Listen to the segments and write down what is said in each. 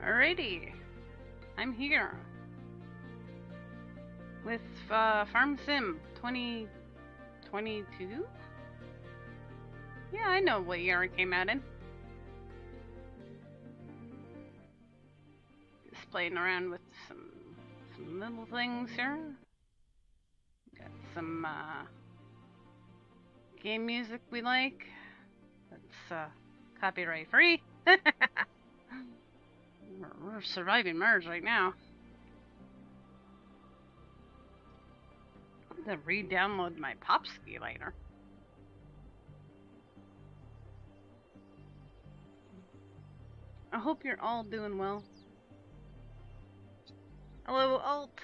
Alrighty, I'm here with Farm Sim 2022? Yeah, I know what year it came out in. Just playing around with some little things here. Got some game music we like. That's copyright free. We're surviving Mars right now. I'm gonna re-download my Popski later. I hope you're all doing well. Hello, Alt.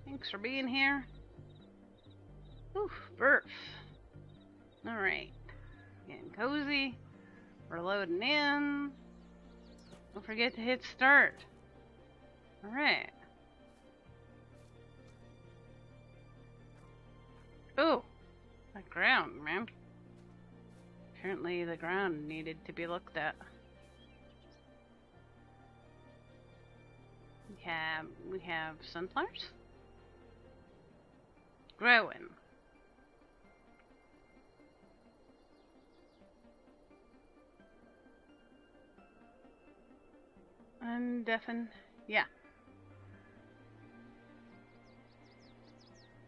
Thanks for being here. Oof, burf. Alright. Getting cozy. We're loading in. Don't forget to hit start. Alright. Oh, that ground, man. Apparently the ground needed to be looked at. We have sunflowers. Growing. Undeafen. Yeah.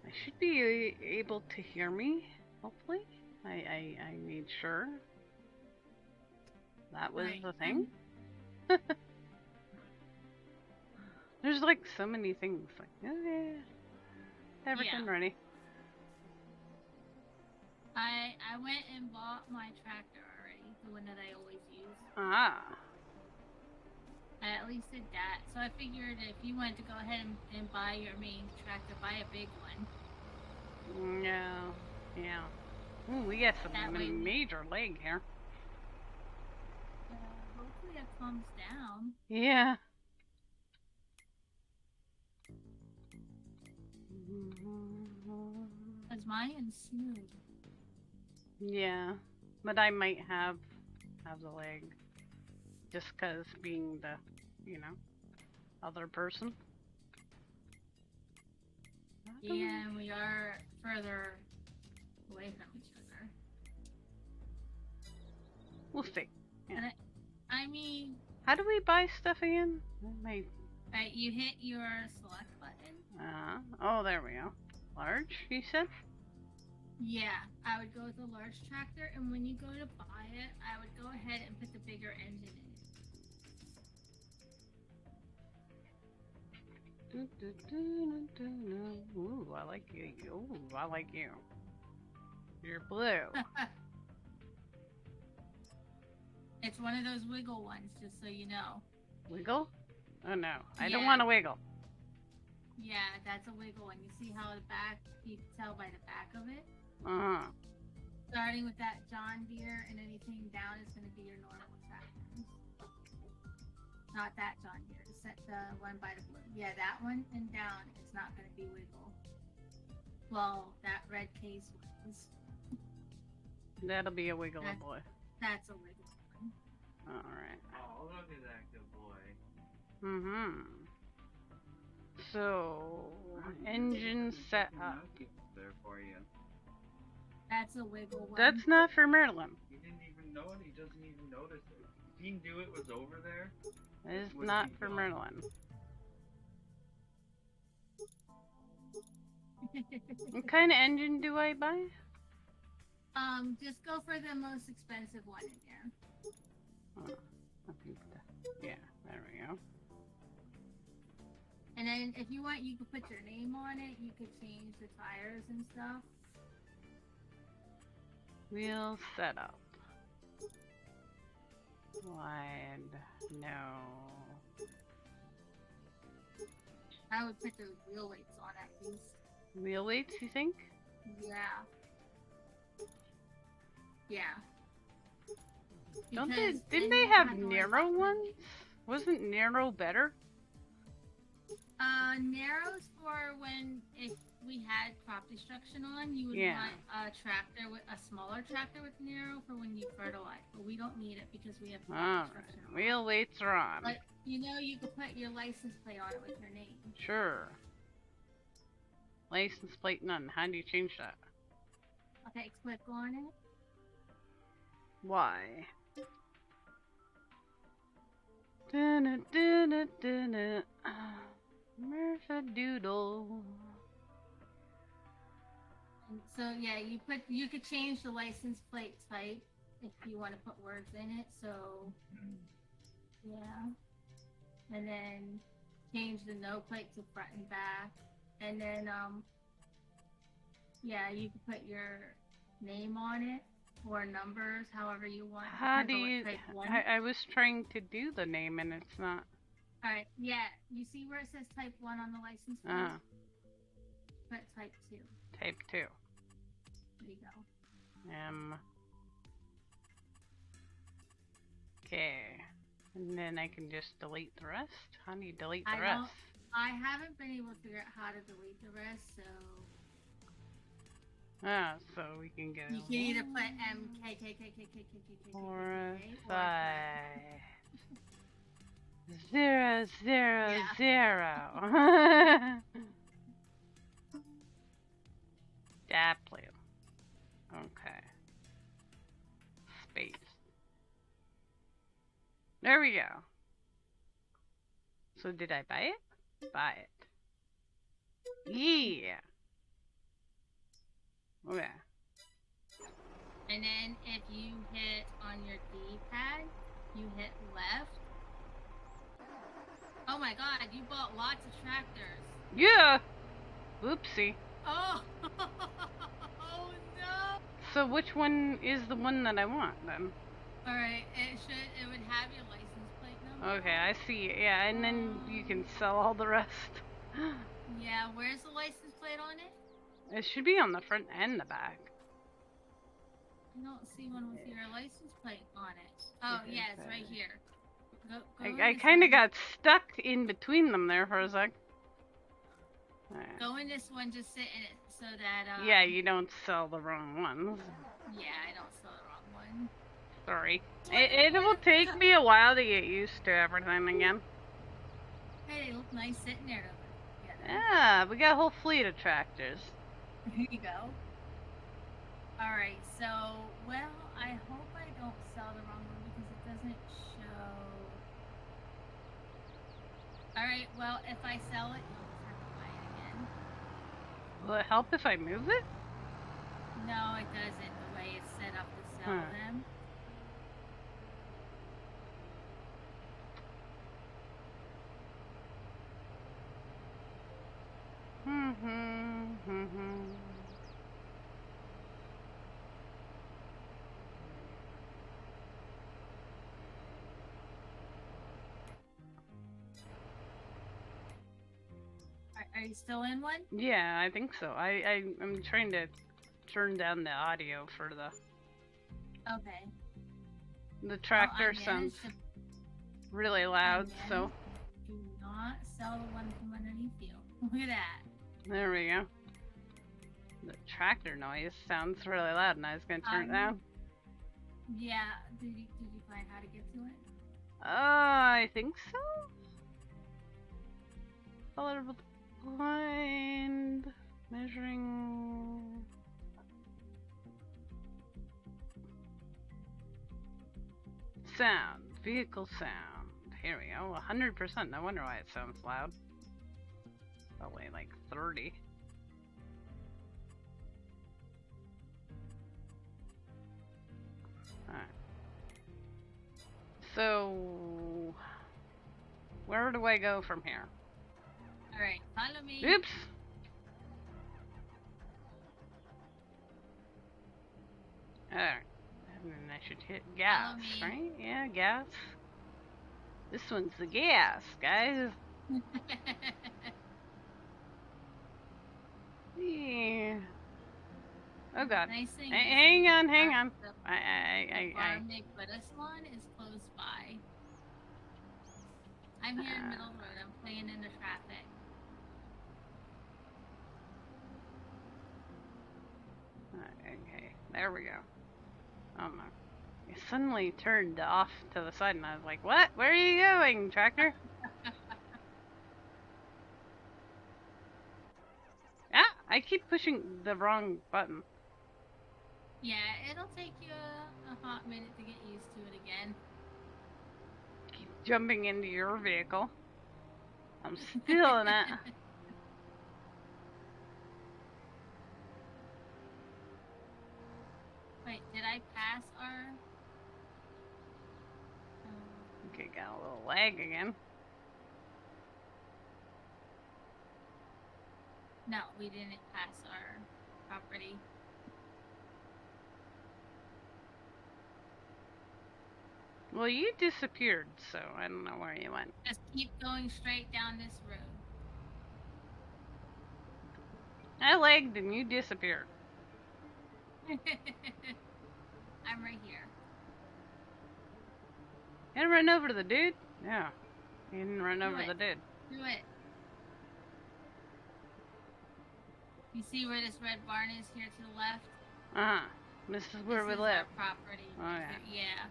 I should be able to hear me, hopefully. I made sure that was the thing. There's like so many things. Like, okay, everything ready. I went and bought my tractor already, the one that I always use. Ah. I at least did that. So I figured if you wanted to go ahead and buy your main tractor, buy a big one. No. Yeah. Ooh, we got some major leg here. Hopefully it calms down. Yeah. Because mine is smooth. Yeah. But I might have the leg. Just because being the, other person. Yeah, we are further away from each other. We'll see. Yeah. I mean... How do we buy stuff again? Right, you hit your select button. Oh, there we go. Large, you said? Yeah, I would go with the large tractor, and when you go to buy it, I would go ahead and put the bigger engine in it. Ooh, I like you. Ooh, I like you. You're blue. It's one of those wiggle ones, just so you know. Wiggle? Oh no, I don't want to wiggle. Yeah, that's a wiggle one. You see how the back, you can tell by the back of it? Uh-huh. Starting with that John Deere and anything down is going to be your normal tractor. Not that John Deere. The one by the blue. Yeah, that one and down is not going to be wiggle. Well, that red case was. That'll be a wiggle boy. That's a wiggle one. Alright. Oh, look at that good boy. Mm-hmm. So, engine set up. There for you. That's a wiggle one. That's not for Merlin. He didn't even know it. He doesn't even notice it. If he knew it was over there. It is not for Merlin. What kind of engine do I buy? Just go for the most expensive one in there. Oh, yeah, there we go. And then if you want, you could put your name on it. You could change the tires and stuff. Wheel setup. Wide. No. I would put those wheel weights on at least. Wheel weights, you think? Yeah. Yeah. Didn't they have narrow ones? Wasn't narrow better? Narrows for when if we had crop destruction on, you would Yeah. want a tractor with a smaller tractor with narrow for when you fertilize. But we don't need it because we have crop Alright. destruction on. We'll later on. But you know, you could put your license plate on it with your name. Sure. License plate none. How do you change that? Okay, click on it. Why? Dun dun dun Murphadoodle. And so yeah, you could change the license plate type if you want to put words in it. So yeah, and then change the no plate to front and back, and then yeah, you can put your name on it or numbers, however you want. How do Depends on you? what type one. I was trying to do the name and it's not. All right, yeah, you see where it says type 1 on the license plate? Put type 2. Type 2. There you go. Okay. And then I can just delete the rest? How do you delete the I rest? I haven't been able to figure out how to delete the rest, so So we can go. you can either put MKKKKKKKK Four, or 5, 0, 0, Yeah. 0. W. Okay. Space. There we go. So did I buy it? Buy it. Yeah. Okay. And then if you hit on your D-pad, you hit left. Oh my god, you bought lots of tractors. Yeah. Oopsie. Oh, oh no. So which one is the one that I want then? Alright, it would have your license plate number. Okay, I see. Yeah, and then you can sell all the rest. Yeah, where's the license plate on it? It should be on the front and the back. I don't see one with your license plate on it. Oh, Okay, yeah, it's right here. Go I this kind of one. got stuck in between them there for a sec. Alright. Go in this one, just sit in it so that, Yeah, you don't sell the wrong ones. Yeah, I don't sell the wrong one. Sorry. It will take me a while to get used to everything again. Hey, they look nice sitting there together. Yeah, we got a whole fleet of tractors. Here you go. Alright, so, well, I hope I don't sell the wrong one because it doesn't show. Alright, well, if I sell it, you'll just have to buy it again. Will it help if I move it? No, it doesn't, the way it's set up to sell Huh. them. Are you still in one? Yeah, I think so. I'm trying to turn down the audio for the Okay. tractor Well, I sounds managed to really loud, so do not sell the one from underneath you. Look at that. there we go. The tractor noise sounds really loud and I was gonna turn it down. Yeah, did you find how to get to it? I think so. Color blind measuring. Sound, vehicle sound. Here we go, 100%. No wonder why it sounds loud. Probably like 30. Alright. So, where do I go from here? Alright, follow me. Oops! Alright. And then I should hit gas, me. right? Yeah, gas. This one's the gas, guys. Yeah. Oh god. Nice thing Hang on, hang on. The I farm they put us on is close by. I'm here in the middle of the road. I'm playing in the traffic. Okay, there we go. Oh no. It suddenly turned off to the side and I was like, what? Where are you going, tractor? Ah! I keep pushing the wrong button. Yeah, it'll take you a hot minute to get used to it again. Keep jumping into your vehicle. I'm still in it. Wait, did I pass our... Okay, got a little lag again. No, we didn't pass our property. Well, you disappeared, so I don't know where you went. Just keep going straight down this road. I lagged and you disappeared. I'm right here. You didn't run over to the dude? Yeah. You didn't run over it. the dude. Do it. You see where this red barn is here to the left? Uh-huh. This is where we This is live. our property. Oh, yeah. Yeah.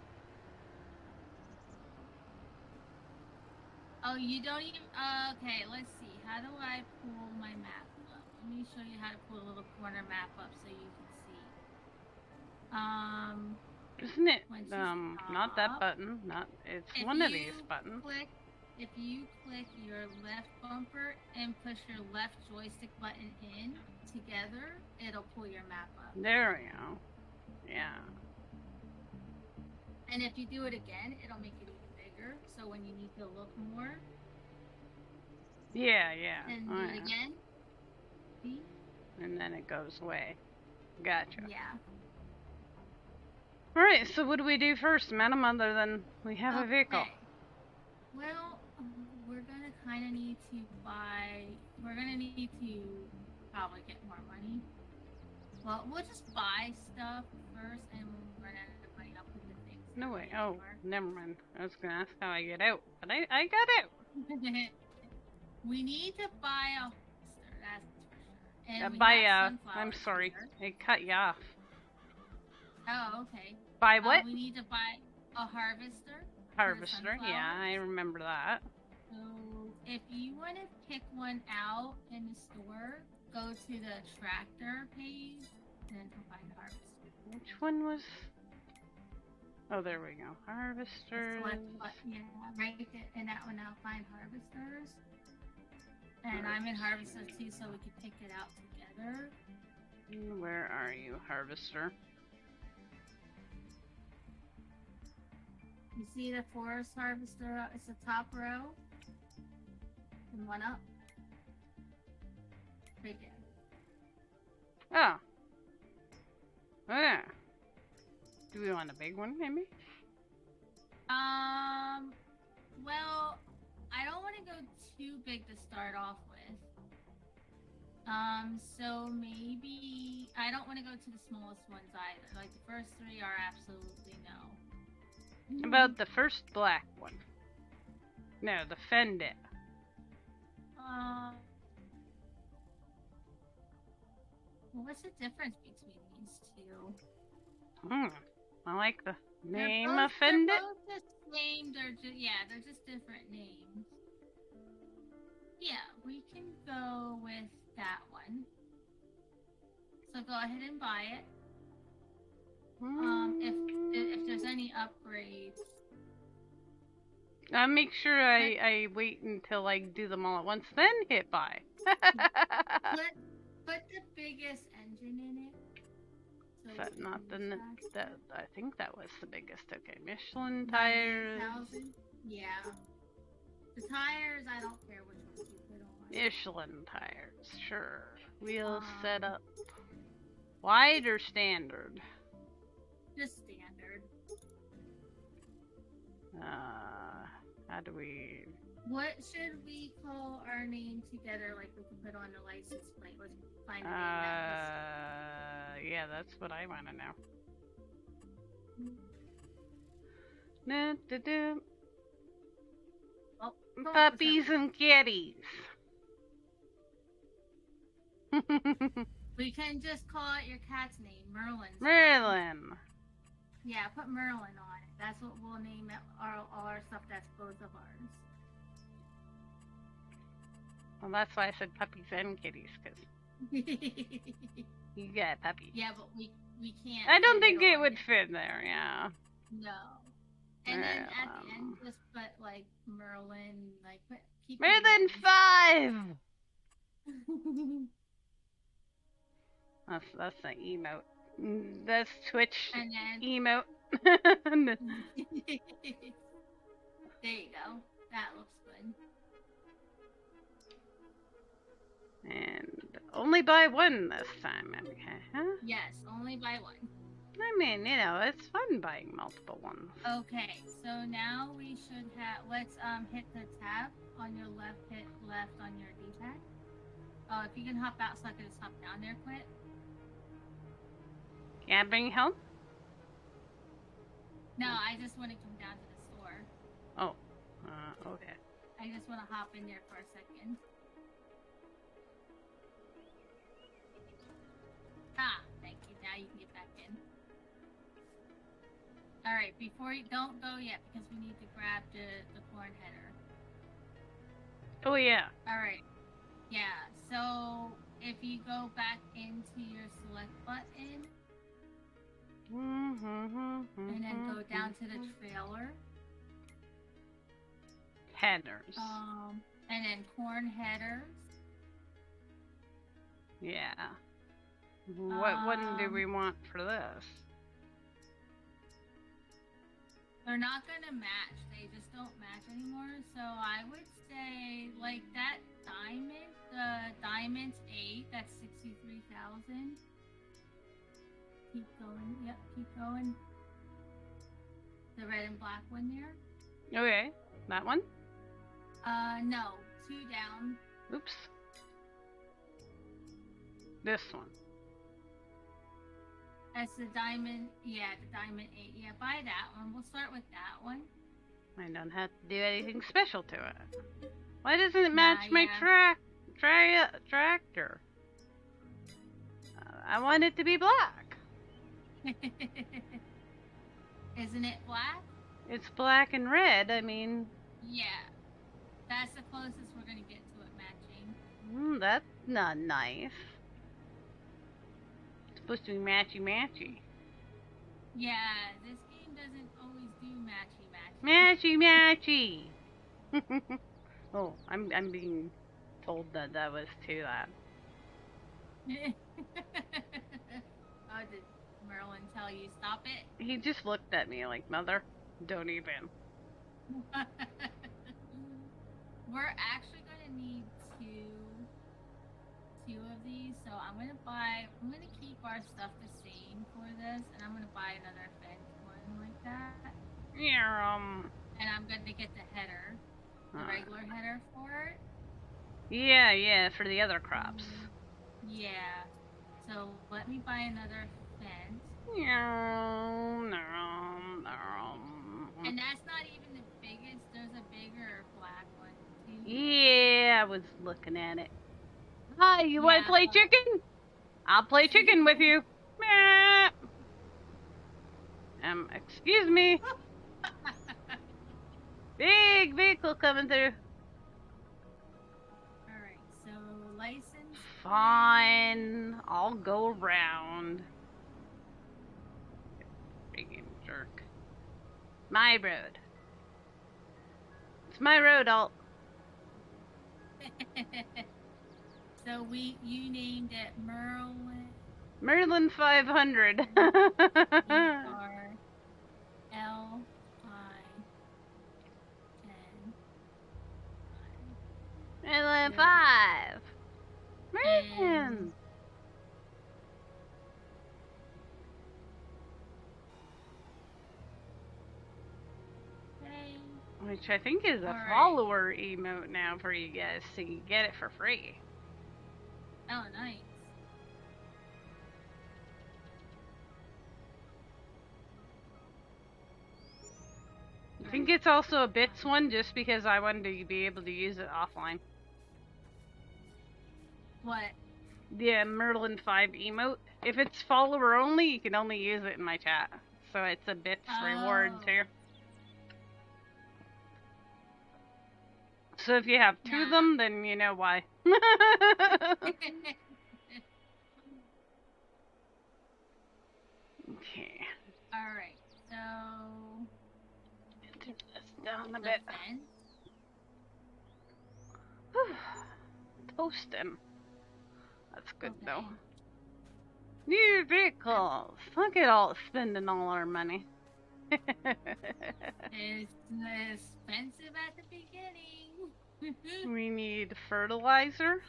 Oh, you don't even... okay, let's see. How do I pull my map up? Let me show you how to pull a little corner map up so you can see. Isn't it, Once you not that stop, button. Not, it's if one of these you buttons. If you click your left bumper and push your left joystick button in together, it'll pull your map up. There we go. Yeah. And if you do it again, it'll make it even bigger. So when you need to look more, Yeah, yeah. and Oh, do yeah. it again. See? And then it goes away. Gotcha. Yeah. Alright, so what do we do first, madam, other than we have a vehicle? Okay. Well, we're gonna kind of need to buy. We're gonna need to probably get more money. Well, we'll just buy stuff first, and we'll run out of money. I'll put the things. No that way. we Oh, have never mind. I was gonna ask how I get out, but I got out. We need to buy a holster, that's for sure. And we Buy have I'm sunflowers sorry. here. It cut you off. Oh, okay. Buy what? We need to buy a harvester. Harvester. Yeah, sunflowers. I remember that. So if you want to pick one out in the store, go to the tractor page and then find harvester. Which one was? Oh, there we go. Harvesters. Yeah, right in that one I'll find harvesters. And I'm in harvester too, so we can pick it out together. Where are you, harvester? You see the forest harvester? It's the top row. And one up. Right there. Oh. Oh yeah. Do we want a big one, maybe? Well, I don't want to go too big to start off with. So maybe I don't want to go to the smallest ones either. Like the first three are absolutely no. About the first black one. No, the Fendit. Well, what's the difference between these two? I like the name They're of Fendit. They're both the same. They're just different names. Yeah, we can go with that one. So go ahead and buy it. If there's any upgrades. I'll make sure I wait until I do them all at once, then hit buy. Put the biggest engine in it. So Is that we not can the use that? I think that was the biggest. Okay, Michelin tires. 98,000? Yeah. The tires, I don't care which ones you put on. Michelin tires, sure. Wheel setup. Wide or standard? Just standard. How do we? What should we call our name together? Like we can put on the license plate. Let's find a name that Yeah, that's what I want to know. Do. Oh, Puppies and kitties. We can just call it your cat's name, Merlin's. Merlin. Yeah, put Merlin on it. That's what we'll name it. All our stuff that's both of ours. Well, that's why I said puppies and kitties, because you got puppies. Yeah, but we can't. I don't fit think it on would fit there, yeah. No. And then at the end, just put like Merlin, like keep it Merlin nice. 5! That's the emote. That's Twitch And then emote. there you go. That looks good. And only buy one this time, okay? Huh? Yes, only buy one. I mean, you know, it's fun buying multiple ones. Okay, so now we should have. Let's hit the tab on your left. Hit left on your D-pad. Oh, if you can hop out, so I can just hop down there quick. Can I bring you home? No, I just want to come down to the store. Oh, okay. I just want to hop in there for a second. Ah, thank you. Now you can get back in. All right, before you don't go yet because we need to grab the corn header. Oh yeah. All right. Yeah. So if you go back into your select button and then go down to the trailer. Headers. And then corn headers. Yeah. What one do we want for this? They're not gonna match. They just don't match anymore. So I would say like that diamond, the diamond's 8. That's 63,000. Keep going. Yep, keep going. The red and black one there. Okay, that one. No, 2 down. Oops. This one. That's the diamond. Yeah, the diamond 8. Yeah, buy that one. We'll start with that one. I don't have to do anything special to it. Why doesn't it match my yeah. tractor? I want it to be black. Isn't it black? It's black and red. I mean. Yeah. That's the closest we're gonna get to it matching. That's not nice. It's supposed to be matchy-matchy. Yeah, this game doesn't always do matchy-matchy. Matchy-matchy! Oh, I'm being told that was too loud. Oh, did Merlin tell you stop it? He just looked at me like, Mother, don't even. We're actually gonna need two of these, so I'm gonna keep our stuff the same for this, and I'm gonna buy another fence one like that. Yeah, And I'm gonna get the header, the regular header for it. Yeah, for the other crops. Yeah. So let me buy another fence. And that's not even the biggest. There's a bigger black one too. Yeah, I was looking at it. Hi, you want to play chicken? I'll play chicken with you. Excuse me. Big vehicle coming through. Alright, so license. Fine, I'll go around. Freaking jerk. My road. It's my road, Alt. So you named it Merlin. Merlin 500. Merlin 5. Merlin. Which I think is a follower emote now for you guys, so you get it for free. Oh, nice. I think it's also a bits one just because I wanted to be able to use it offline. What? the Merlin 5 emote. If it's follower only, you can only use it in my chat. So it's a bits reward Oh. too. So if you have two of Nah. them, then you know why. Okay. Alright, so Turn this down a the bit. fence. Toasting. That's good Okay. though. New vehicles. Look at all spending all our money. It's expensive at the beginning. We need fertilizer.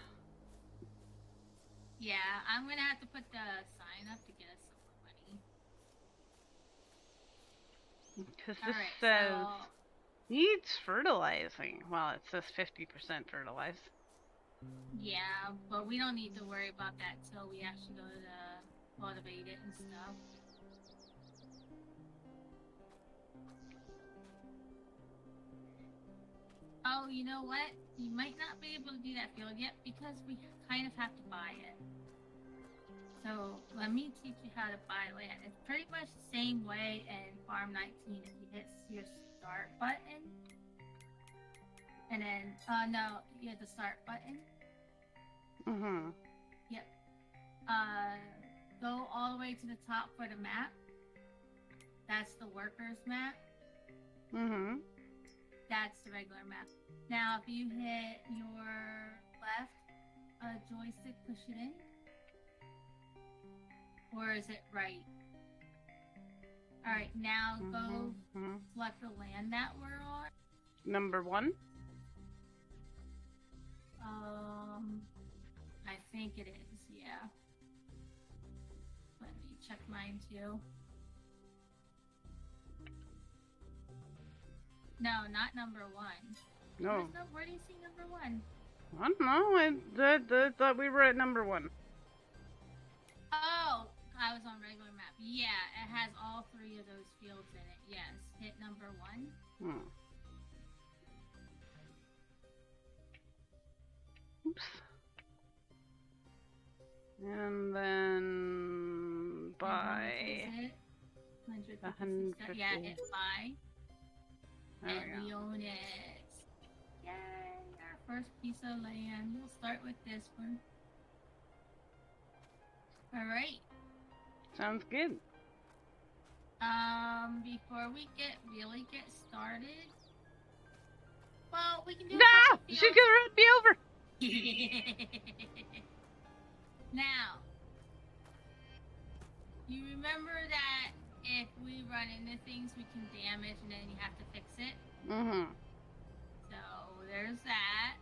Yeah, I'm gonna have to put the sign up to get us some more money. Because this Alright, says so needs fertilizing. Well, it says 50% fertilized. yeah, but we don't need to worry about that till we actually go to cultivate it and stuff. Oh, you know what? You might not be able to do that field yet because we kind of have to buy it. So let me teach you how to buy land. It's pretty much the same way in Farm 19 if you hit your start button. And then, no, you hit the start button. Mm-hmm. Yep. Go all the way to the top for the map. That's the workers map. Mm-hmm. That's the regular map. Now, if you hit your left joystick, push it in. Or is it right? Alright, now go Mm-hmm. select the land that we're on. Number 1. I think it is, yeah. Let me check mine too. No, not number 1. No. Where do you see number 1? I don't know. I thought we were at number 1. Oh, I was on regular map. Yeah, it has all 3 of those fields in it. Yes, hit number 1. Hmm. Oops. And then buy. Is it? 150. Yeah, hit buy. There And we we go. own it. Yay, our first piece of land. We'll start with this one. Alright. Sounds good. Before we really get started. Well, we can do No! a She's couple gonna run me over! Now, you remember that if we run into things we can damage and then you have to fix it? Mm-hmm. So, there's that.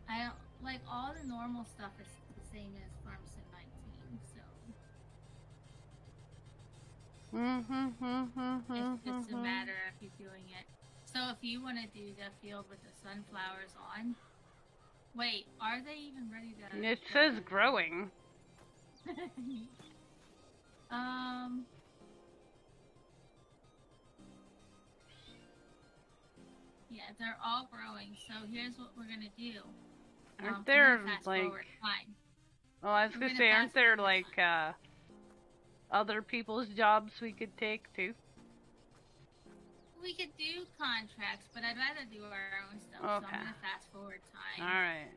I don't, like, all the normal stuff is the same as Farm Sim 19, so it's just a matter of you doing it. So if you want to do the field with the sunflowers on, wait, are they even ready to? It says growing. Yeah, they're all growing. So here's what we're gonna do. Aren't there fast like? forward. Fine. Oh, I was We're gonna gonna say, aren't fast there forward like other people's jobs we could take too? We could do contracts, but I'd rather do our own stuff. So Okay. I'm gonna fast forward time. All right.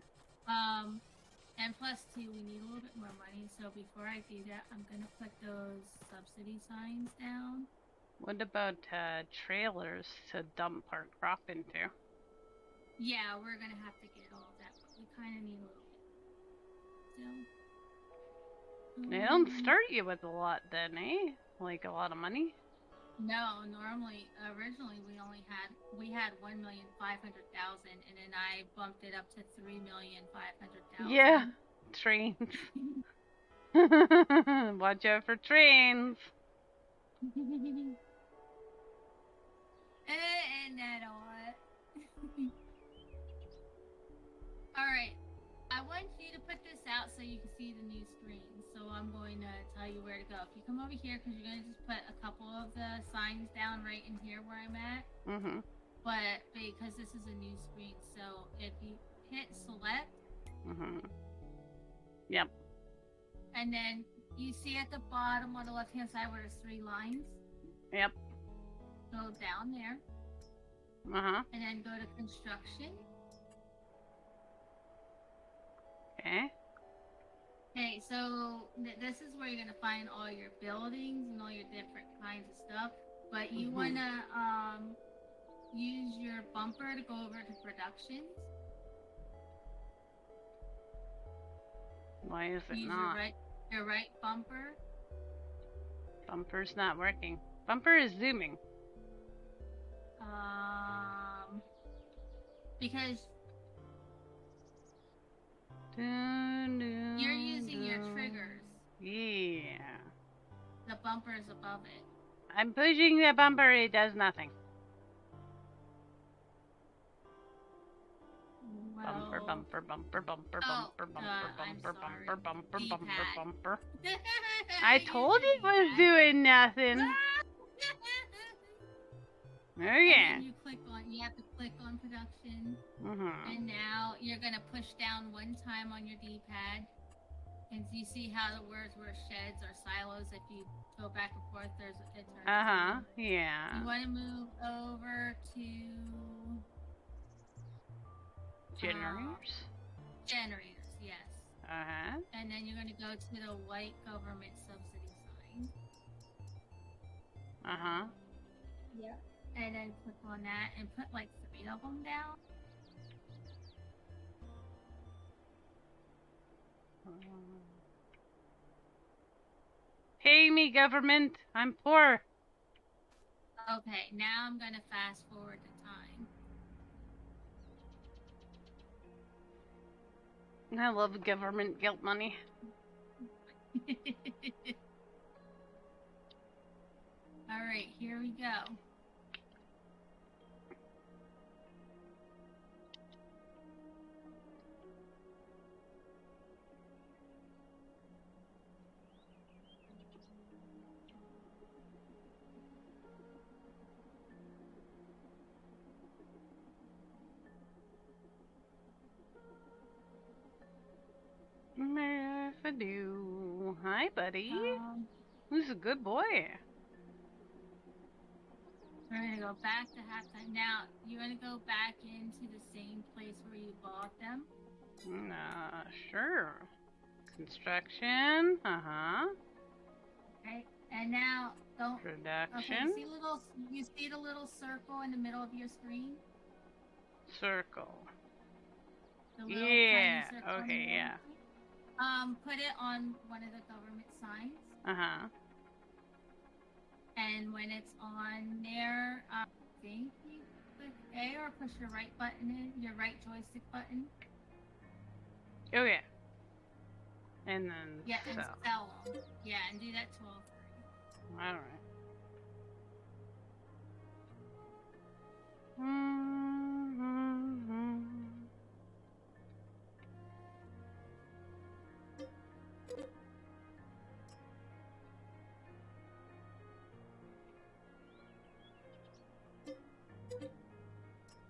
And plus two, we need a little bit more money. So before I do that, I'm gonna put those subsidy signs down. What about trailers to dump our crop into? Yeah, we're gonna have to get all of that, but we kind of need a little bit. They don't start you with a lot then, eh? Like a lot of money? No, originally we had 1,500,000, and then I bumped it up to 3,500,000. Yeah, trains. Watch out for trains. And that all. Alright, I want you to put this out so you can see the new screen. So I'm going to tell you where to go. If you come over here, because you're going to just put a couple of the signs down right in here where I'm at. Mm-hmm. But because this is a new screen, so if you hit select, Mm-hmm. Yep. And then you see at the bottom on the left-hand side where there's 3 lines? Yep. Go down there. Uh-huh. And then go to construction. Okay. Okay, so this is where you're gonna find all your buildings and all your different kinds of stuff. But you wanna use your bumper to go over to productions. Why is it Use not? your right bumper. Bumper's not working. Bumper is zooming. Because Dun, dun, you're using your dun. triggers. Yeah. The bumper is above it. I'm pushing the bumper, it does nothing. Bumper, Well, bumper, bumper, bumper, Oh, bumper, bumper, I'm bumper, sorry. bumper, bumper, bumper, D-pad. bumper. I told you it was D-pad. doing nothing. And Okay. then you have to click on production, Mm-hmm. and now you're gonna push down 1 time on your D-pad, and you see how the words were sheds or silos. If you go back and forth, it turns. Uh-huh. You Yeah. want to move over to Generators? generators, yes. Uh-huh. And then you're gonna go to the white government subsidy sign. Uh-huh. Yep. And then click on that and put like 3 of them down. Pay me, government. I'm poor. Okay, now I'm gonna fast forward the time. I love government guilt money. Alright, here we go. Merfadoo. Hi, buddy. Who's a good boy? We're gonna go back to halftime. Now, you wanna go back into the same place where you bought them? Sure. Construction. Uh-huh. Okay, and now don't. Production. Okay, you see the little circle in the middle of your screen? Circle. The little Yeah. tiny circle in the Okay, middle? yeah. Put it on one of the government signs. Uh-huh. And when it's on there, I think you click A or push your right button in, your right joystick button. Oh, yeah. And then Yeah, and sell. sell them. Yeah, and do that 12. Alright. Mm-hmm.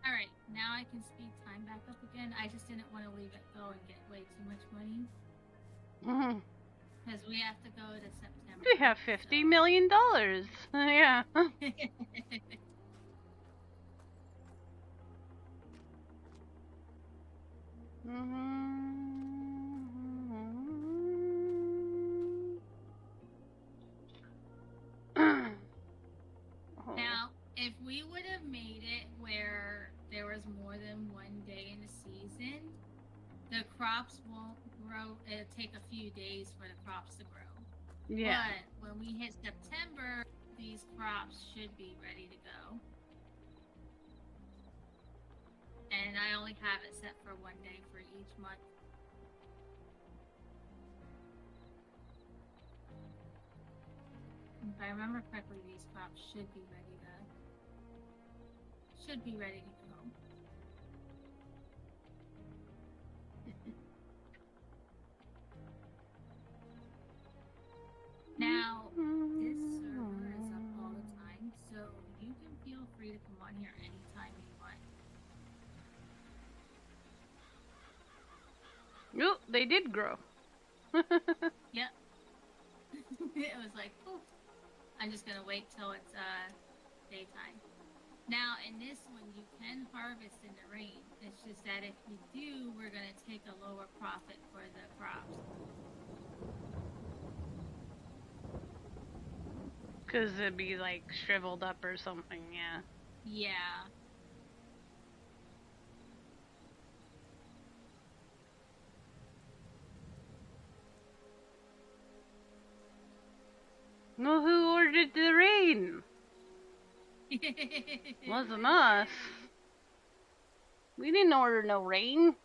Alright, now I can speed time back up again. I just didn't want to leave it go and get way too much money. Mm-hmm. Because we have to go to September. We have $50 million. Yeah. Now, if we would have made it where there was more than 1 day in the season, the crops won't grow. It'll take a few days for the crops to grow. Yeah. But when we hit September, these crops should be ready to go. And I only have it set for 1 day for each month. If I remember correctly, these crops should be ready to go. Now, this server is up all the time, so you can feel free to come on here anytime you want. Oh, they did grow. Yep. It was like, ooh, I'm just gonna wait till it's daytime. Now, in this one, you can harvest in the rain. It's just that if you do, we're gonna take a lower profit for the crops. Because it'd be like shriveled up or something, yeah. Yeah. Well, who ordered the rain? Wasn't us. We didn't order no rain.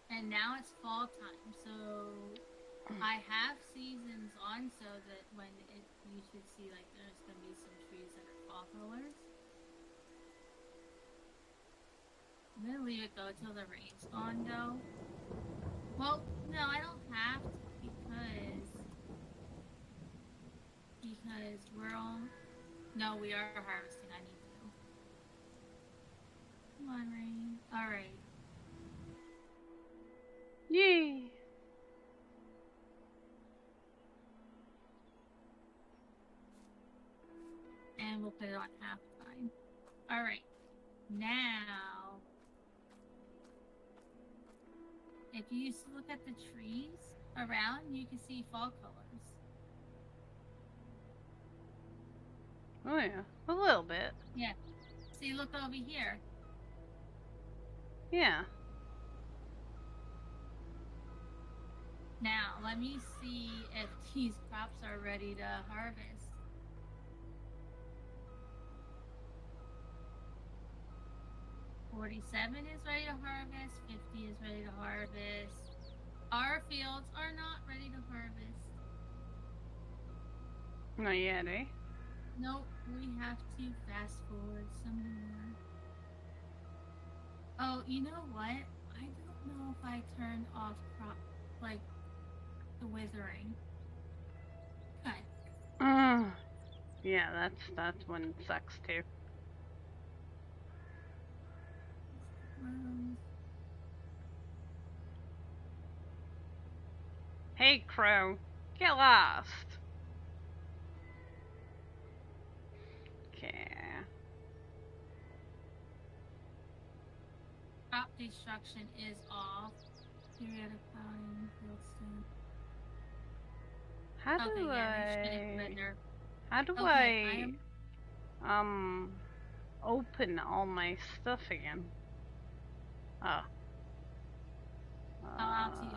And now it's fall time, so I have seasons on so that when you should see like there's gonna be some trees that are fall colors. I'm gonna leave it go till the rain's gone though. Well, no, I don't have to because we're all no, we are harvesting. I need to. Come on, rain. All right. Yay. And we'll put it on halftime. All right. Now, if you look at the trees around, you can see fall colors. Oh yeah, a little bit. Yeah. See, look over here. Yeah. Now, let me see if these crops are ready to harvest. $47 is ready to harvest. 50 is ready to harvest. Our fields are not ready to harvest. Not yet, eh? Nope, we have to fast forward some more. Oh, you know what? I don't know if I turned off crop, like, the withering. Okay. Yeah, that's when it sucks too. Hey, Crow, get lost. Okay. Crop destruction is off. Periodic plowing, field stand. How Okay, do yeah, they should have there. How do Okay, I open all my stuff again? Oh.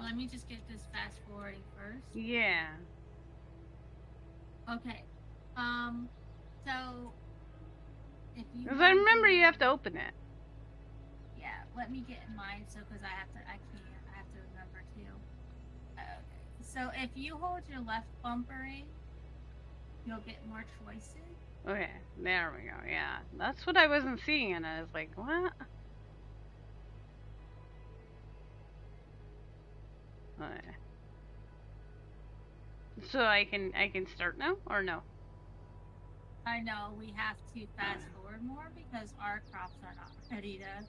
let me just get this fast forwarding first. Yeah. Okay. So if you Because I remember you have to open it. Yeah, let me get in mine because I have to remember too. Okay. So if you hold your left bumper in, you'll get more choices. Okay, there we go. Yeah, that's what I wasn't seeing, and I was like, what? Okay. So I can start now or no? I know we have to fast forward more because our crops are not ready to. Okay.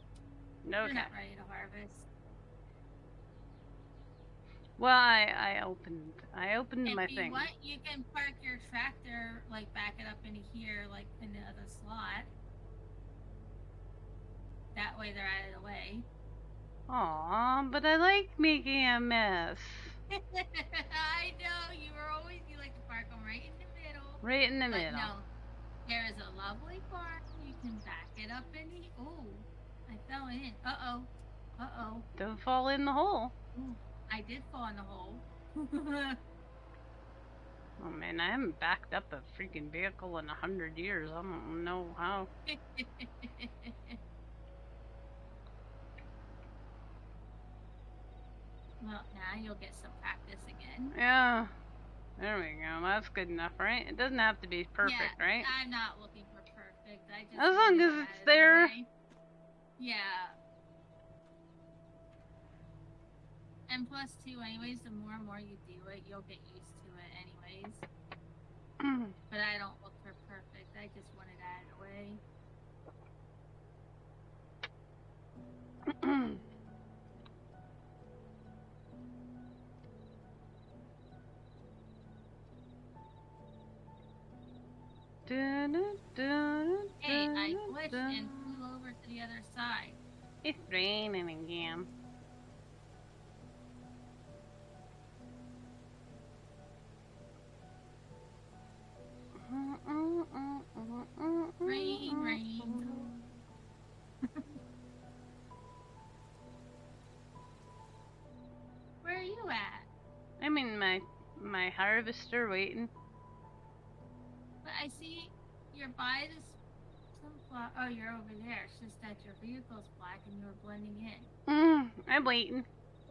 They're not ready to harvest. Well, I opened my thing. If you want, you can park your tractor, like back it up into here, like in the other slot. That way they're out of the way. Aw, but I like making a mess. I know, you like to park them right in the middle. Right in the But middle. no, there is a lovely park. You can back it up in the. Oh, I fell in. Uh-oh. Don't fall in the hole. Ooh, I did fall in the hole. Oh man, I haven't backed up a freaking vehicle in 100 years. I don't know how. Well, now you'll get some practice again. Yeah. There we go. That's good enough, right? It doesn't have to be perfect, right? I'm not looking for perfect. I just as long as it's there. Yeah. And plus, too, anyways, the more and more you do it, you'll get used to it, anyways. But I don't look for perfect. I just want it out of the way. Hey, I glitched and flew over to the other side. It's raining again. Rain, rain. Where are you at? I'm in my harvester waiting. But I see you're by this sunflower. Oh, you're over there. It's just that your vehicle's black and you're blending in. I'm waiting.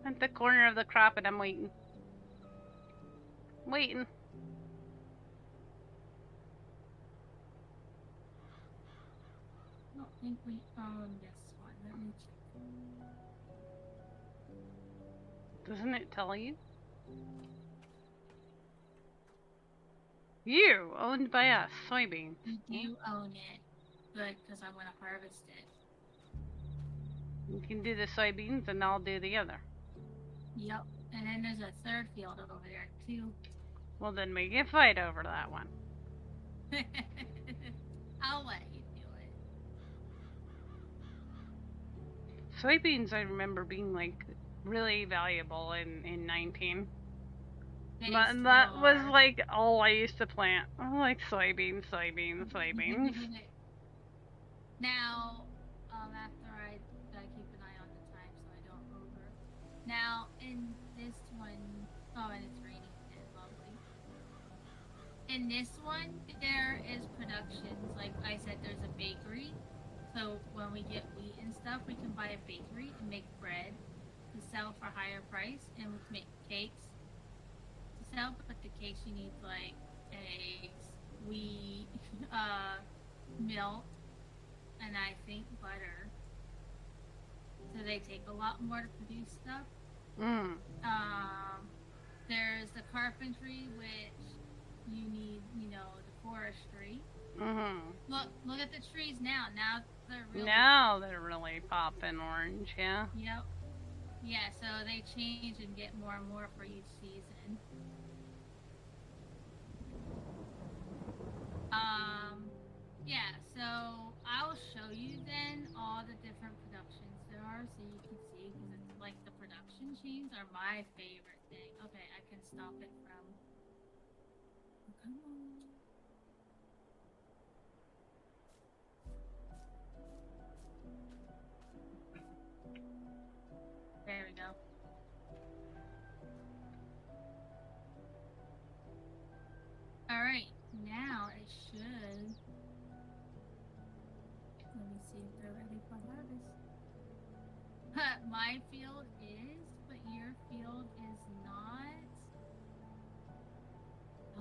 At the corner of the crop and I'm waiting. Waiting. I don't think we own this one. Let me check. Doesn't it tell you? You, owned by us, soybeans. You own it. Good, because I'm going to harvest it. You can do the soybeans and I'll do the other. Yep. And then there's a third field over there, too. Well, then we can fight over that one. I'll let you do it. Soybeans, I remember being like really valuable in 19. That was like all I used to plant. I like soybeans. Now, after I gotta keep an eye on the time so I don't over. Now, in this one, oh, and it's raining. It's lovely. In this one, there is productions. Like I said, there's a bakery. So when we get wheat and stuff, we can buy a bakery and make bread to sell for higher price, and we can make cakes to sell. But the cakes you need like eggs, wheat, milk, and I think butter. So they take a lot more to produce stuff. There's the carpentry, which you need, the forestry. Look at the trees now. Now they're really popping orange, yeah. Yep. Yeah, so they change and get more and more for each season. Yeah, so I'll show you then all the different productions there are so you can see, because it's like the production machines are my favorite thing. Okay, I can stop it from... Come on. There we go. Alright, now it should... Let me see if they're ready for harvest. My field is, but your field is not.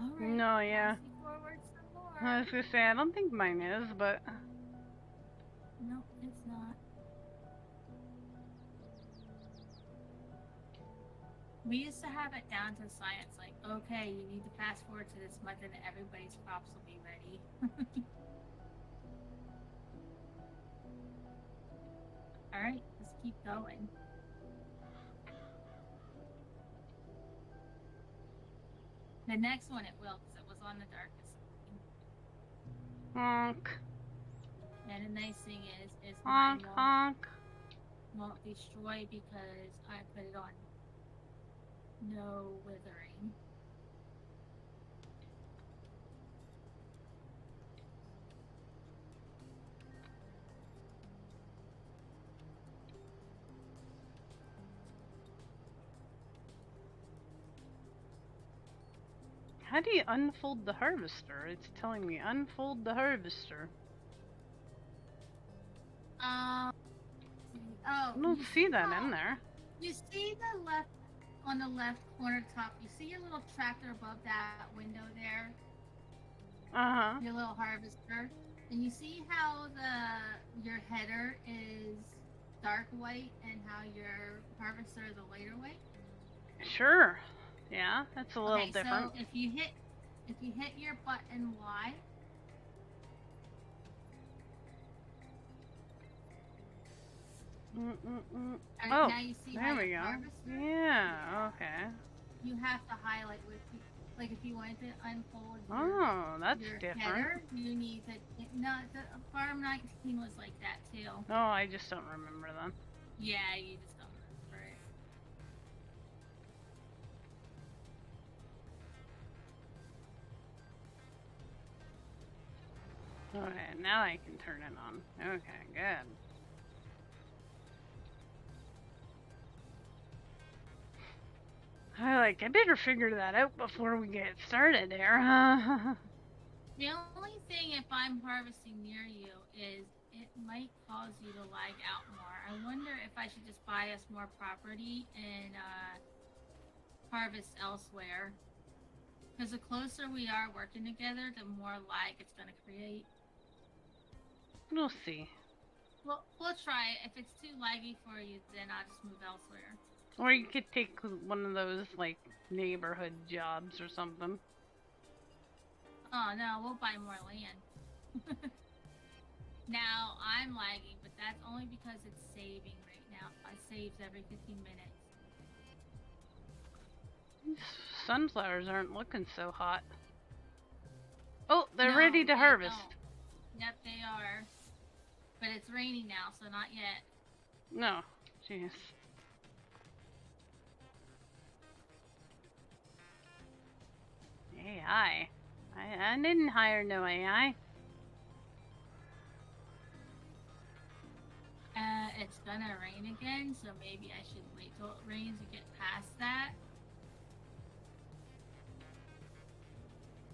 Alright. No, yeah. Forward some more. I was gonna say, I don't think mine is, but... No, it's not. We used to have it down to science, like, okay, you need to fast forward to this month and everybody's crops will be ready. Alright, let's keep going. The next one it will, because it was on the darkest line. Honk. And the nice thing is Honk, mine honk. won't destroy because I put it on no withering. How do you unfold the harvester? It's telling me unfold the harvester. Oh, I don't see that in there. You see the left, on the left corner top, you see your little tractor above that window there? Uh-huh. Your little harvester. And you see how your header is dark white and how your harvester is a lighter white? Sure. Yeah, that's a little different. So if you hit your button Y, Oh, now you see there we go. harvester? Yeah, okay. You have to highlight with Like if you wanted to unfold Oh, that's your different. header, you need the Farm 19 was like that too. Oh, I just don't remember them. Yeah, you just don't remember it. Okay, now I can turn it on. Okay, good. I better figure that out before we get started there. The only thing if I'm harvesting near you is it might cause you to lag out more. I wonder if I should just buy us more property and harvest elsewhere. Because the closer we are working together, the more lag it's going to create. We'll see. Well, we'll try it. If it's too laggy for you, then I'll just move elsewhere. Or you could take one of those, like, neighborhood jobs or something. Oh, no, we'll buy more land. Now, I'm lagging, but that's only because it's saving right now. It saves every 15 minutes. These sunflowers aren't looking so hot. Oh, they're No, ready to they harvest. don't. Yep, they are. But it's raining now, so not yet. No, jeez. AI. I didn't hire no AI. It's gonna rain again, so maybe I should wait till it rains and get past that.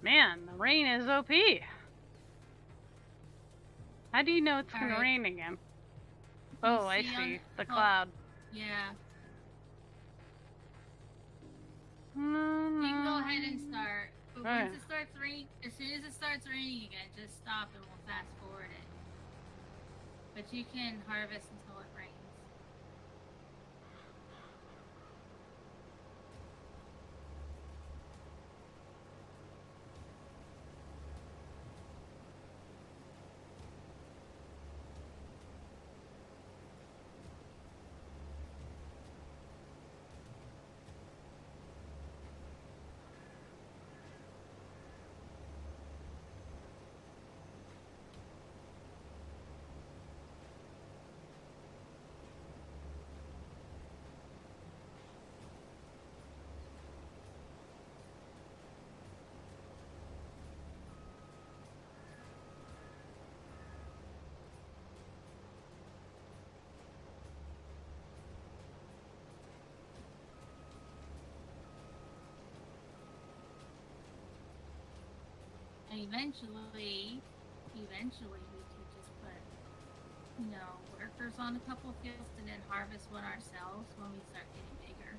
Man, the rain is OP. How do you know it's gonna Alright. rain again? Oh, I see. The cloud. Yeah. You can go ahead and start. But once it starts raining, as soon as it starts raining again, just stop and we'll fast forward it. But you can harvest until it rains. And eventually we could just put, workers on a couple fields and then harvest one ourselves when we start getting bigger.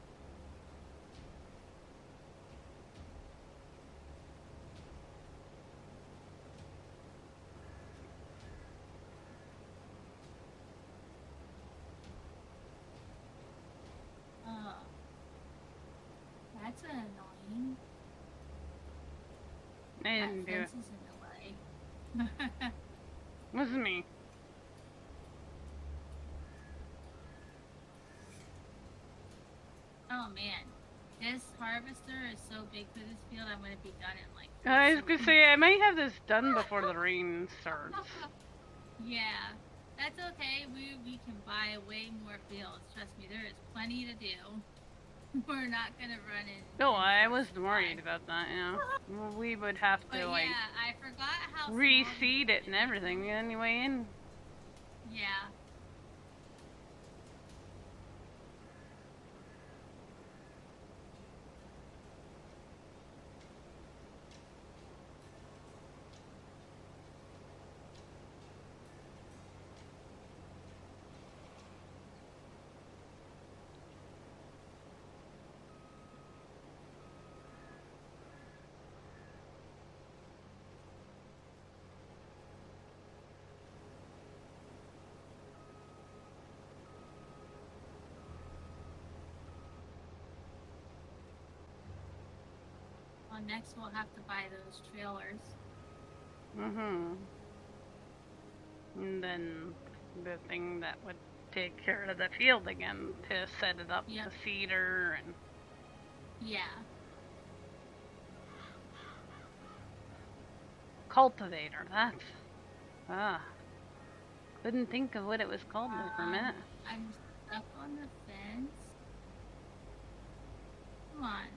That's annoying. I didn't do it. That fence is in the way. Wasn't me. Oh man, this harvester is so big for this field. I'm gonna be done in like. I was gonna say I might have this done before the rain starts. Yeah, that's okay. We can buy way more fields. Trust me, there is plenty to do. We're not gonna run in. No, I wasn't worried about that. We would have to But like yeah, I forgot how. reseed it and everything anyway. And Yeah. Well, next we'll have to buy those trailers. And then the thing that would take care of the field again to set it up, Yep. the seeder and. Yeah. cultivator. That's couldn't think of what it was called there for a minute. I'm stuck on the fence. Come on.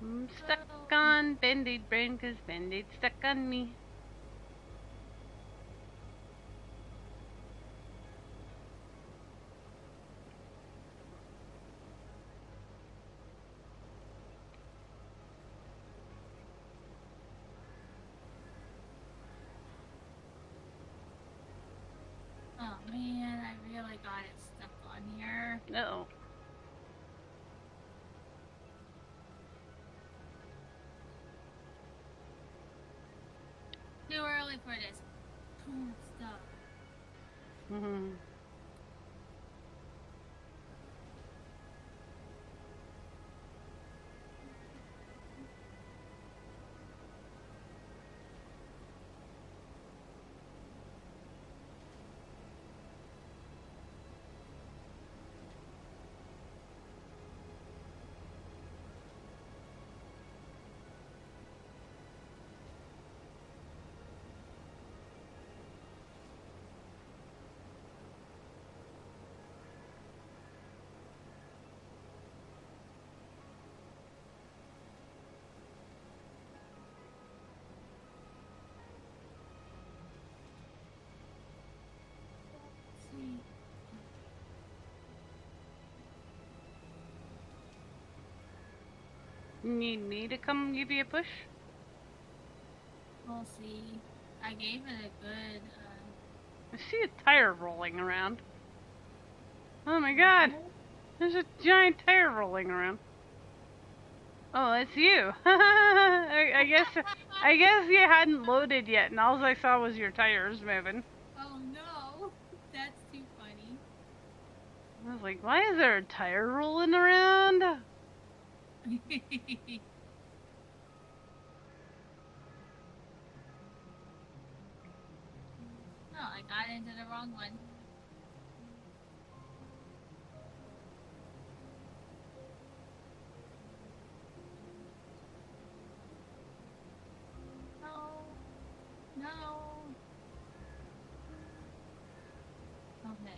I'm stuck on Band-Aid brain because Band-Aid stuck on me. Oh man, I really got it stuck on here. Uh-oh. Too early for this. Stuff. Mm-hmm. See. Need me to come give you a push? We'll see. I gave it a good. I see a tire rolling around. Oh my god! There's a giant tire rolling around. Oh, it's you. I guess you hadn't loaded yet, and all I saw was your tires moving. Oh no, that's too funny. I was like, why is there a tire rolling around? No, I got into the wrong one. No. Okay.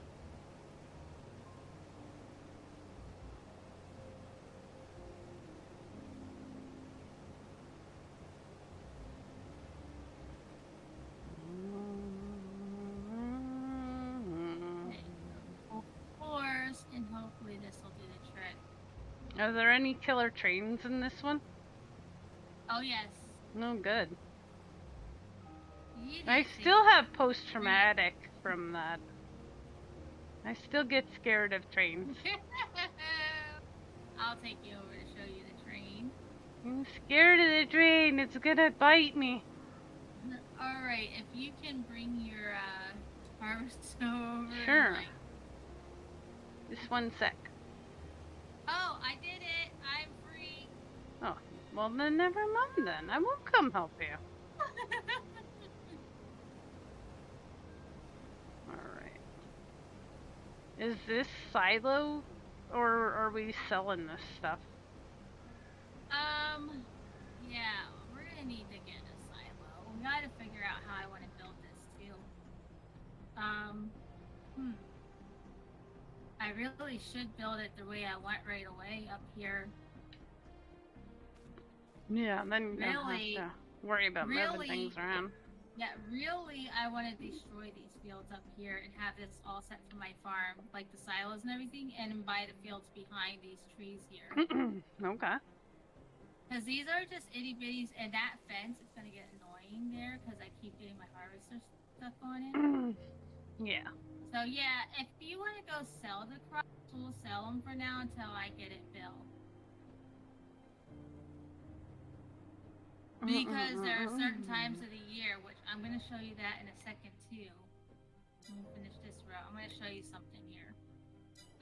Full force, and hopefully this will do the trick. Are there any killer trains in this one? Oh yes. No good. You I didn't still think- have post-traumatic from that. I still get scared of trains. I'll take you over to show you the train. I'm scared of the train. It's gonna bite me. Alright, if you can bring your harvester over. and, Sure. like- Just one sec. Oh, I did it! I'm free! Oh, well then never mind then. I won't come help you. Alright. Is this silo? Or are we selling this stuff? Yeah, we're gonna need to get a silo. We gotta figure out how I want to build this too. I really should build it the way I want right away up here. Yeah, then you don't Really- have to worry about moving really- things around. Yeah, really, I want to destroy these fields up here and have this all set for my farm, like the silos and everything, and buy the fields behind these trees here. Okay. Because these are just itty bitties, and that fence is gonna get annoying there because I keep getting my harvester stuck on it. Yeah. So yeah, if you want to go sell the crops, we'll sell them for now until I get it built. Because there are certain times of the year, which I'm going to show you that in a second too. Let me finish this row. I'm going to show you something here.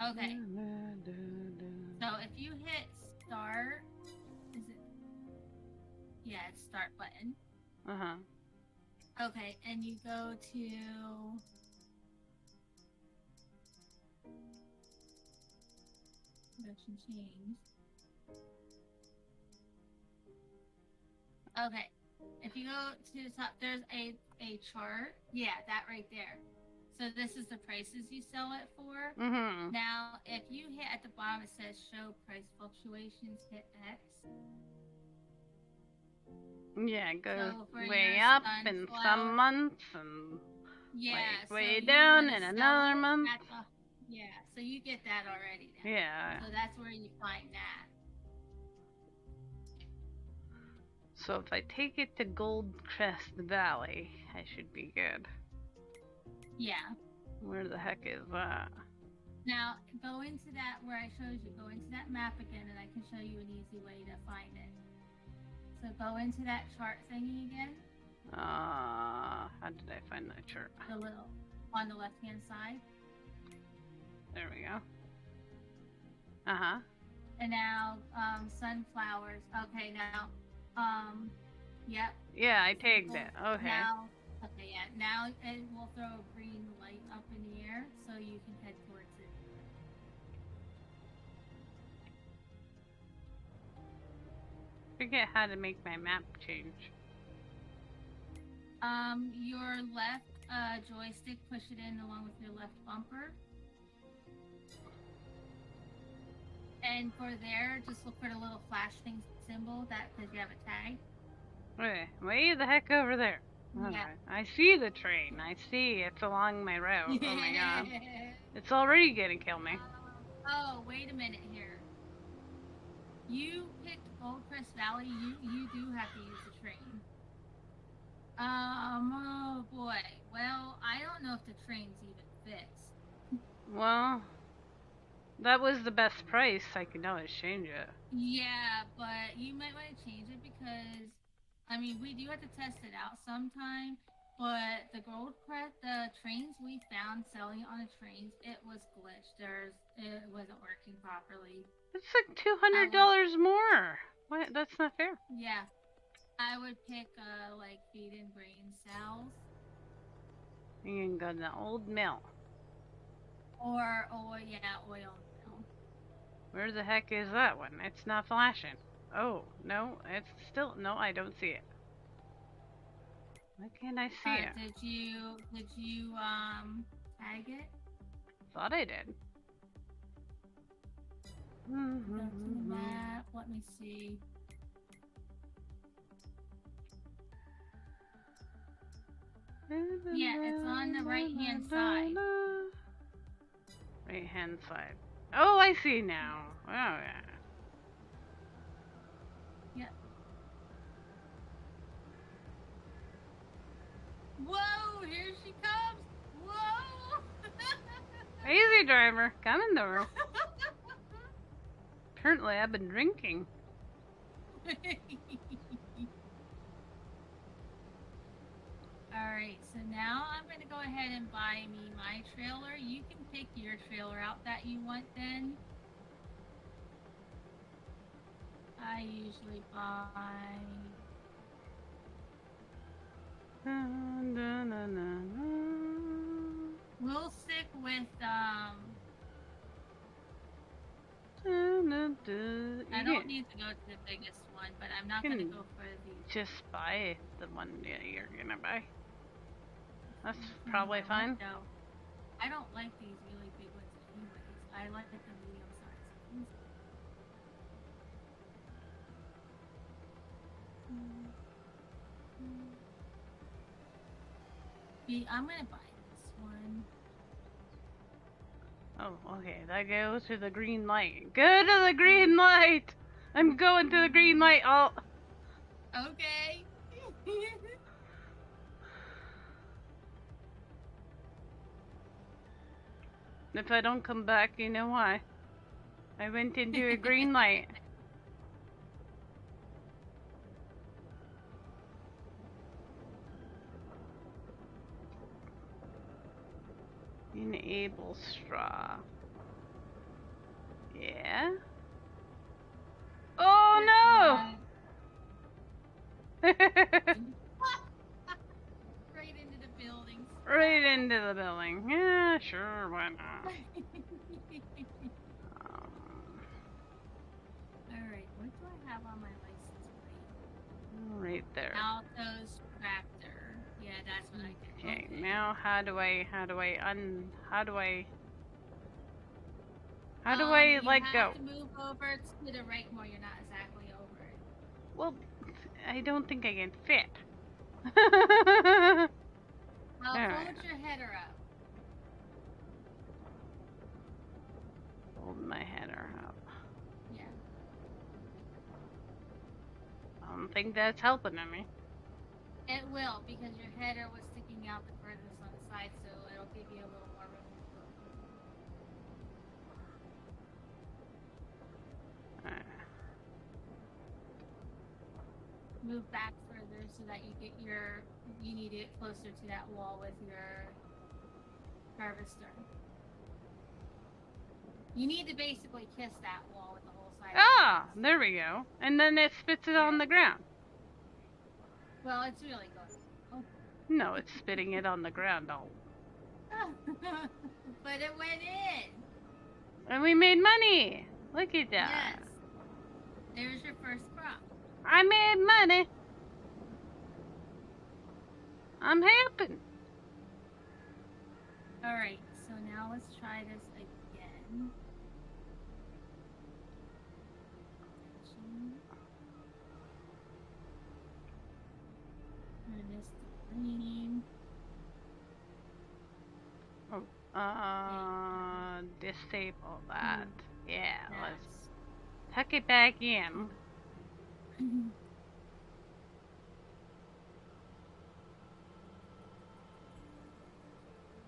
Okay, so if you hit start, is it? Yeah, it's start button. Uh-huh. Okay, and you go to production change. Okay, If you go to the top, there's a chart. Yeah, that right there. So this is the prices you sell it for. Mm-hmm. Now, if you hit at the bottom, it says show price fluctuations, hit X. Yeah, it goes So for way your up in sunflower, some months and yeah, like so way you down wanna in sell another it month. at the, yeah, so you get that already then. Yeah. So that's where you find that. So if I take it to Goldcrest Valley, I should be good. Yeah. Where the heck is that? Now go into that where I showed you. Go into that map again, and I can show you an easy way to find it. So go into that chart thingy again. How did I find that chart? The little on the left hand side. There we go. Uh-huh. And now sunflowers. Okay, now yep. Yeah, I tagged it. Okay. Now okay, yeah. Now it will throw a green light up in the air so you can head towards it. Forget how to make my map change. Your left joystick, push it in along with your left bumper. And for there, just look for the little flash thing symbol that because you have a tag. Okay, way the heck over there. Okay. Yeah. I see the train. I see it's along my route. Oh my god. It's already gonna kill me. Oh, wait a minute here. You picked Goldcrest Valley. You do have to use the train. Oh boy. Well, I don't know if the train's even fixed. Well, that was the best price. I can always change it. Yeah, but you might want to change it because, I mean, we do have to test it out sometime. But the Goldcrest, the trains we found selling on the trains, it was glitched. It wasn't working properly. It's like $200 more. What? That's not fair. Yeah, I would pick like feed and grain cells You can go to the old mill. or oil. Yeah, oil mill. Where the heck is that one? It's not flashing. Oh, no, it's still, no, I don't see it. Why can't I see it? Did you tag it? Thought I did. Go to the map. Let me see. Yeah, it's on the right-hand side. Right hand side. Oh, I see now. Oh, yeah. Yep. Whoa, here she comes. Whoa. Easy, driver. Coming through. Apparently, I've been drinking. Alright, so now I'm going to go ahead and buy me my trailer. You can pick your trailer out that you want then. I usually buy... We'll stick with, I don't need to go to the biggest one, but I'm not going to go for the... Just buy the one you're gonna buy. That's probably fine. No. I don't like these really big ones anyways. I like the medium size ones. I'm gonna buy this one. Oh, okay. That goes to the green light. Go to the green light! I'm going to the green light. Oh. Okay. If I don't come back, you know why. I went into a green light. Enable straw. Yeah? Oh no! Right into the buildings. Right into the building. Yeah, sure, why not? Alright, what do I have on my license plate? Right there. Alto's tractor. Yeah, that's what I did. Okay, now how do I let You go? have to move over to the right more. You're not exactly over it. Well, I don't think I can fit. Well, Alright. hold your header up. Hold my header up. Yeah. I don't think that's helping me. It will, because your header was sticking out the furthest on the side, so it'll give you a little more room to Alright. move back further so that you need to get closer to that wall with your harvester. You need to basically kiss that wall with the whole side. Ah, there we go. And then it spits it on the ground. Well, it's really good. Oh. No, it's spitting it on the ground. Oh. But it went in. And we made money. Look at that. Yes. There's your first crop. I made money. I'm happy. Alright, so now let's try this again. And this green. Disable that. Yeah, let's Yes. tuck it back in.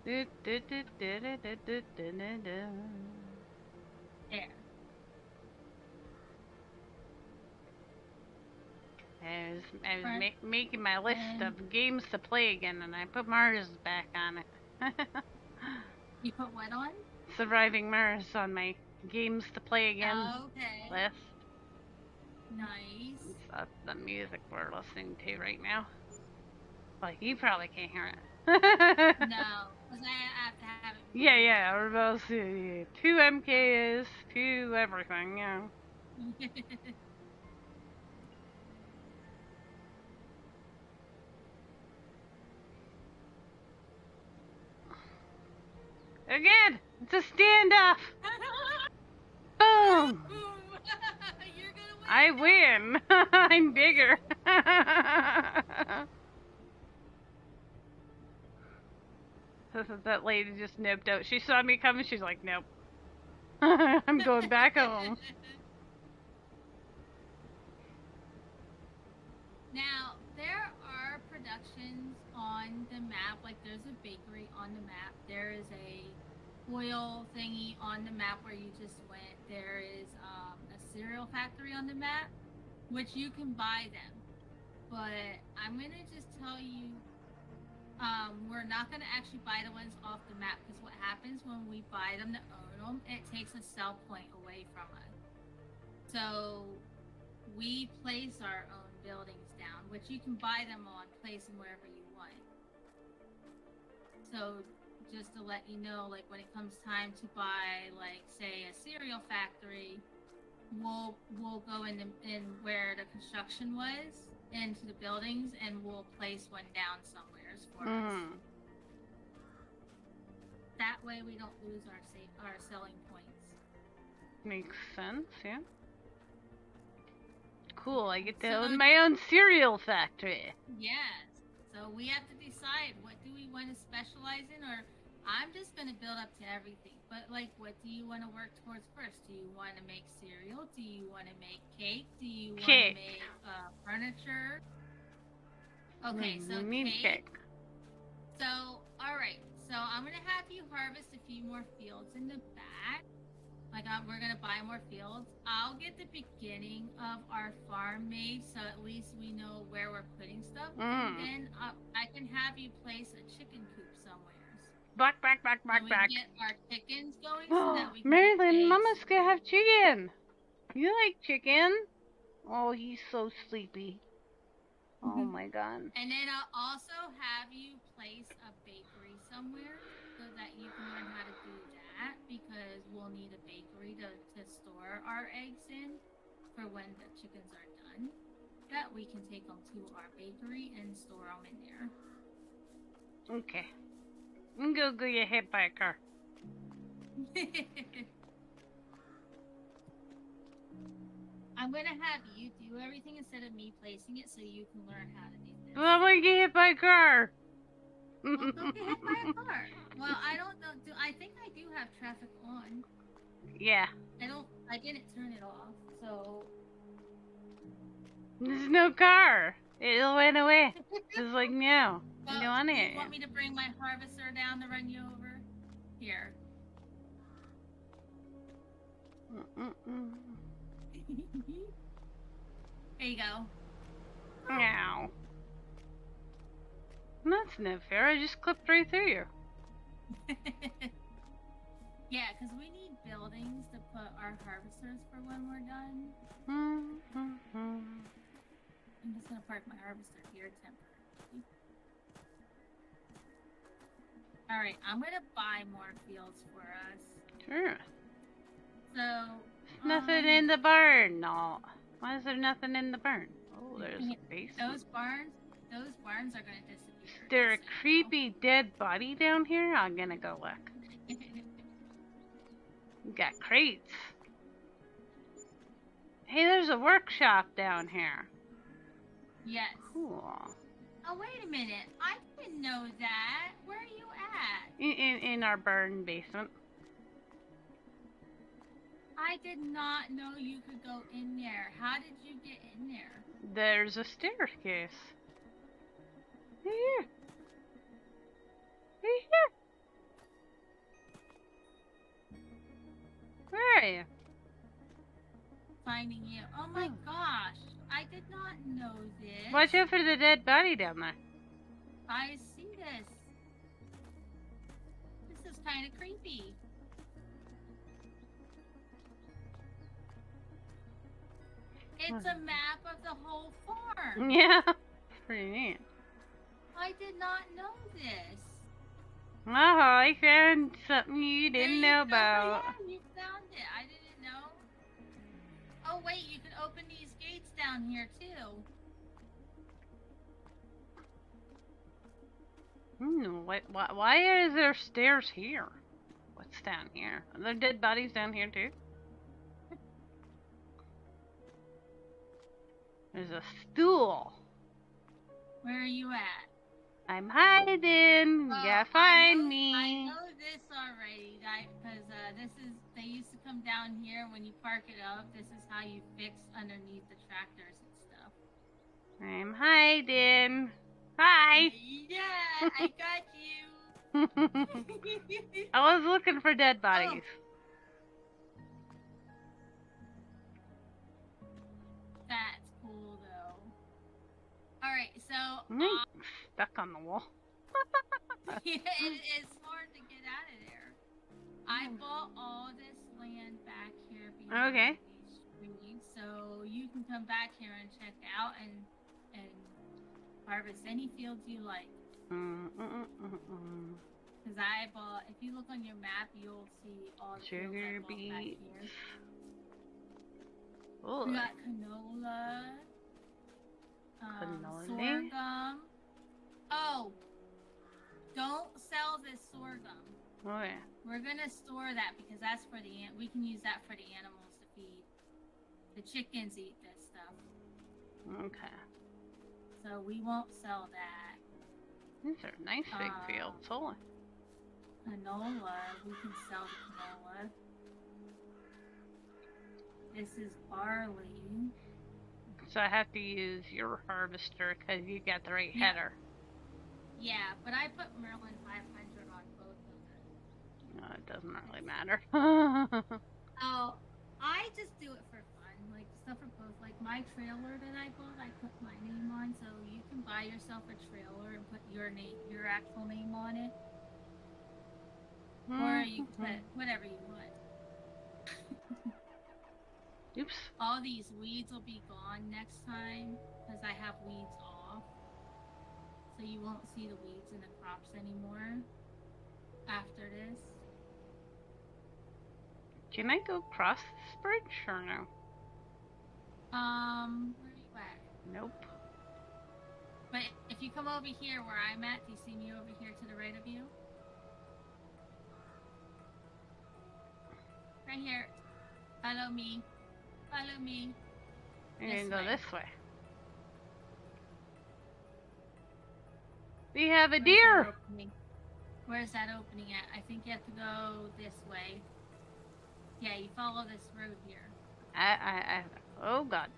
There. I was making my list of games to play again, and I put Mars back on it. You put what on? Surviving Mars on my games to play again Okay. list. Nice. That's the music we're listening to right now. Like, you probably can't hear it. No, because I have to have it. Yeah, we're both 2 MKs, 2 everything, yeah. Again, it's a standoff. Boom. You're gonna win. I win. I'm bigger. That lady just nipped out. She saw me coming. She's like, nope. I'm going back home. Now, there are productions on the map, like there's a bakery on the map, there is a oil thingy on the map where you just went, there is a cereal factory on the map, which you can buy them. But I'm going to just tell you, we're not going to actually buy the ones off the map, because what happens when we buy them to own them, it takes a sell point away from us. So we place our own buildings down, which you can buy them on, place them wherever you want. So just to let you know, like when it comes time to buy, like say a cereal factory, we'll go in where the construction was into the buildings, and we'll place one down somewhere for us. That way we don't lose our selling points. Makes sense, yeah. Cool, I get to own my own cereal factory. Yes. So we have to decide, what do we want to specialize in, or I'm just going to build up to everything. But like, what do you want to work towards first? Do you want to make cereal? Do you want to make cake? Do you want to make furniture? Okay, so cake. So, alright. So I'm going to have you harvest a few more fields in the back. Like, we're going to buy more fields. I'll get the beginning of our farm made, so at least we know where we're putting stuff. And then I can have you place a chicken coop somewhere. Back. Get our chickens going so that we can Marilyn, Mama's gonna have chicken. You like chicken? Oh, he's so sleepy. Oh my god. And then I'll also have you place a bakery somewhere so that you can learn how to do that, because we'll need a bakery to store our eggs in for when the chickens are done. that, we can take them to our bakery and store them in there. Okay. I'm gonna go get hit by a car. I'm gonna have you do everything instead of me placing it so you can learn how to do this. Well, I'm gonna get hit by a car. Well, don't get hit by a car. Well, I don't know. I think I do have traffic on. Yeah. I didn't turn it off, so. There's no car. It went away. It's like, no. Well, I don't want do it. you want me to bring my harvester down to run you over? Here. There you go. Meow. That's no fair. I just clipped right through you. Yeah, because we need buildings to put our harvesters for when we're done. I'm just gonna park my harvester here temporarily. Alright, I'm gonna buy more fields for us. Sure. So Nothing in the barn. No. Why is there nothing in the barn? Oh, there's a basement. those barns are gonna disappear. Is there a just so you know. creepy dead body down here? I'm gonna go look. We got crates. Hey, there's a workshop down here. Yes. Cool. Oh, wait a minute. I didn't know that. Where are you at? In our barn basement. I did not know you could go in there. How did you get in there? There's a staircase. Here. Here. Where are you? Finding you. Oh my gosh. I did not know this. Watch out for the dead body down there. I see this. This is kind of creepy. It's a map of the whole farm. Yeah. Pretty neat. I did not know this. Oh, I found something you There didn't you know go. about. Yeah, you found it. I didn't know. Oh wait, you can open these gates down here too. Why is there stairs here? What's down here? Are there dead bodies down here too? There's a stool. Where are you at? I'm hiding. Well, Yeah, find I me. know this already, because they used to come down here when you park it up. This is how you fix underneath the tractors and stuff. I'm hiding. Hi. Yeah, I got you. I was looking for dead bodies. That's cool though. Alright, so Stuck on the wall. yeah, it's hard to get out of there. I bought all this land back here behind Okay. these trees, so you can come back here and check out and harvest any fields you like. Because I bought, if you look on your map, you'll see all the fields I Sugar bought back beets. here. Oh, We got canola, Cannoli? sorghum. Oh, don't sell this sorghum. oh yeah. We're gonna store that because that's for we can use that for the animals to feed. The chickens eat this stuff, Okay. so we won't sell that. These are nice big fields. Holy. Canola, we can sell the canola. This is barley. So I have to use your harvester because you got the right Yeah. header. Yeah, but I put Merlin 500 on both of them. No, it doesn't really matter. Oh, I just do it for fun. Like stuff for both. Like my trailer that I bought, I put my name on, so you can buy yourself a trailer and put your actual name on it, or you can put whatever you want. Oops. All these weeds will be gone next time because I have weeds off, so you won't see the weeds in the crops anymore after this. Can I go across this bridge or no? Where are you at? Nope. But if you come over here where I'm at, do you see me over here to the right of you? Right here. Follow me. Follow me. You're This gonna go way. this way. We have a Where's deer! that opening? Where's that opening at? I think you have to go this way. Yeah, you follow this road here. Oh god.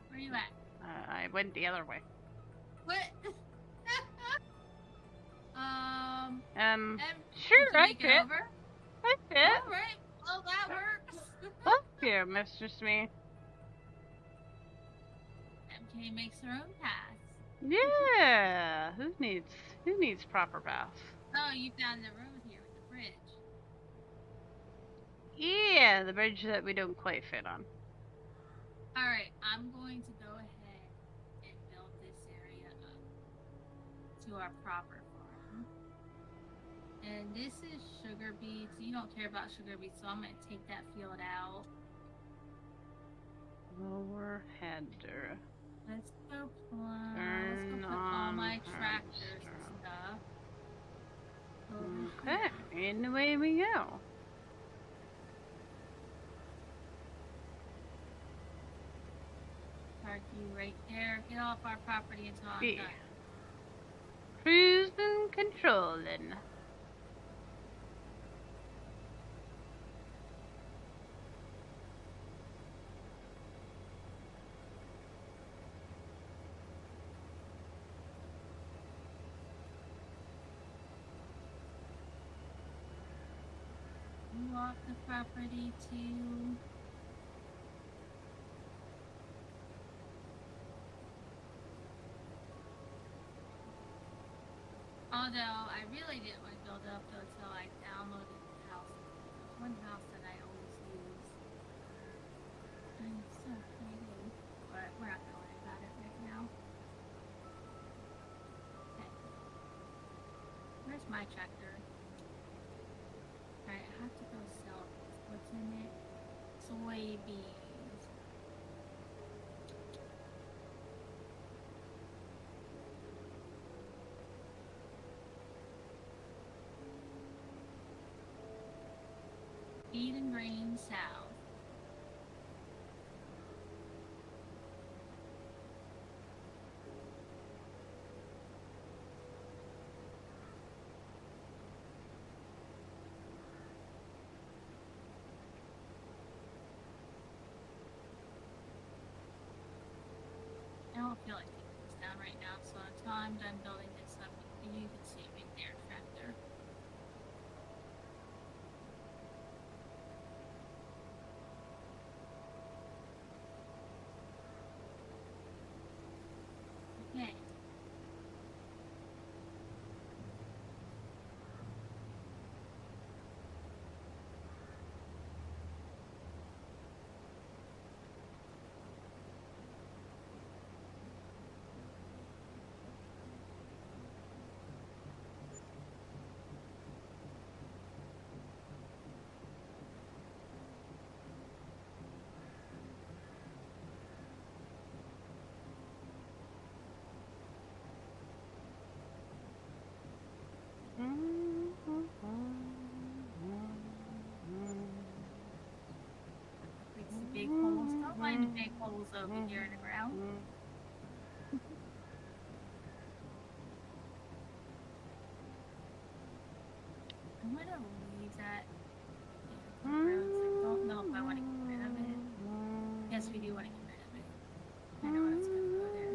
Where you at? I went the other way. What? Sure, did you I make it fit. over? I fit. Alright, well that works. Fuck you, Mistress Me. MK makes her own path. Yeah. Who needs proper paths? Oh, you found the road here with the bridge. Yeah, the bridge that we don't quite fit on. Alright, I'm going to go ahead and build this area up to our proper farm. And this is sugar beets. You don't care about sugar beets, so I'm going to take that field out. Lower header. Let's go put Turn all on my tractors harvester. and stuff. over Okay, here. and away we go. Park you right there. Get off our property until I'm B. done. Cruising controlling. You off the property too. Although I really didn't want to build it up though until I downloaded the house. There's one house that I always use. And it's so pretty. But we're not gonna worry about it right now. Okay. Where's my tractor? Alright, I have to go sell this. What's in it? Soybeans. Feed and grain south. I don't feel like taking this down right now, so until I'm done building this up, you can see me there, tractor. Okay. Fix the big holes. Don't mind the big holes over here in the ground. I'm gonna leave that. I don't know if I want to get rid of it. Yes, we do want to get rid of it. I know it's gonna go there.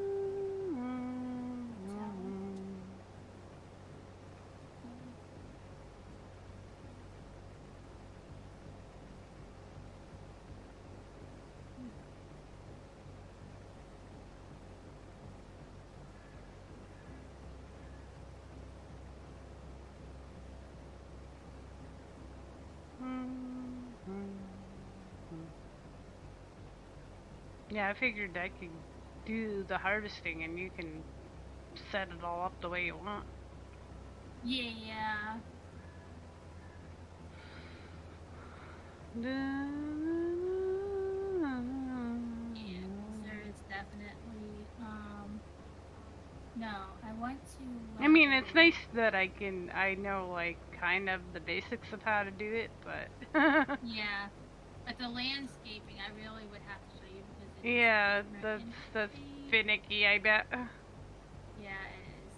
Yeah, I figured I could do the harvesting and you can set it all up the way you want. Yeah. Da, Yeah. No, I want to I mean, it's level. nice that I know, like, kind of the basics of how to do it, but... Yeah, but the landscaping, I really would have to show you because it is yeah, different that's, in that's Fate. finicky, I bet. Yeah, it is.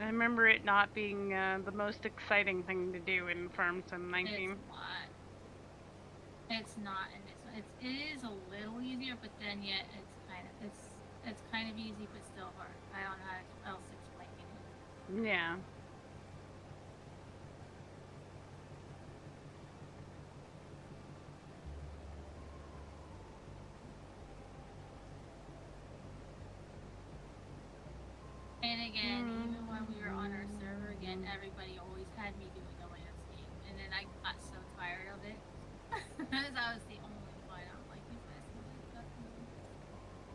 I remember it not being the most exciting thing to do in Farm Sim It's 19. not. It's not in this one. It is a little easier, but then yet it's kind of easy, but still hard. I don't know how else to explain it. Yeah. And again, even when we were on our server, again, everybody always had me doing the landscape, and then I got so tired of it because I was the only one. I'm like, you guys can do stuff.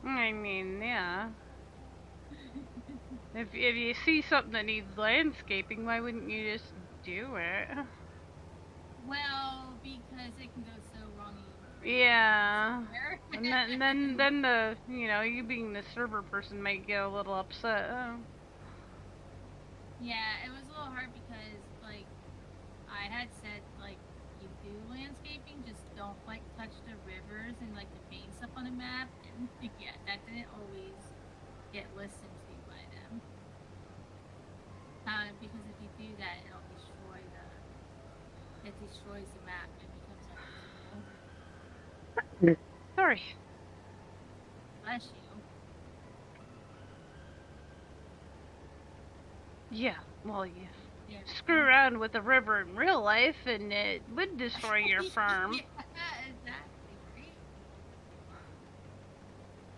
I mean, yeah. If you see something that needs landscaping, why wouldn't you just do it? Well, because it can go so wrong. Yeah. And then the, you being the server person might get a little upset. Yeah, it was a little hard because like I had said like you do landscaping, just don't like touch the rivers and like the main stuff on the map, and yeah, that didn't always get listened to by them. Because if you do that, it destroys the map and becomes unusable. Sorry. Bless you. Yeah, well, you There we screw go. around with the river in real life and it would destroy your farm. Yeah, exactly, right?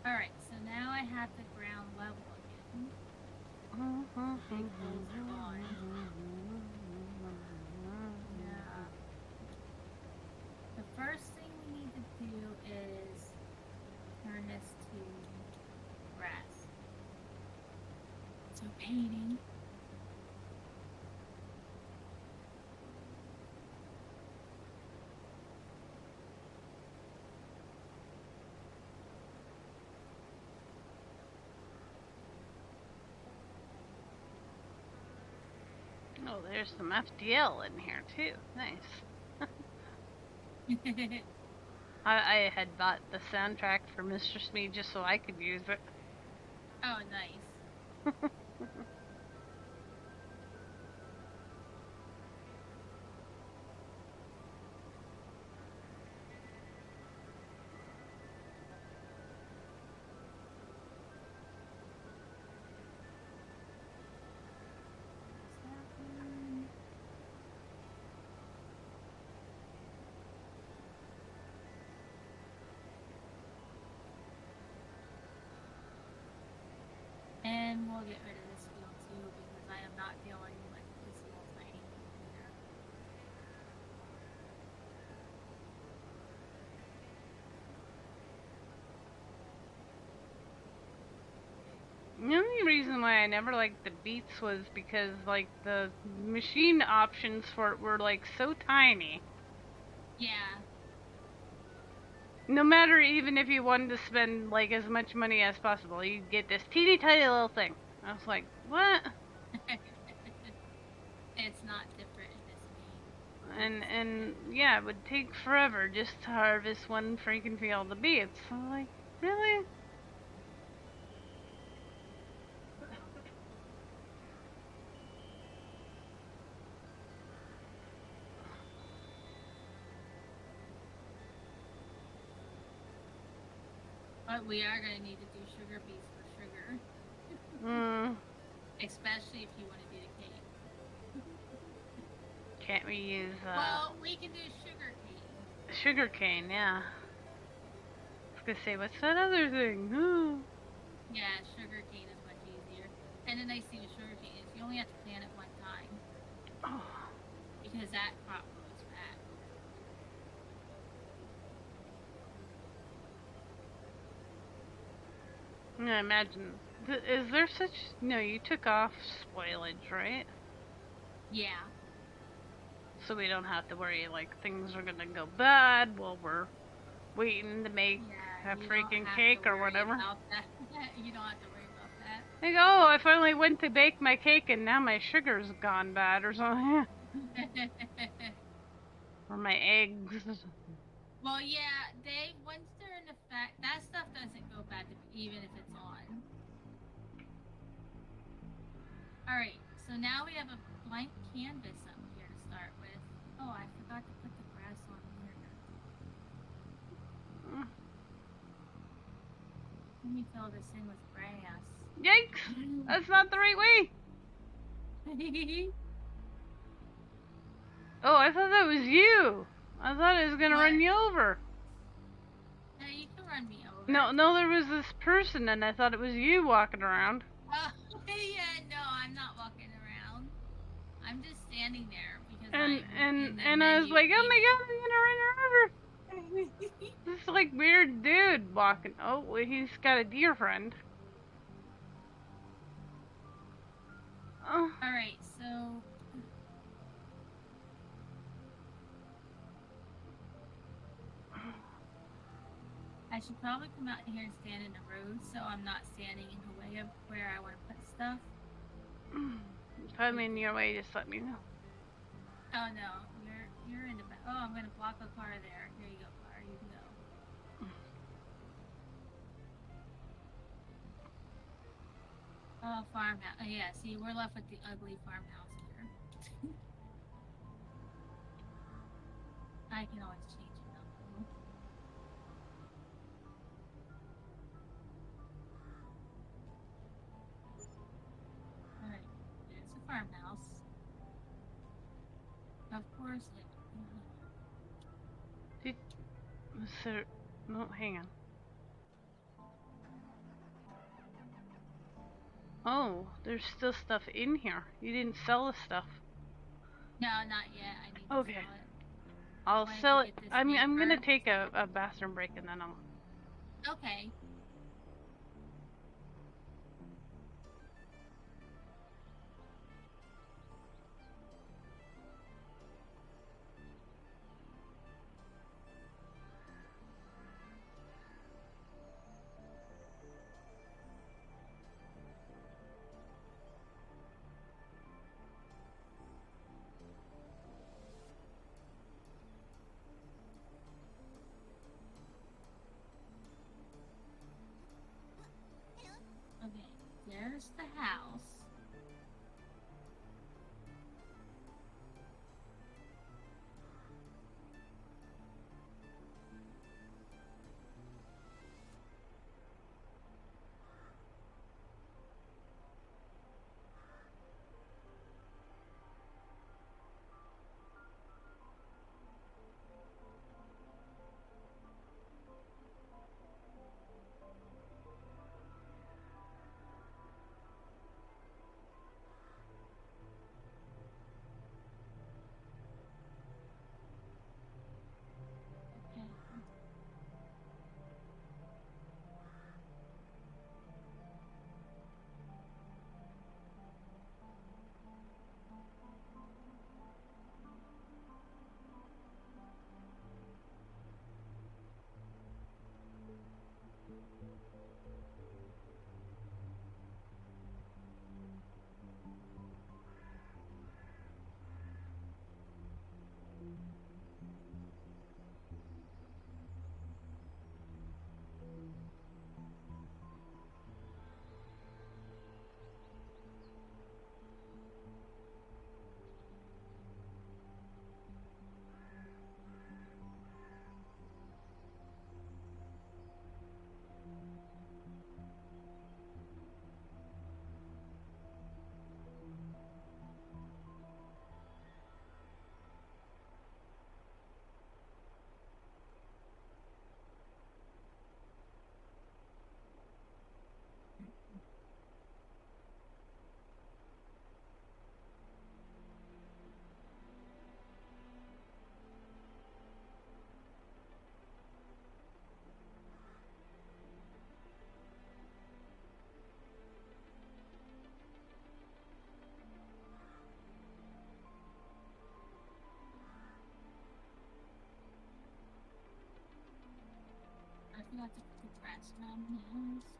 Alright, so now I have the ground level again. Big holes are gone. Yeah. The first thing we need to do is turn this to grass. So painting. Oh, there's some FDL in here too. Nice. I had bought the soundtrack for Mr. Smee just so I could use it. Oh, nice. And we'll get rid of this field too because I am not dealing with this little tiny computer. The only reason why I never liked the Beats was because, like, the machine options for it were, like, so tiny. Yeah. No matter even if you wanted to spend, like, as much money as possible, you'd get this teeny tiny little thing. I was like, what? It's not different in this game. And yeah, it would take forever just to harvest one freaking field of beets. I'm like, really? But we are going to need to do sugar beets for sugar. Especially if you want to do the cake. Can't we use, Well, we can do sugar cane. sugar cane, yeah. I was gonna say, what's that other thing? Yeah, sugar cane is much easier. And the nice thing with sugar cane is you only have to plant it one time. Oh. Because that crop grows fast. I imagine. Is there such... No, you took off spoilage, right? Yeah. So we don't have to worry, like, things are gonna go bad while we're waiting to make a freaking cake or whatever. You don't have to worry about that. Like, oh, I finally went to bake my cake and now my sugar's gone bad or something. Or my eggs. Well, yeah, they once they're in effect, that stuff doesn't go bad even if it's on. All right, so now we have a blank canvas up here to start with. Oh, I forgot to put the grass on here. Let me fill this in with grass. Yikes! That's not the right way. Oh, I thought that was you. I thought it was gonna What? run you over. Hey, you can run me over. No, there was this person, and I thought it was you walking around. Yeah, no, I'm not walking around. I'm just standing there because And I was like, oh my god, I'm gonna run her over. This like weird dude walking. Oh, well, he's got a deer friend. Oh. All right, so I should probably come out here and stand in the road so I'm not standing in the way of where I want to put stuff. If I'm in your way, just let me know. Oh no, you're in the back. Oh, I'm gonna block a car there. Here you go, car. You can go. Oh, farmhouse. Oh, yeah, see, we're left with the ugly farmhouse here. I can always change it up. Alright, there's the farmhouse. Of course it... So, no, hang on. Oh, there's still stuff in here. You didn't sell the stuff. No, not yet. I need to Okay. sell it. I'll Wanted sell to it. get this I'm gonna paper. take a bathroom break and then I'll. Okay. Okay, there's the house. Okay. I forgot to put the grass around the house.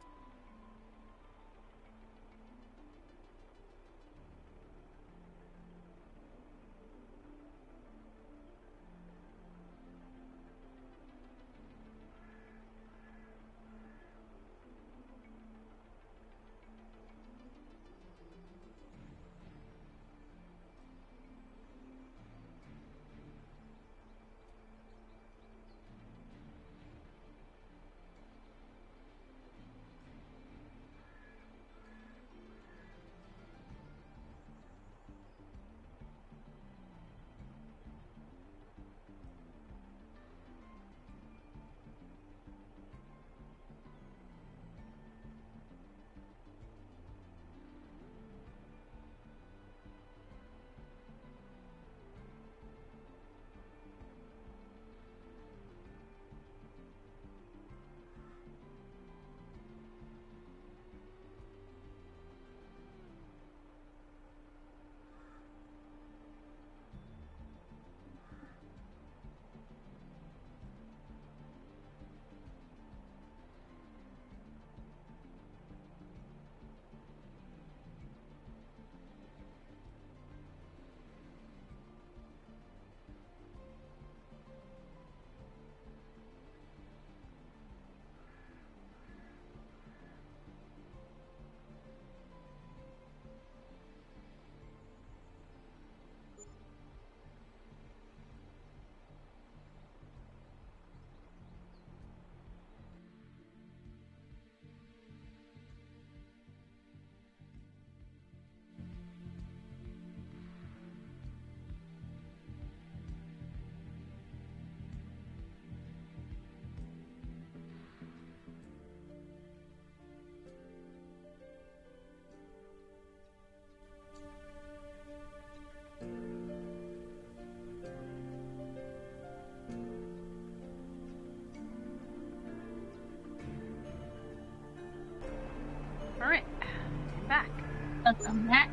Welcome back.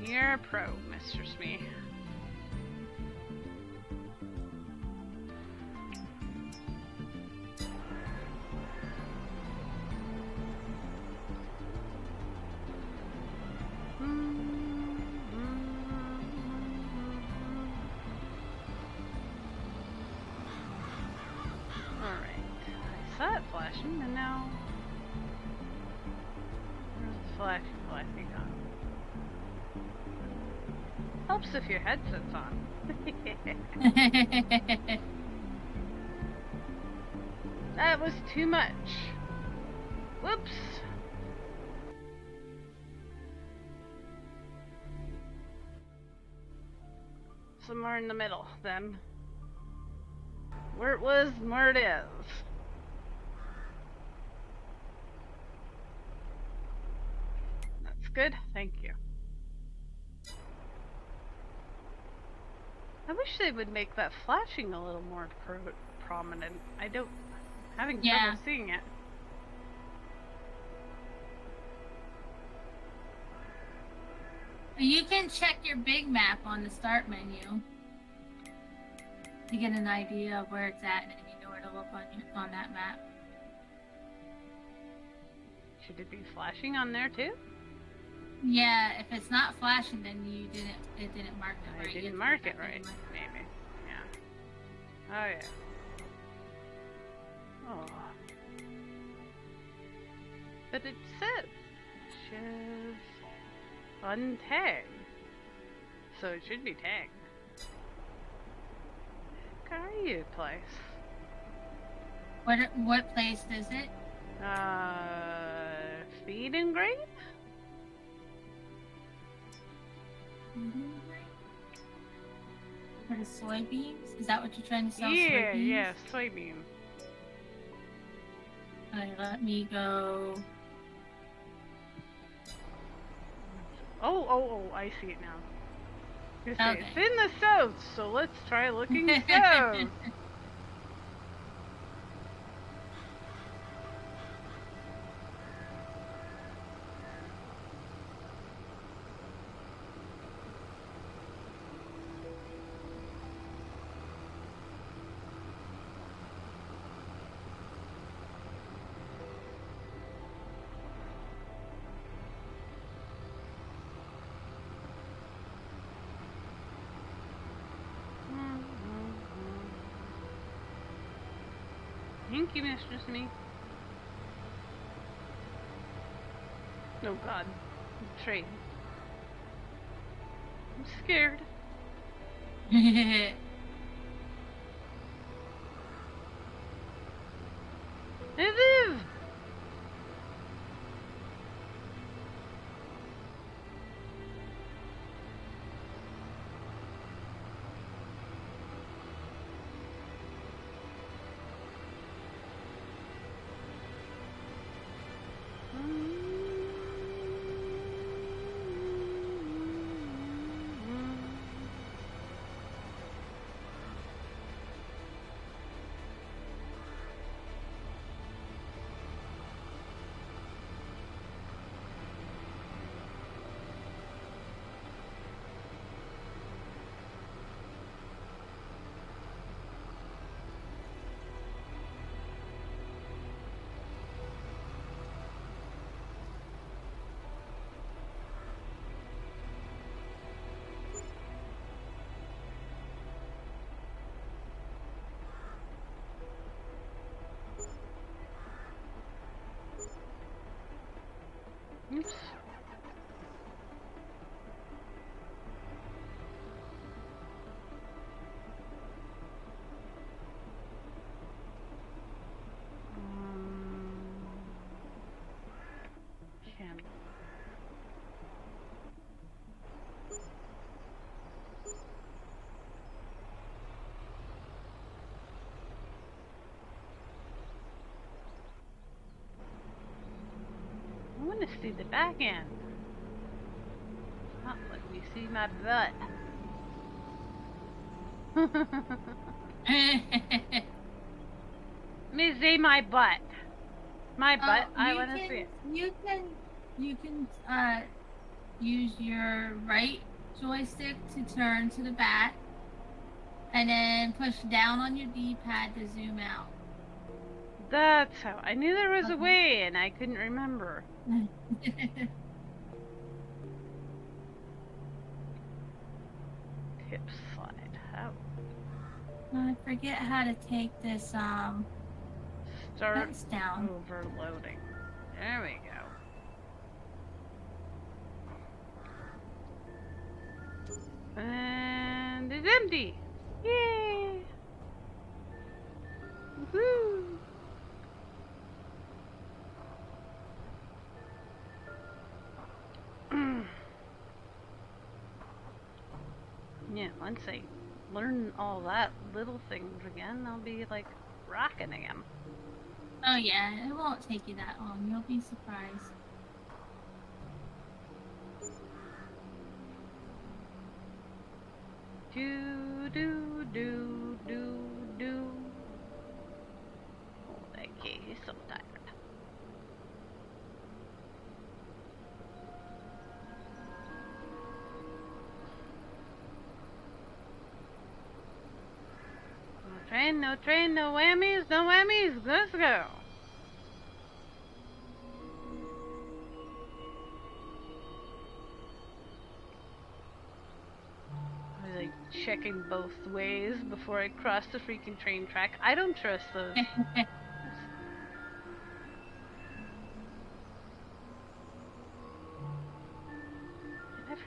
You're a pro, Mr. Smee. Flashing, and now where's the flashing on? Helps if your headset's on. That was too much. Whoops. Somewhere in the middle, then. Where it was and where it is. Good, thank you. I wish they would make that flashing a little more prominent. I'm having trouble seeing it. You can check your big map on the start menu to get an idea of where it's at, and you know where to look on that map. Should it be flashing on there too? Yeah, if it's not flashing, then it didn't mark it right. I didn't mark it right, maybe. Yeah. Oh yeah. Oh. But it says untagged. So it should be tagged. Where are you, place? What place is it? Feed and grain? For the soybeans? Is that what you're trying to sell? Yeah, soybeans? yeah, soybean. Alright, let me go. Oh, I see it now. Okay. It's in the south, so let's try looking south. Thank you, Mr. Smee. Oh god. Trade. I'm scared. I live! Oops. Candle. I want to see the back end. It's not letting me see my butt. Me see my butt. My butt. I you want to can, see it. you can use your right joystick to turn to the back, and then push down on your D-pad to zoom out. That's how. I knew there was a Okay. way, and I couldn't remember. Hip slide. How? I forget how to take this Start fence down. overloading. There we go. And it's empty. Yay! Woohoo! Yeah, once I learn all that little things again, I'll be like rocking again. Oh yeah, it won't take you that long. You'll be surprised. Do do do do do. Oh, that kid is so tired. No train, no whammies, no whammies. Let's go. I like checking both ways before I cross the freaking train track. I don't trust those. I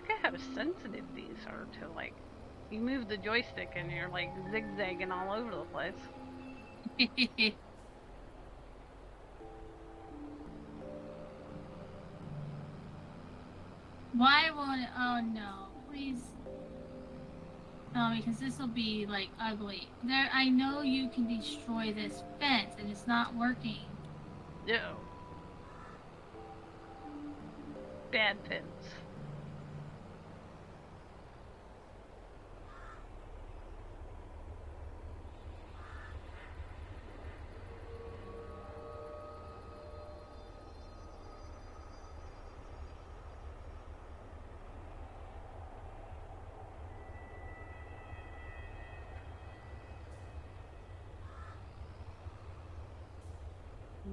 forget how sensitive these are to like. You move the joystick and you're like zigzagging all over the place. Why won't it? Oh no, please. No, because this will be like ugly. I know you can destroy this fence and it's not working. No. Bad pins.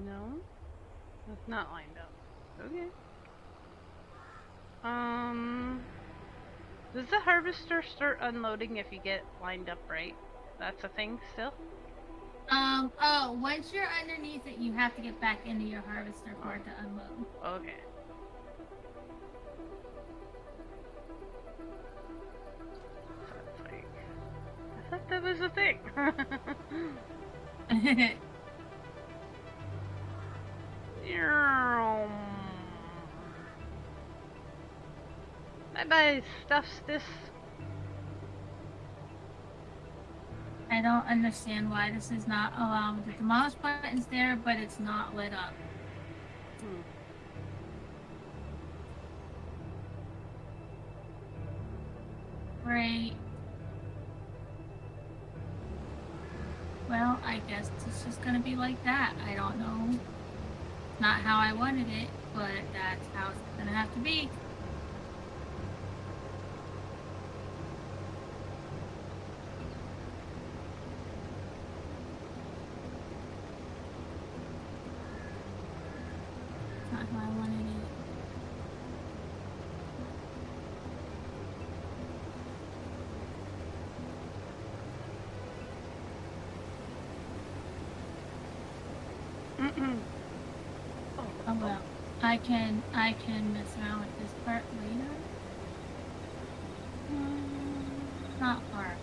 No, that's not lined up. Okay. Does the harvester start unloading if you get lined up right? That's a thing still? Oh, once you're underneath it, you have to get back into your harvester for it to unload. Okay. So it's like, I thought that was a thing. Bye-bye, stuffs this. I don't understand why this is not allowing the demolish button's there, but it's not lit up. Great. Well, I guess it's just gonna be like that. I don't know. Not how I wanted it, but that's how it's gonna have to be. Not how I wanted it. Oh well, I can mess around with this part later. Not horrible.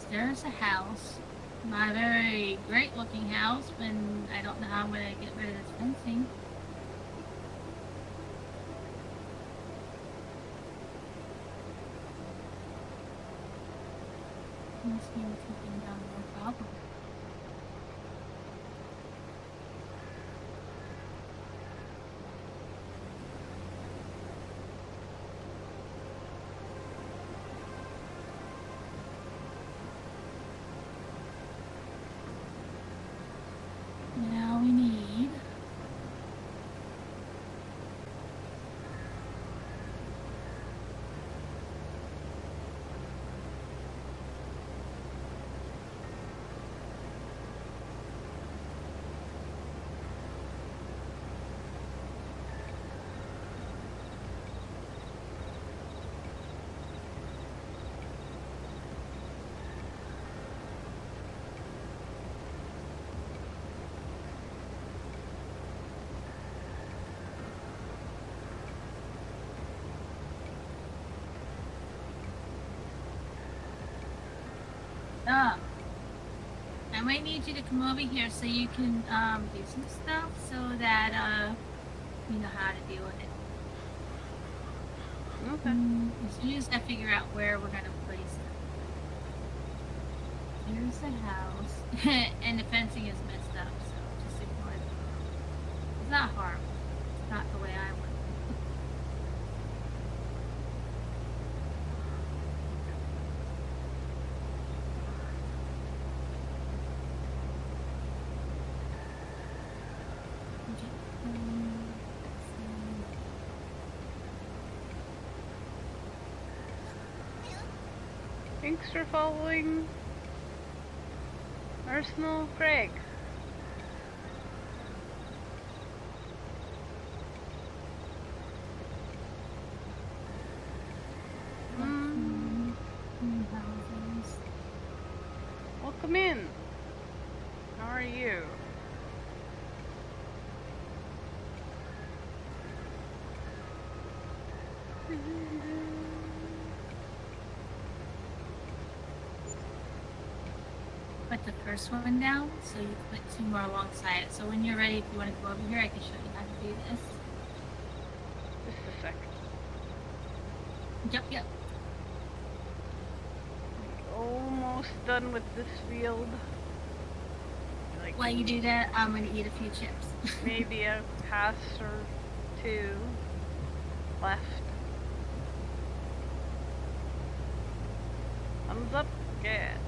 There's a house. Not a very great looking house, and I don't know how I'm going to get rid of this fencing. Must be taking down no problem. Now we need I might need you to come over here so you can do some stuff so that you know how to deal with it. Okay. As soon as I figure out where we're gonna place it. Here's the house, and the fencing is messed up, so just ignore it. It's not horrible. It's not the way I want it. Thanks for following Arsenal Craig. Welcome in. How are you? Put the first one down, so you put two more alongside it. So when you're ready, if you want to go over here, I can show you how to do this. Just a sec. Yep. Almost done with this field. Like While you do that, I'm going to eat a few chips. maybe a pass or two left. Thumbs up. Good.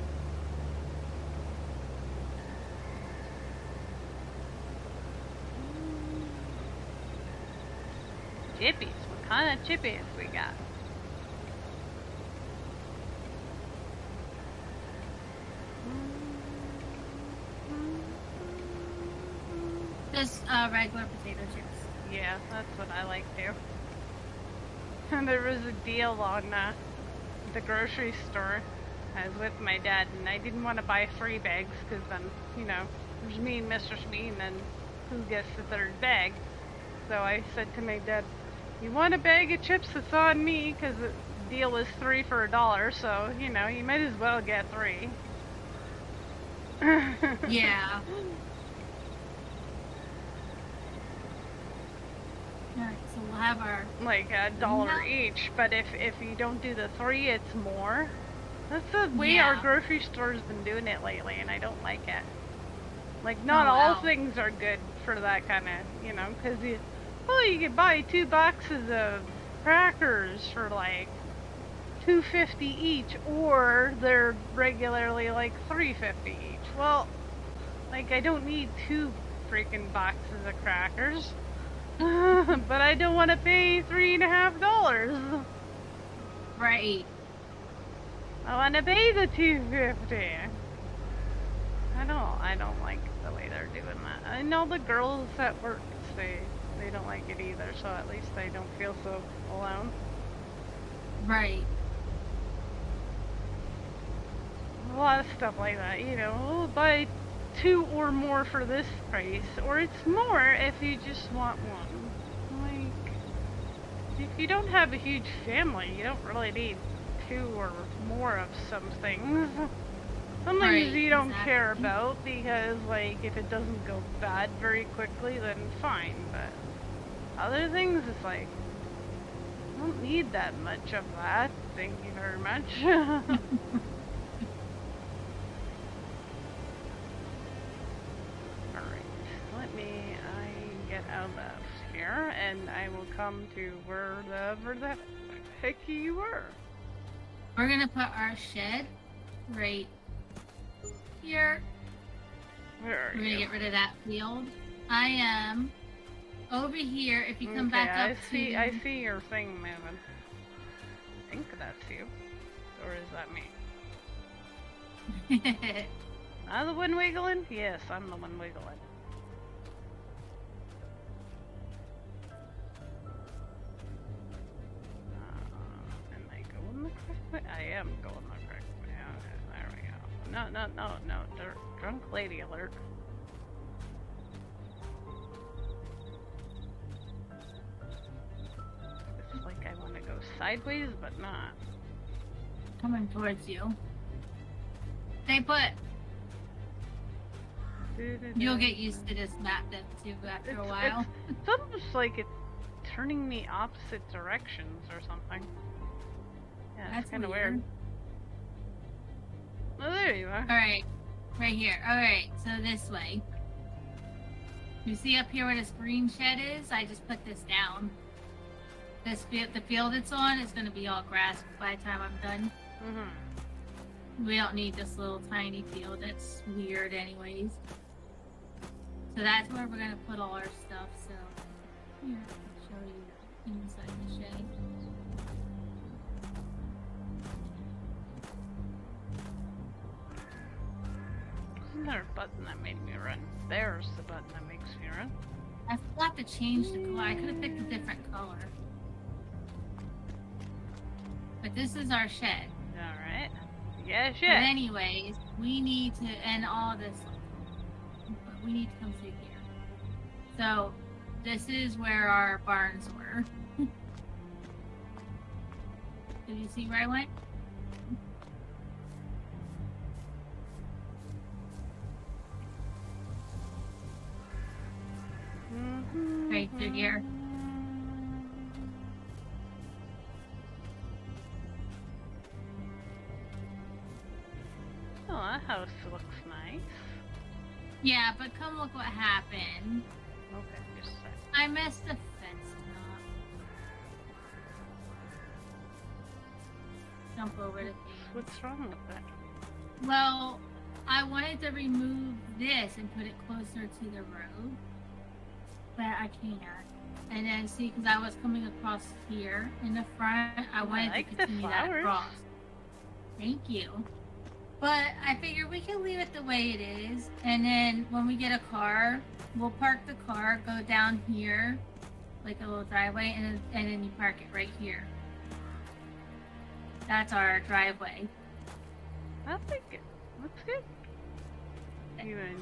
Chippies. What kind of chippies we got? Just regular potato chips. Yeah, that's what I like too. And there was a deal on the grocery store. I was with my dad, and I didn't want to buy 3 bags because then, you know, there's me and Mr. Smee, and then who gets the 3rd bag? So I said to my dad, "You want a bag of chips? It's on me," because the deal was 3 for $1. So you know, you might as well get 3. Yeah. Alright, so we'll have our... Like $1 each, but if you don't do the 3, it's more. That's the way our grocery store's been doing it lately, and I don't like it. Like, not all things are good for that kind of, you know, because you can buy 2 boxes of crackers for like $2.50 each, or they're regularly like $3.50 each. Well, like I don't need 2 freaking boxes of crackers, but I don't want to pay $3.50. Right. I want to pay the $2.50. I don't like the way they're doing that. I know the girls at work say they don't like it either, so at least I don't feel so alone. Right. A lot of stuff like that, oh, buy 2 or more for this price, or it's more if you just want one. Like, if you don't have a huge family, you don't really need 2 or more of some things. Some things you don't care about because, like, if it doesn't go bad very quickly, then fine, but other things, it's like, I don't need that much of that. Thank you very much. Get out of here, and I will come to wherever the heck you were. We're gonna put our shed right here. Where are you? We're gonna get rid of that field. I am over here. If you come back up I see your thing moving. I think that's you. Or is that me? Am I the one wiggling? Yes, I'm the one wiggling. I am going the correct way. Okay, there we go. No. Drunk lady alert. It's like I want to go sideways, but not. Coming towards you. Stay put. You'll get used to this map then too after a while. It's almost like it's turning me opposite directions or something. Yeah, that's kind of weird. Oh, there you are. Alright. Right here. Alright, so this way. You see up here where this green shed is? I just put this down. The field it's on is going to be all grass by the time I'm done. Mm-hmm. We don't need this little tiny field. That's weird anyways. So that's where we're going to put all our stuff. So, here, I'll show you inside the shed. Isn't there a button that made me run? There's the button that makes me run. I forgot to change the color. I could have picked a different color. But this is our shed. Alright. Yeah, shed. But anyways, we need to end all this. But we need to come through here. So, this is where our barns were. Did you see where I went? Right through here. Oh, that house looks nice. Yeah, but come look what happened. Okay, just a sec. I messed the fence up. Jump over the thing. What's wrong with that? Well, I wanted to remove this and put it closer to the road, but I can't. And then see, because I was coming across here in the front, I wanted to continue that across. Thank you. But I figured we can leave it the way it is, and then when we get a car, we'll park the car, go down here, like a little driveway, and then you park it right here. That's our driveway. I think it looks good.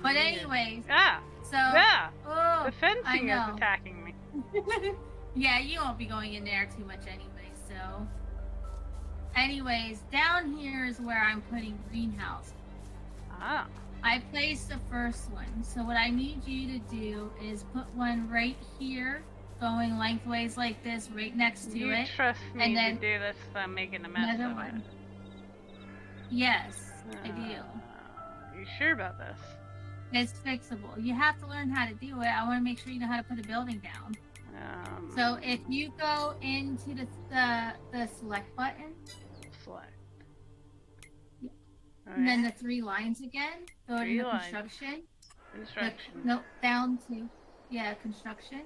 But anyways, yeah. So yeah, oh, the fencing is attacking me. Yeah, you won't be going in there too much anyway. So, anyways, down here is where I'm putting greenhouse. Ah. I placed the first one. So what I need you to do is put one right here, going lengthways like this, right next to it. You trust me and then to do this? I'm making a mess of it. Yes, I do. You sure about this? It's fixable. You have to learn how to do it. I want to make sure you know how to put a building down. So if you go into the select button, select. Yeah. All and then the right. 3 lines again, go Three into lines. construction. Construction. Nope, down to construction.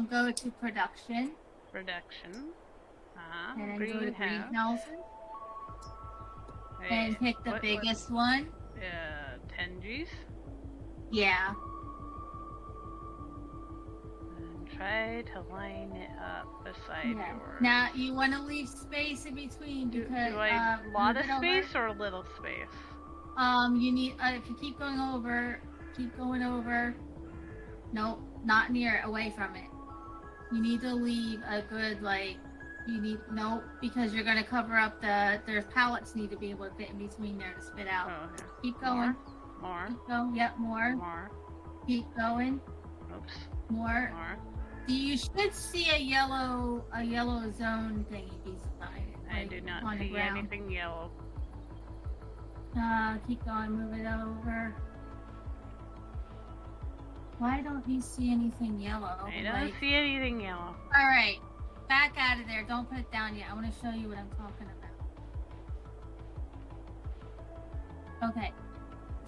Go to production. Production. And then go to Greenhouse. greenhouses. Right. And hit the biggest one. 10 Gs. Yeah. And try to line it up beside yours. Now you want to leave space in between Do because I a lot of space or a little space? You need if you keep going over. Nope, not near it, away from it. You need to leave a good because you're gonna cover up their pallets need to be able to fit in between there to spit out. Oh, yeah. Keep going. More. Keep going. Yep, more. More. Keep going. Oops. More. More. You should see a yellow zone thingy beside it. I do not see anything yellow. Keep going, move it over. Why don't you see anything yellow? I don't see anything yellow. Alright, back out of there. Don't put it down yet. I want to show you what I'm talking about. Okay,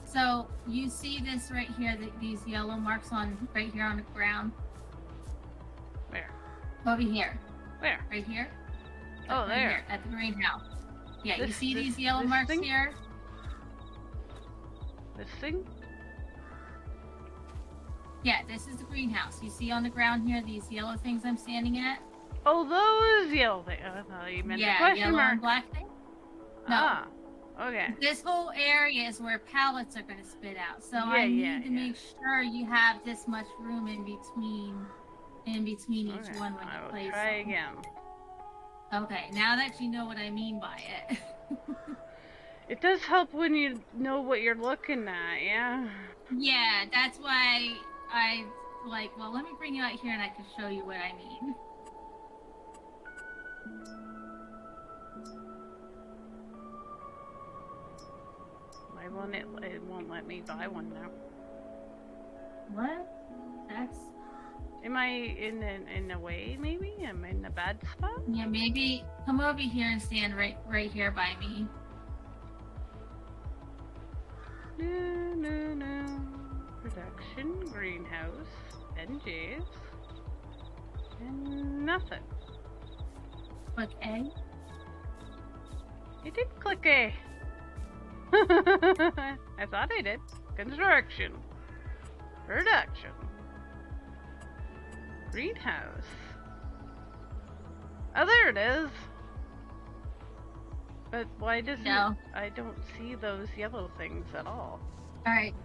so you see this right here, these yellow marks right here on the ground? Where? Over here. Where? Right here. Oh, right there. Here, at the greenhouse. Yeah, you see these yellow this marks thing? here? This thing? Yeah, this is the greenhouse. You see on the ground here these yellow things I'm standing at? Oh, those yellow things. I thought you meant the question yellow mark. and black thing? No. Ah, okay. This whole area is where pallets are going to spit out. So Yeah, I need to make sure you have this much room in between each one when you place try them. again. Okay, now that you know what I mean by it. It does help when you know what you're looking at, yeah? Yeah, that's why I well, let me bring you out here and I can show you what I mean. It won't let me buy one now. What? That's... Am I in a way, maybe? Am I in a bad spot? Yeah, maybe come over here and stand right here by me. No. Production, greenhouse, NJs, and nothing. Click A. I did click A. I thought I did. Construction. Production. Greenhouse. Oh, there it is. But why doesn't I don't see those yellow things at all. Alright.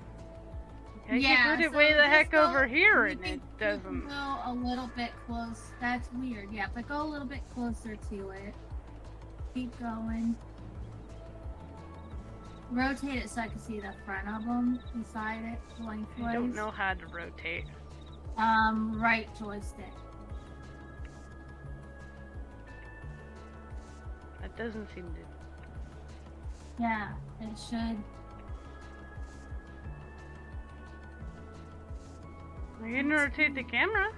I can put it way the heck over here and it doesn't. Go a little bit close. That's weird. Yeah, but go a little bit closer to it. Keep going. Rotate it so I can see the front of them beside it, lengthways. I don't know how to rotate. Right joystick. That doesn't seem to... Yeah, it should. I can rotate the camera.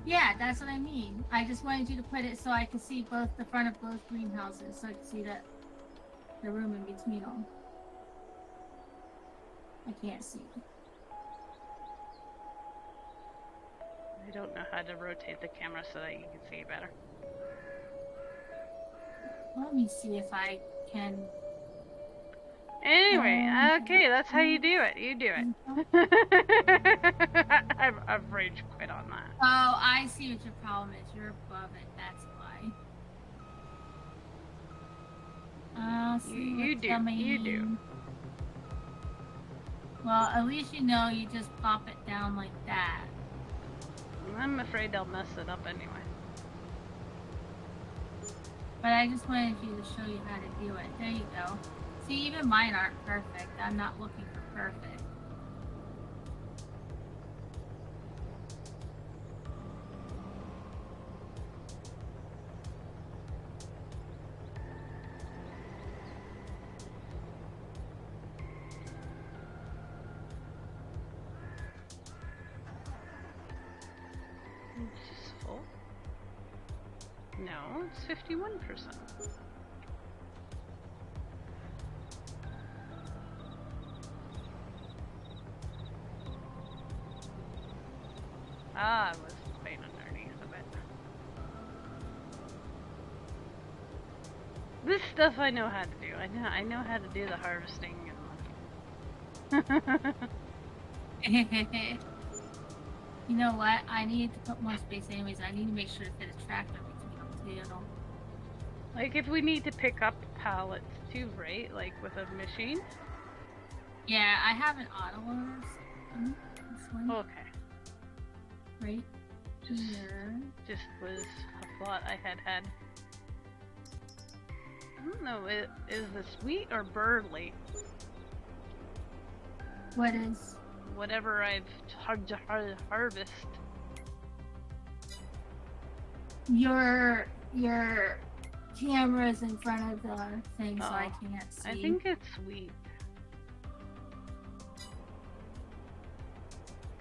Yeah, that's what I mean. I just wanted you to put it so I could see both the front of both greenhouses, so I could see the room in between them. I can't see. I don't know how to rotate the camera so that you can see it better. Let me see if I can. Anyway, okay, that's how you do it. You do it. I've rage quit on that. Oh, I see what your problem is. You're above it. That's why. You do. Well, at least you know you just pop it down like that. I'm afraid they'll mess it up anyway. But I just wanted you to show you how to do it. There you go. See, even mine aren't perfect. I'm not looking for perfect. useful. No, it's 51%. Ah, I was playing underneath a bit. This stuff I know how to do. I know how to do the harvesting and You know what? I need to put more space anyways. I need to make sure to fit a tractor between them too. like if we need to pick up pallets too, right? Like with a machine? Yeah, I have an auto loader. This one. Okay. Right Just here. just was a thought I had. I don't know, is this wheat or barley? What is? Whatever I've harvest. Your camera's in front of the thing, so I Oh, can't see. I think it's wheat.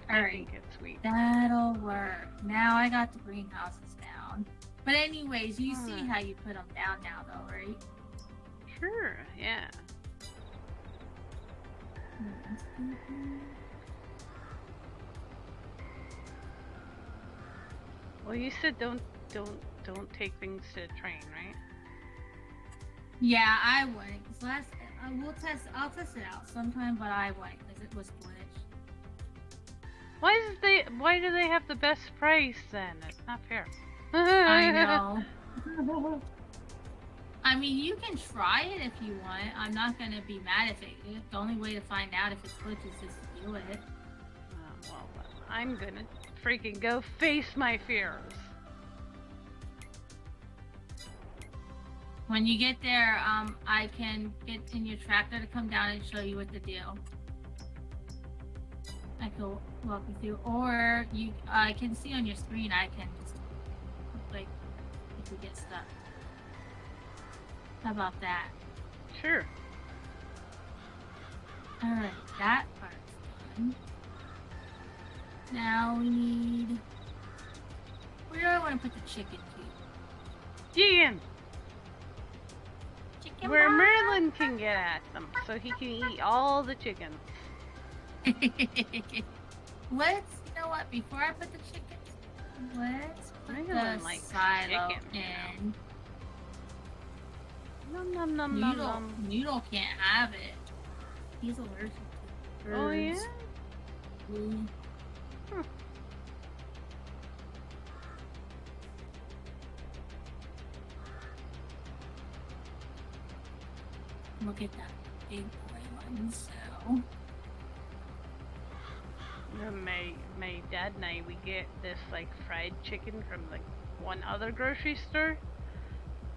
I Alright, think it's wheat. that'll work. Now I got the greenhouses down. But anyways, you see Alright. how you put them down now, though, right? Sure, yeah. Well, you said don't take things to the train, right? Yeah, I wouldn't. Cause I'll test it out sometime, but I wouldn't because it was glitched. Why do they have the best price then? It's not fair. I know. I mean, you can try it if you want. I'm not gonna be mad if it. The only way to find out if it's glitched is just to do it. Well, I'm gonna freaking go face my fears. When you get there, I can get in your tractor to come down and show you what to do. I can walk you through, or I can see on your screen. I can just like if you get stuck. How about that? Sure. All right, that part's done. Now we need. Where do I want to put the chicken coop? Ian, Chicken where box? Merlin can get at them, so he can eat all the chickens. Let's. You know what? Before I put the chicken, let's put Merlin the likes silo chicken, you know. in. Nom nom nom nom Noodle, nom. Noodle can't have it. He's allergic to Oh yeah? birds. Mm. Huh. Look at that big boy one. So My dad and I, we get this like fried chicken from like one other grocery store.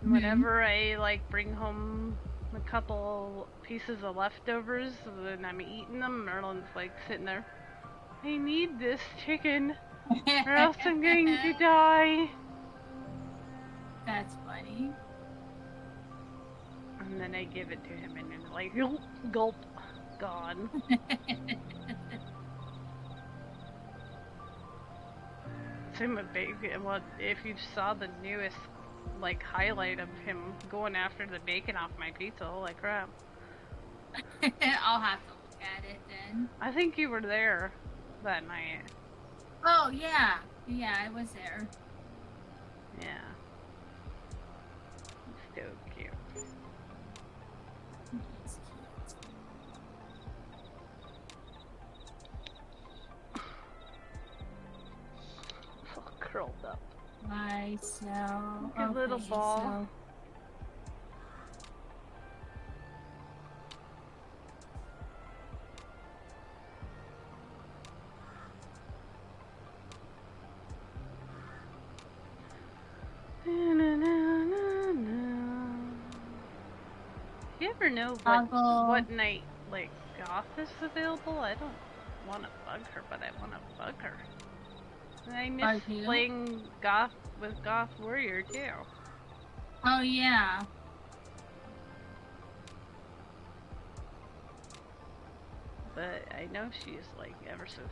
Mhm. Whenever I like bring home a couple pieces of leftovers and I'm eating them, Merlin's like sitting there. I need this chicken or else I'm going to die. That's funny. And then I give it to him and then like gulp, gulp, gone. Same with bacon. Well, if you saw the newest like highlight of him going after the bacon off my pizza, holy crap. I'll have to look at it then. I think you were there that night. Oh yeah, yeah, I was there. Yeah. So cute. It's cute. All curled up. Myself. Good little ball. You ever know Toggle. what night like Goth is available? I don't want to bug her, but I want to bug her. And I miss Bug you? playing Goth with Goth Warrior too. Oh yeah. But I know she's like ever so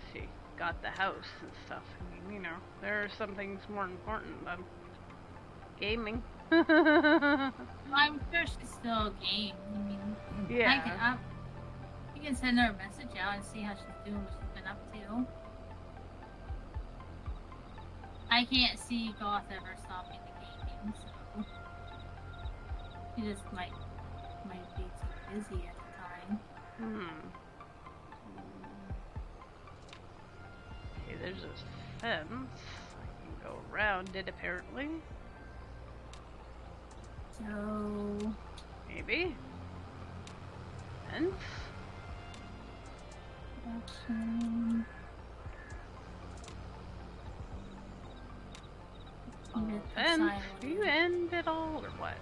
got the house and stuff. I mean, you know, there are some things more important than gaming. I'm sure she's still a game. I mean, Yeah. you can send her a message out and see how she's doing, what she's been up to. I can't see Goth ever stopping the gaming, so she just might be too busy at the time. Okay, there's a fence. I can go around it apparently. So Maybe. Fence? action. Fence? Do you end it all or what?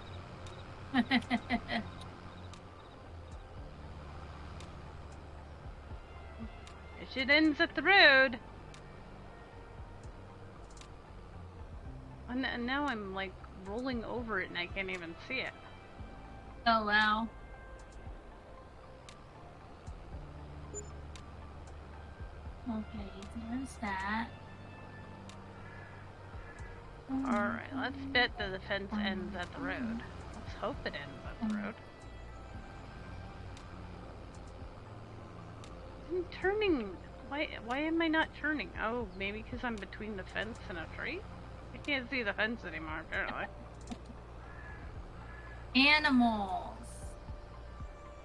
It should ends at the road. And now I'm like rolling over it and I can't even see it. Oh wow. Okay, there's that. Alright, let's bet that the fence ends at the road. Let's hope it ends at the road. I'm turning. Why am I not turning? Oh, maybe because I'm between the fence and a tree? I can't see the fence anymore, apparently. Animals.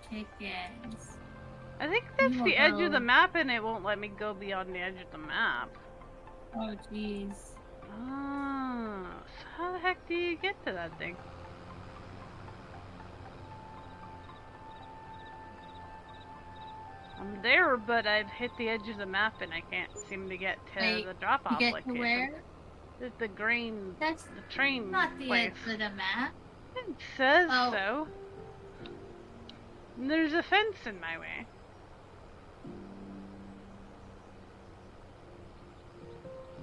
Chickens. I think that's the edge of the map and it won't let me go beyond the edge of the map. Oh, jeez. Oh, so how the heck do you get to that thing? I'm there, but I've hit the edge of the map and I can't seem to get to the drop-off location. To where? The grain, That's the train not the place. edge of the map. It says so. And there's a fence in my way.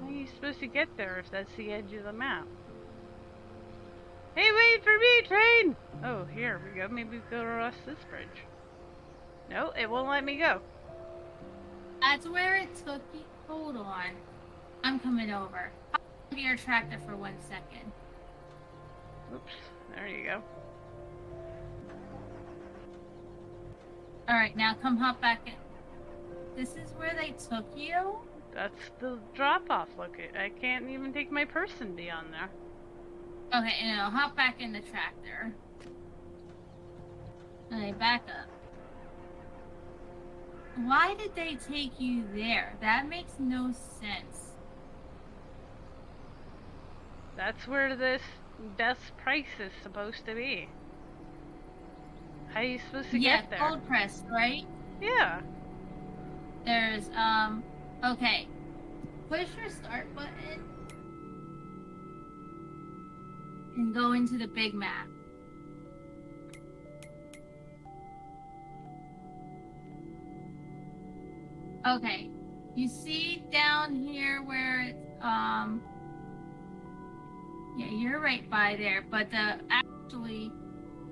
How are you supposed to get there if that's the edge of the map? Hey, wait for me, train! Oh, here we go. Maybe we go across this bridge. No, it won't let me go. That's where it took you. Hold on. I'm coming over. I'll be your tractor for 1 second. Oops, there you go. Alright, now come hop back in. This is where they took you? That's the drop-off location. I can't even take my person beyond there. Okay, now hop back in the tractor. Okay, back up. Why did they take you there? That makes no sense. That's where this best price is supposed to be. How are you supposed to get there? Yeah, cold press, right? Yeah. There's, okay. Push your start button and go into the big map. Okay. You see down here where it's, yeah, you're right by there, but actually,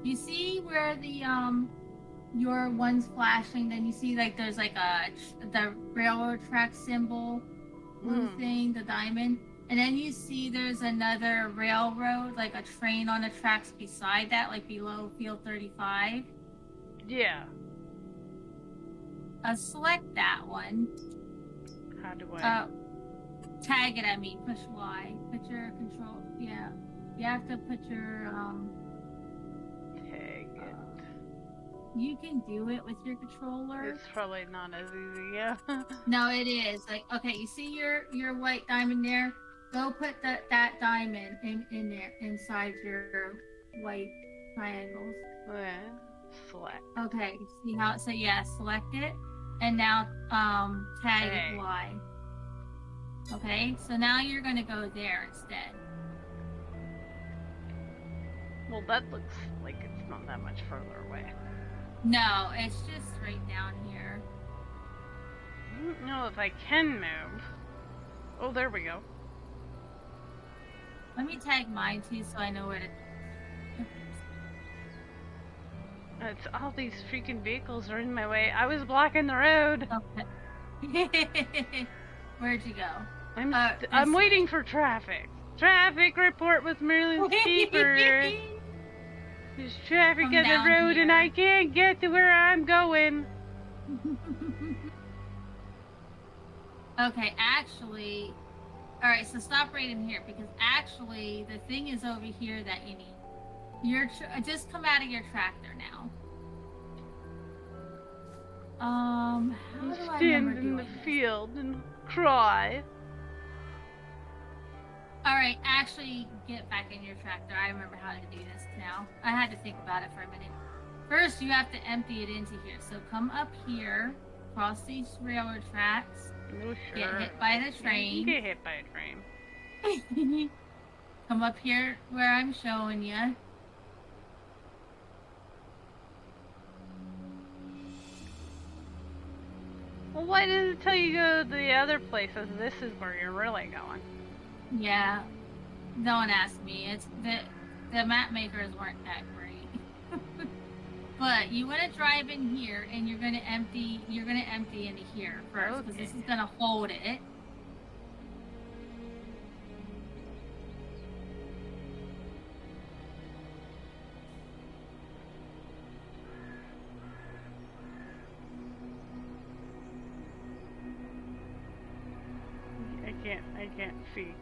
you see where the, your one's flashing, then you see like there's like the railroad track symbol, blue thing, the diamond, and then you see there's another railroad, like a train on the tracks beside that, like below field 35. Yeah. Select that one. How do I? Tag it, I mean, push Y. Put your control, yeah. You have to put your, Tag it. You can do it with your controller. It's probably not as easy, yeah. No, it is. Like, okay, you see your white diamond there? Go put that diamond in there, inside your white triangles. Okay. Select. Okay, see how it says, yeah, select it. And now, tag it Y. Okay, so now you're gonna go there instead. Well, that looks like it's not that much further away. No, it's just right down here. I don't know if I can move. Oh, there we go. Let me tag mine too so I know where to... It's all these freaking vehicles are in my way. I was blocking the road. Okay. Where'd you go? I'm this waiting for traffic. Traffic report with Merlin's keeper. There's traffic Come on the down road and here. I can't get to where I'm going. Okay, actually, all right. So stop right in here because actually the thing is over here that you need. Just come out of your tractor now. How do I Stand remember in doing the this? field and cry. All right, actually get back in your tractor. I remember how to do this now. I had to think about it for a minute. First, you have to empty it into here. So come up here, cross these railroad tracks, Oh, sure. get hit by the train. Get hit by a train. Come up here where I'm showing you. Well, why does it tell you to go to the other places? This is where you're really going. Yeah, don't ask me. It's the map makers weren't that great. But you want to drive in here, and you're gonna empty into here first because this is gonna hold it. I can't see.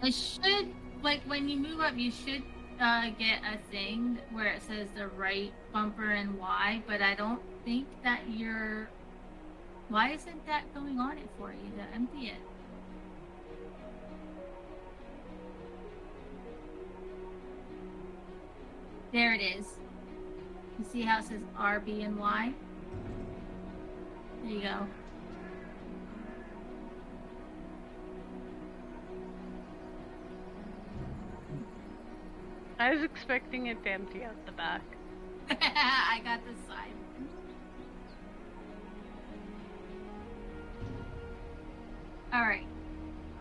It should, like, when you move up, you should get a thing where it says the right bumper and Y, but I don't think that you're... Why isn't that going on it for you to empty it? There it is. You see how it says R, B, and Y? There you go. I was expecting it to empty out the back. I got the side. Alright.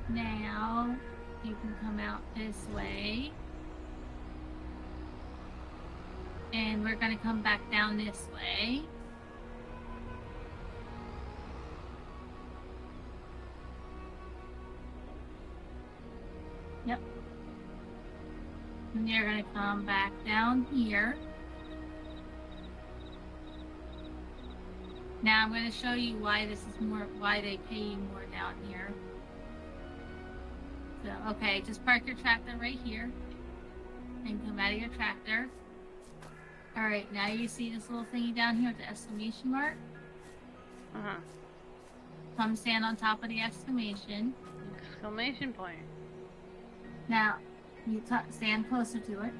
Now, you can come out this way. And we're going to come back down this way. Yep. And you're going to come back down here. Now I'm going to show you why this is more, why they pay you more down here. So, okay, just park your tractor right here. And come out of your tractor. Alright, now you see this little thingy down here with the exclamation mark? Uh-huh. Come stand on top of the exclamation. Exclamation point. Now, you stand closer to it.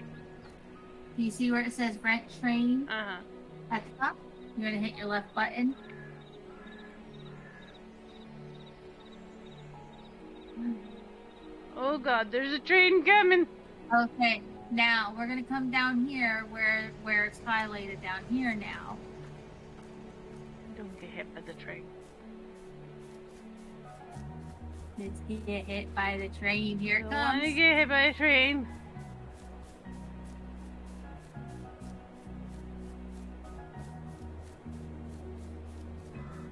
Do you see where it says rent train Uh-huh. at the top? You're going to hit your left button. Oh god, there's a train coming! Okay, now we're going to come down here where it's highlighted down here now. Don't get hit by the train. Let's get hit by the train. Here it Don't want to comes. get hit by a train.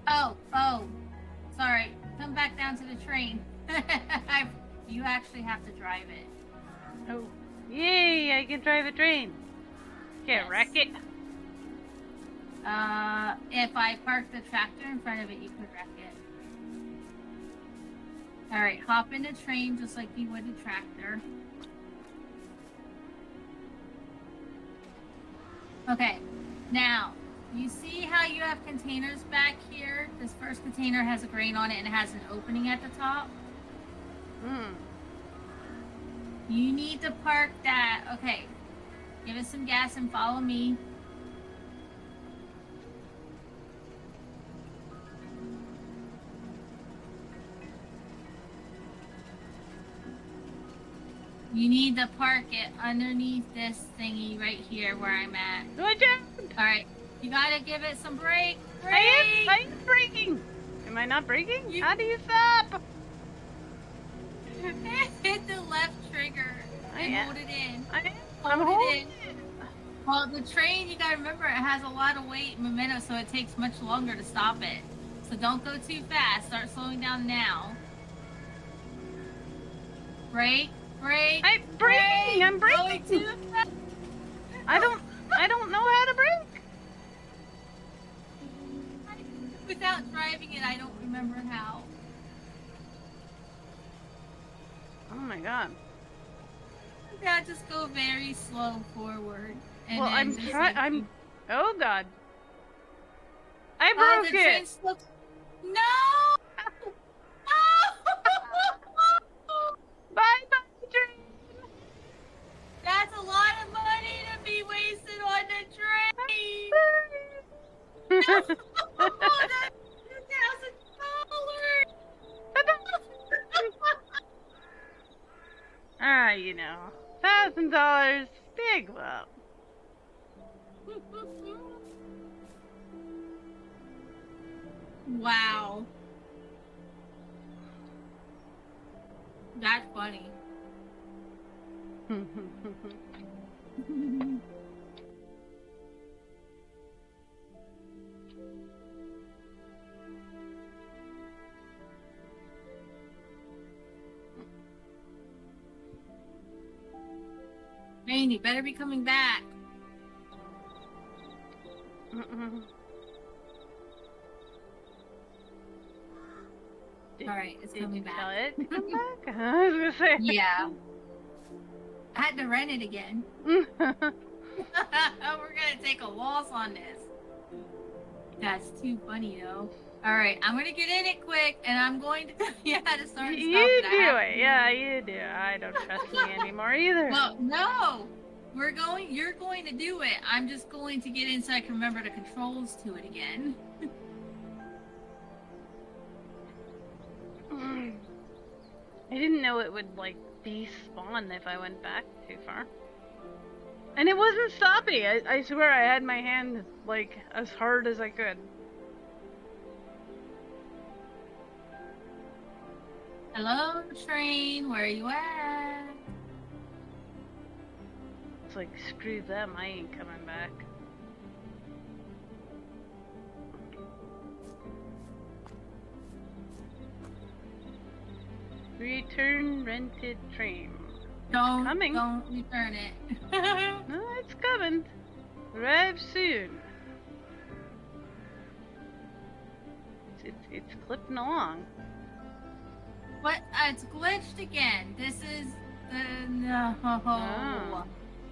Oh, sorry. Come back down to the train. You actually have to drive it. Oh. Yay, I can drive a train. Can't Yes. wreck it. If I park the tractor in front of it, you could wreck it. Alright, hop in the train just like you would a tractor. Okay, now, you see how you have containers back here? This first container has a grain on it and it has an opening at the top. Hmm. You need to park that. Okay, give it some gas and follow me. You need to park it underneath this thingy right here where I'm at. Watch out! Alright, you gotta give it some brake. I am braking! Am I not braking? You- How do you stop? Hit the left trigger and hold it in. I'm Hold it holding in. it. Well, the train, you gotta remember, it has a lot of weight and momentum, so it takes much longer to stop it. So don't go too fast. Start slowing down now. Brake, brake. I'm braking. I'm Going braking. too fast. I don't know how to brake. Without driving it, I don't remember how. Oh my god. Yeah, just go very slow forward. And Well, then I'm just, trying. like, Oh god. I oh, broke the it. train slow. No! Bye bye train. That's a lot of money to be wasted on the train. No! That's $2,000. Ah, you know, $1,000, big whoop. Wow. That's funny. Man, you better be coming back. Alright, it's Did coming you back. tell it to come back? I was gonna say. Yeah. I had to rent it again. We're gonna take a loss on this. That's too funny, though. Alright, I'm gonna get in it quick, and I'm going to tell you how to start and You stop it. do it. Yeah, you do. I don't trust me anymore either. Well, no! You're going to do it. I'm just going to get in so I can remember the controls to it again. I didn't know it would, like, despawn if I went back too far. And it wasn't stopping. I swear I had my hand, like, as hard as I could. Hello, train. Where are you at? It's like, screw them. I ain't coming back. Return rented train. Don't return it. No, it's coming. Arrive soon. It's clipping along. What? It's glitched again. This is the no. Oh.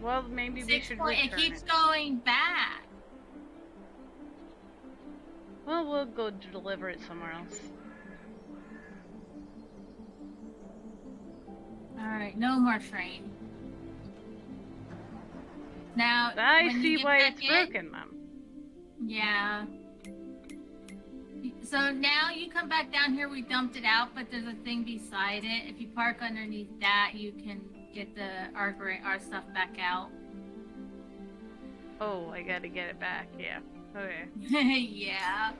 Well, maybe we should return It keeps going back. Well, we'll go deliver it somewhere else. Alright, no more train. Now, I when you see get why back it's in- broken, Mom. Yeah. So now you come back down here, we dumped it out, but there's a thing beside it. If you park underneath that, you can get our stuff back out. Oh, I gotta get it back, yeah. Okay. Yeah.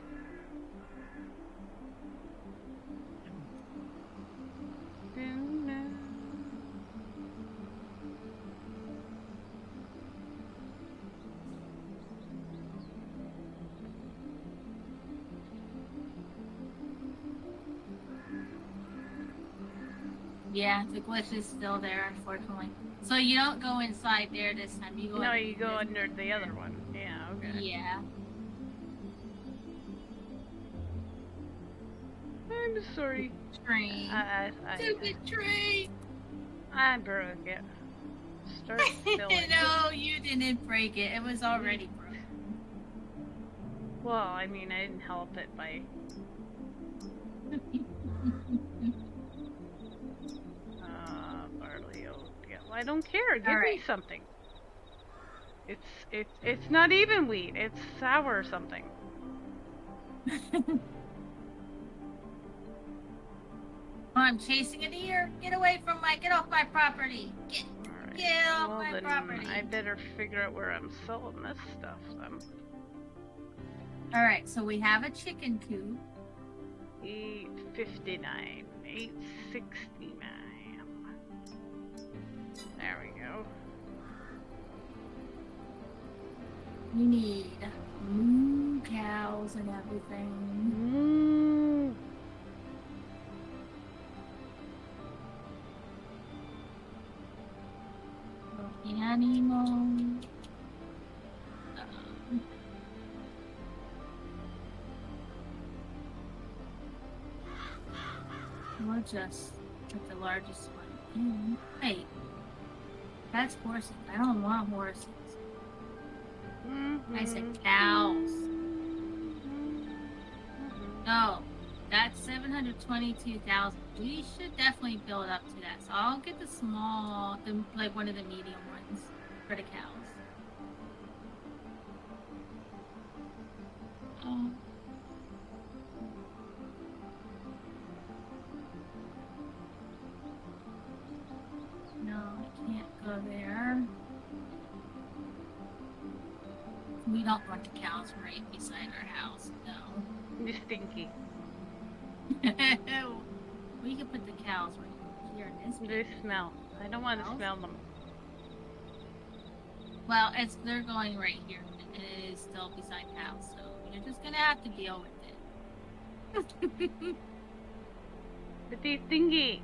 Yeah, the glitch is still there, unfortunately. So you don't go inside there this time. You go. No, you go under the other one. Yeah, okay. Yeah. I'm sorry. Train. Stupid train. I broke it. Start filling. No, you didn't break it. It was already broken. Well, I mean, I didn't help it by... barley oat. Yeah, well, I don't care. Give me something. It's not even wheat. It's sour something. I'm chasing a deer. Get off my property. Get off my property. I better figure out where I'm selling this stuff then. Alright, so we have a chicken coop. $8.59. $8.69. There we go. We need moo cows and everything. animal. We'll just put the largest one in. Wait, that's horses. I don't want horses. I said cows. No, that's 722,000. We should definitely build up to that. So I'll get the small, like one of the medium ones for the cows. No, I can't go there. We don't want the cows right beside our house, no. You're stinky. We can put the cows right here in this. They smell. I don't want to smell them. Well, they're going right here, and it is still beside the house, so you're just gonna have to deal with it. But they're stinky.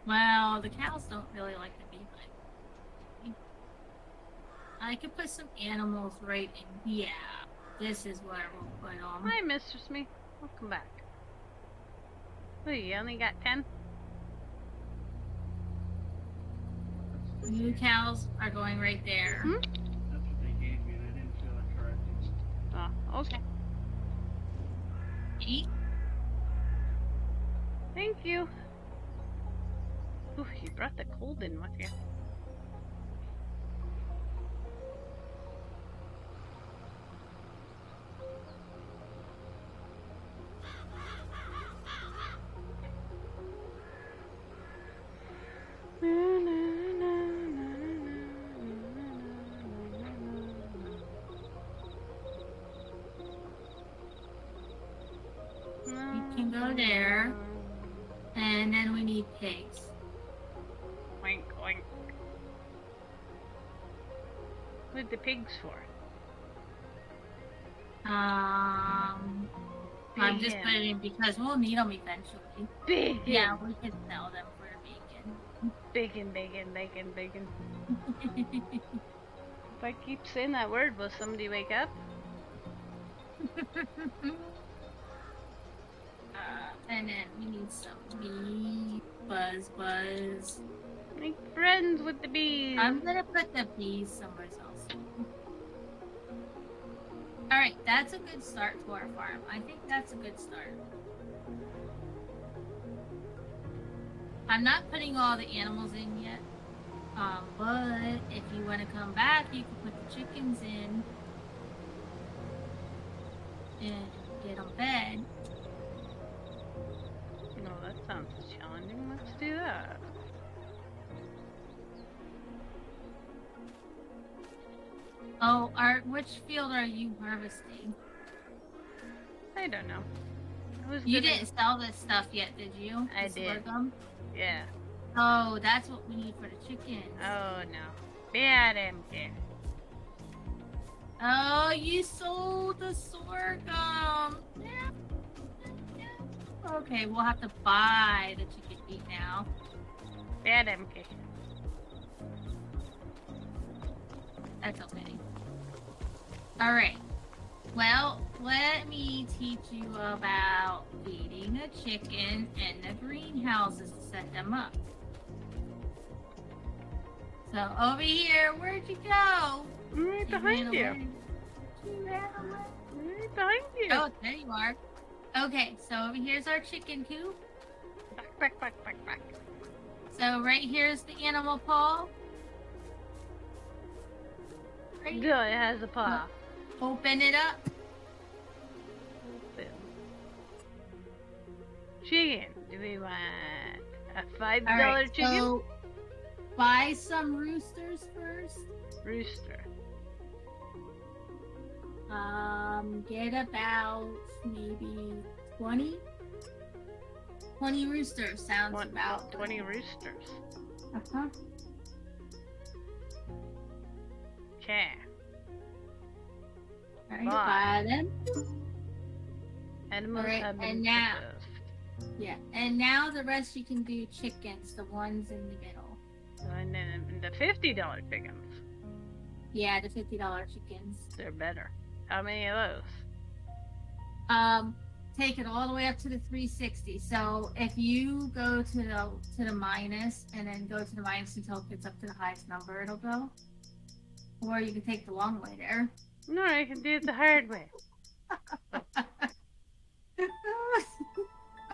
Well, the cows don't really like to be like. I could put some animals right in. Yeah, this is where we'll put them. Hi, Mistress Me. Welcome back. Oh, you only got 10? New cows are going right there. That's what they gave me, and I didn't feel like correcting. Oh, okay. 8. Thank you. Ooh, you brought the cold in with you. We can go there. And then we need pigs. Oink, oink. What the pigs for? I'm just putting it because we'll need them eventually. Bacon! Yeah, we can sell them for bacon. Bacon, bacon, bacon, bacon. If I keep saying that word, will somebody wake up? And then we need some bees. Buzz. Make friends with the bees. I'm gonna put the bees somewhere else. Alright, that's a good start to our farm. I think that's a good start. I'm not putting all the animals in yet. But if you want to come back, you can put the chickens in. And get them fed. No, that sounds challenging. Let's do that. Oh, which field are you harvesting? I don't know. You didn't sell this stuff yet, did you? I The did. sorghum? Yeah. Oh, that's what we need for the chickens. Oh no. Bad empty. Oh, you sold the sorghum. Okay, we'll have to buy the chicken feet now. Bad empty. That's okay. Alright. Well, let me teach you about feeding a chicken and the greenhouses to set them up. So, over here, where'd you go? Right behind you. Right behind you. Oh, there you are. Okay, so over here's our chicken coop. Back. So right here's the animal paw. Right. No, it has a paw. Open it up. Chicken. Do we want a $5 Alright, chicken? so buy some roosters first. Rooster. Get about maybe 20. 20 roosters sounds about 20 roosters. Uh-huh. Okay. Alright, buy them. Animals Alright, have been and now produced. Yeah, and now the rest you can do chickens, the ones in the middle. And then the $50 chickens, Yeah, the $50 chickens. they're better. How many of those? Take it all the way up to the 360. So if you go to the minus and then go to the minus until it gets up to the highest number, it'll go. Or you can take the long way there. No, I can do it the hard way.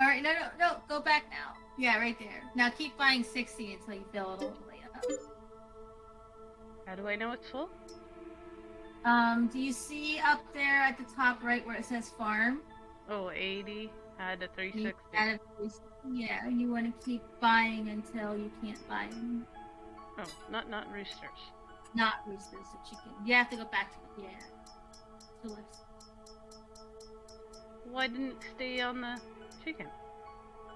All right, no, go back now. Yeah, right there. Now keep buying 60 until you fill it all the way up. How do I know it's full? Do you see up there at the top right where it says farm? Oh, 80 out of 360. Yeah, you want to keep buying until you can't buy them. Oh, not roosters. Not roosters, the chicken. You have to go back to the list. Why didn't it stay on the chicken?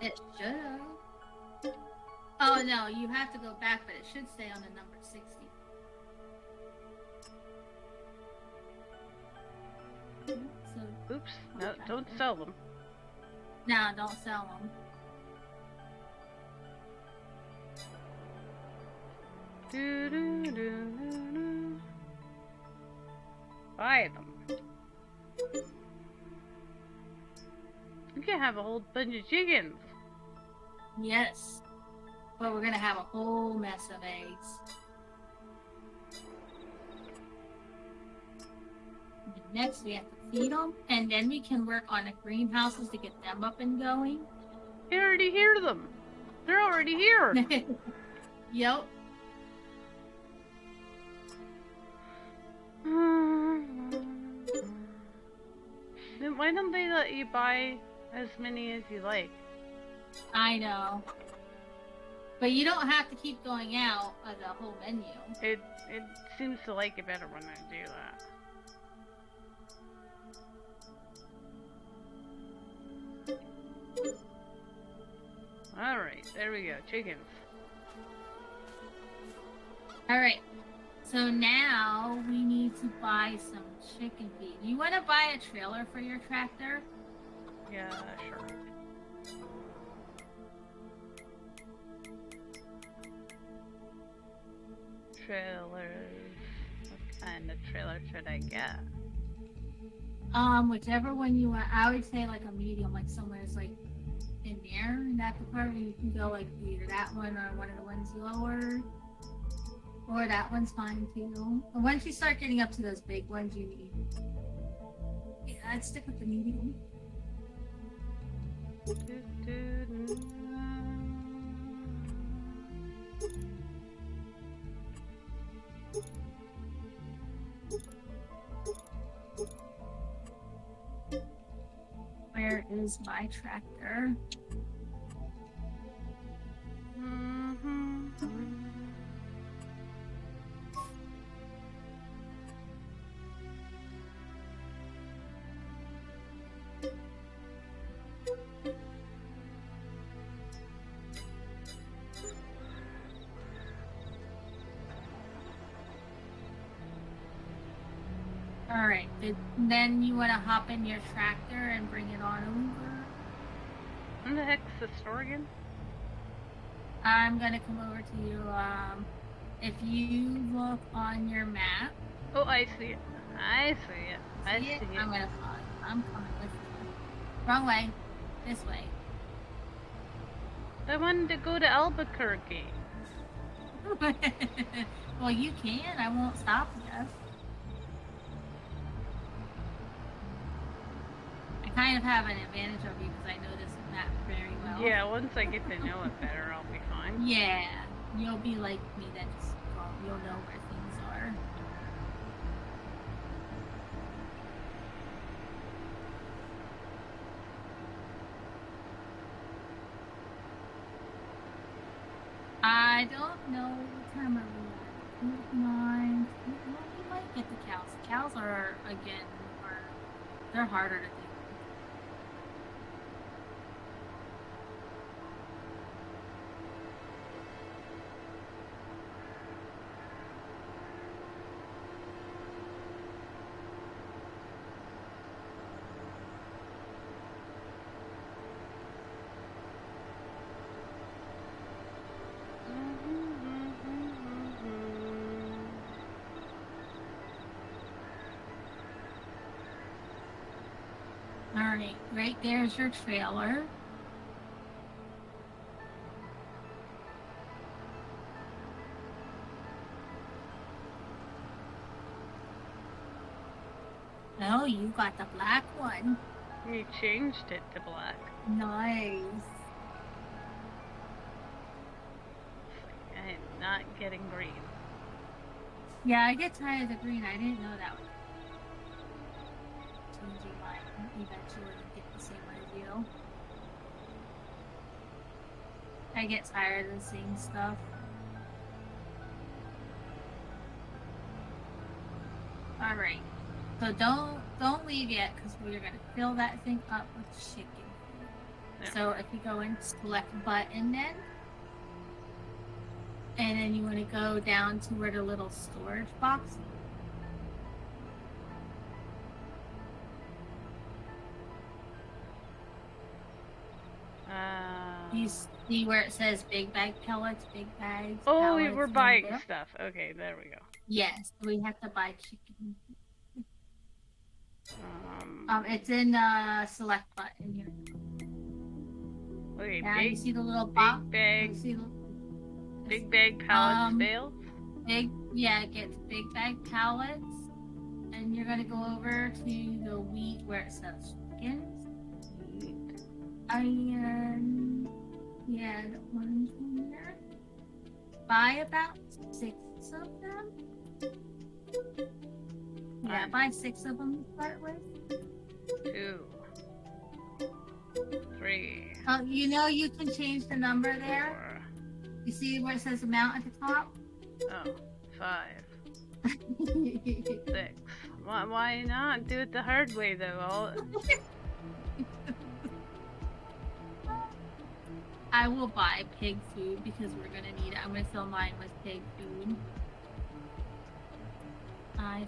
It should have. Oh no, you have to go back, but it should stay on the number 60. So, Oops, no, don't sell them. no, don't sell them. Do. Buy them. You can have a whole bunch of chickens. Yes. But we're gonna have a whole mess of eggs. Next, we have to feed them, and then we can work on the greenhouses to get them up and going. I already hear them. They're already here. Yep. Then why don't they let you buy as many as you like? I know. But you don't have to keep going out of the whole menu. It seems to like it better when I do that. Alright, there we go, chickens. Alright. So now we need to buy some chicken feed. You want to buy a trailer for your tractor? Yeah, sure. Trailers. What kind of trailer should I get? Whichever one you want. I would say like a medium, like somewhere's like in there in that department. You can go like either that one or one of the ones lower. Or that one's fine too. But once you start getting up to those big ones, you need. Yeah, I'd stick with the medium. Where is my tractor? Alright, then you want to hop in your tractor and bring it on over. Where the heck's the store again? I'm going to come over to you. If you look on your map. Oh, I see it. I see it. I see it. I'm going to follow you. I'm coming with you. Wrong way. This way. I wanted to go to Albuquerque. Well, you can. I won't stop you. I kind of have an advantage over you because I know this map very well. Yeah, once I get to know it better, I'll be fine. Yeah, you'll be like me that just, well, you'll know where things are. I don't know what time are we at. 9. Well, we might get the cows. The cows are, again, they're harder to do. Alright, right there's your trailer. Oh, you got the black one. You changed it to black. Nice. I am not getting green. Yeah, I get tired of the green. I didn't know that one. Changing mine eventually and get the same as you. I get tired of seeing stuff. Alright. So don't leave yet because we're gonna fill that thing up with chicken. Yeah. So if you go and select button then, and then you want to go down to where the little storage box. You see where it says big bag pellets, big bags. Oh, pellets, we're and buying there? stuff. Okay, there we go. Yes, we have to buy chicken. Um, It's in select button here. okay, Now you big, see the little box. bag, You see the, big bag pallets, bales. it gets big bag pallets, and you're gonna go over to the wheat where it says chickens. The orange one there. Buy about 6 of them. Yeah, buy 6 of them to start with. 2, 3, You know you can change the number there. 4. You see where it says amount at the top? Oh, 5, 6. Why not do it the hard way though? I will buy pig food because we're gonna need it. I'm gonna fill mine with pig food. I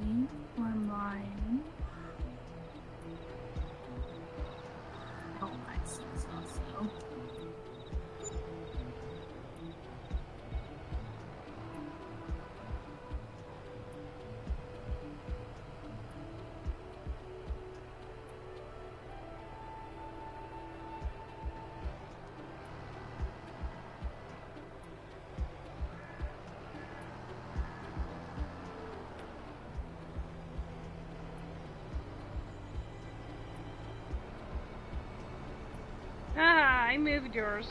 think for mine. Oh, my seats also. Ah, I moved yours.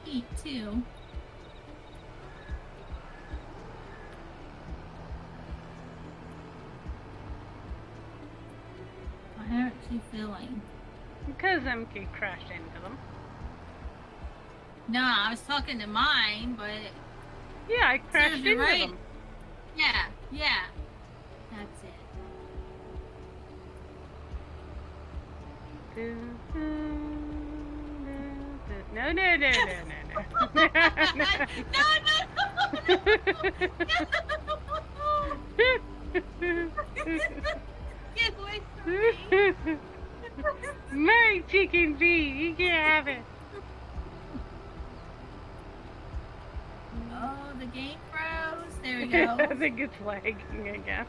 Eat too. Why aren't you filling? Because I'm getting crashed into them. No, I was talking to mine, but Yeah, I crashed serves into you right. them. Yeah. That's it. No. Get away from me. My chicken feet, you can't have it. Oh, the game froze. There we go. I think it's lagging again.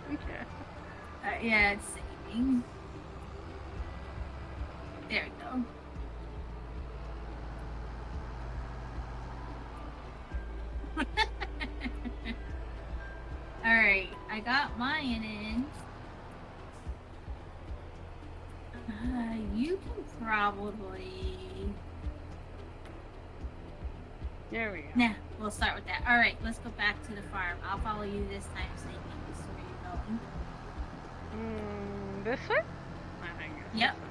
Yeah, it's saving. There we go. Alright, I got mine in. You can probably... There we go. Nah, we'll start with that. Alright, let's go back to the farm. I'll follow you this time so you can see where you're going. This way? I think it's Yep. this way.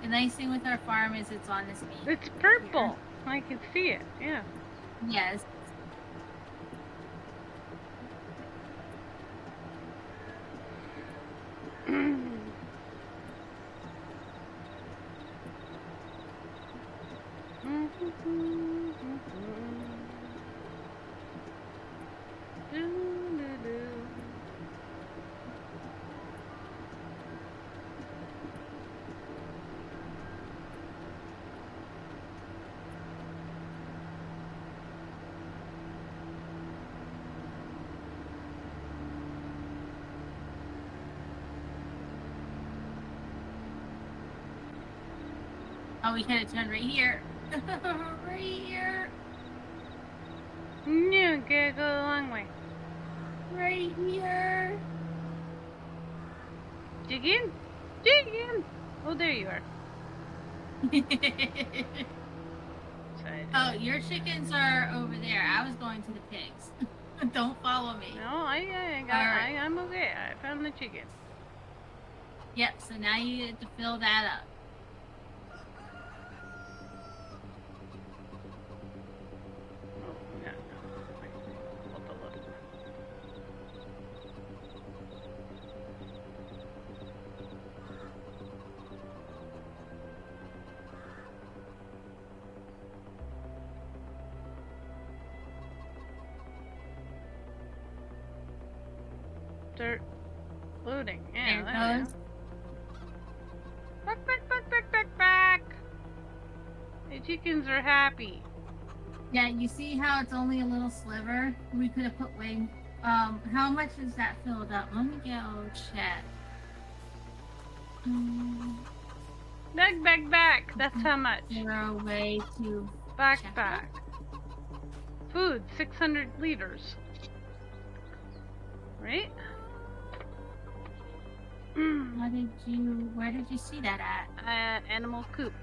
The nice thing with our farm is it's on this map. It's purple. I can see it. Yeah. Yes. Oh, we could have turned right here. Right here. No, gotta go the long way. Right here. Dig in. Dig in. Oh, there you are. Oh, your chickens are over there. I was going to the pigs. Don't follow me. No, I'm okay. I found the chicken. Yep, so now you get to fill that up. Oh, no. What the look? Dirt. Loading. Yeah, There there it we goes. go. Back. The chickens are happy. Yeah, you see how it's only a little sliver? We could have put way. How much is that filled up? Let me go check. Back. That's how much. There are a way to Back. check it. Food, 600 liters. Right? Where did you see that at? Animal coop.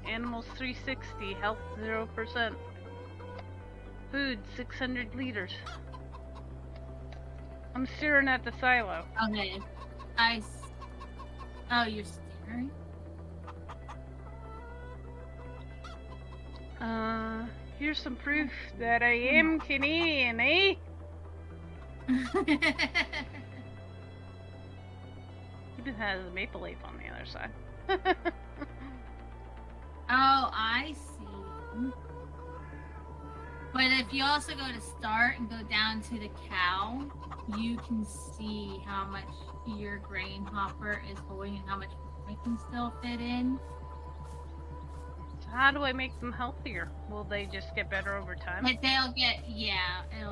Animals 360. Health 0%. Food, 600 liters. I'm staring at the silo. Okay. Oh, you're staring? Here's some proof that I am Canadian, eh? Even has a maple leaf on the other side. Oh, I see. But if you also go to start and go down to the cow, you can see how much your grain hopper is holding and how much it can still fit in. So how do I make them healthier? Will they just get better over time? But it'll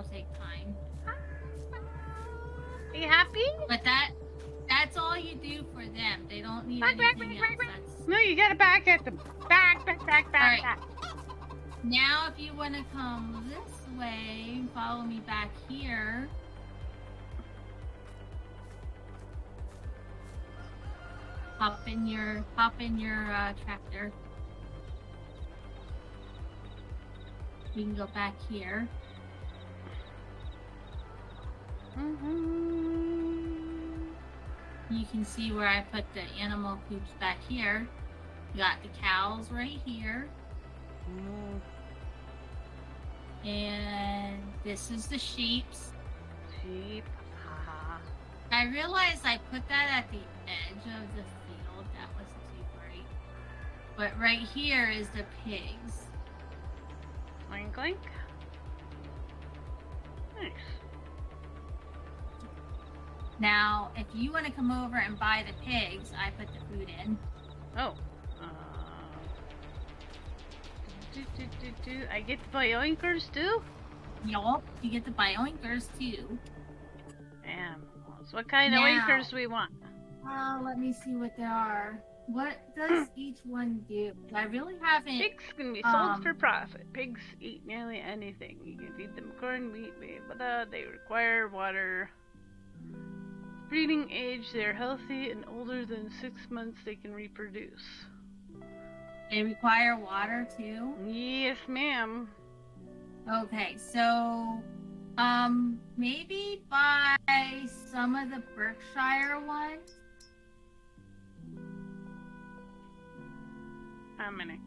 take time. Are you happy? But that's all you do for them. They don't need anything else. That's... No, you gotta back at them. Back. Alright. Now if you want to come this way, follow me back here. Hop in your tractor. We can go back here. You can see where I put the animal coops back here. You got the cows right here. And this is the sheeps. Sheep. Haha. I realized I put that at the edge of the field. That wasn't too great. But right here is the pigs. Clink. Nice. Now, if you want to come over and buy the pigs, I put the food in. Oh. I get to buy oinkers too? Yup, you get to buy oinkers too. Damn. So what kind of Now- oinkers we want? Let me see what they are. What does each one do? I really haven't. Pigs can be sold for profit. Pigs eat nearly anything. You can feed them corn, wheat, blah. They require water. Breeding age, they are healthy and older than 6 months they can reproduce. They require water too. Yes, ma'am. Okay, so maybe buy some of the Berkshire ones. How many?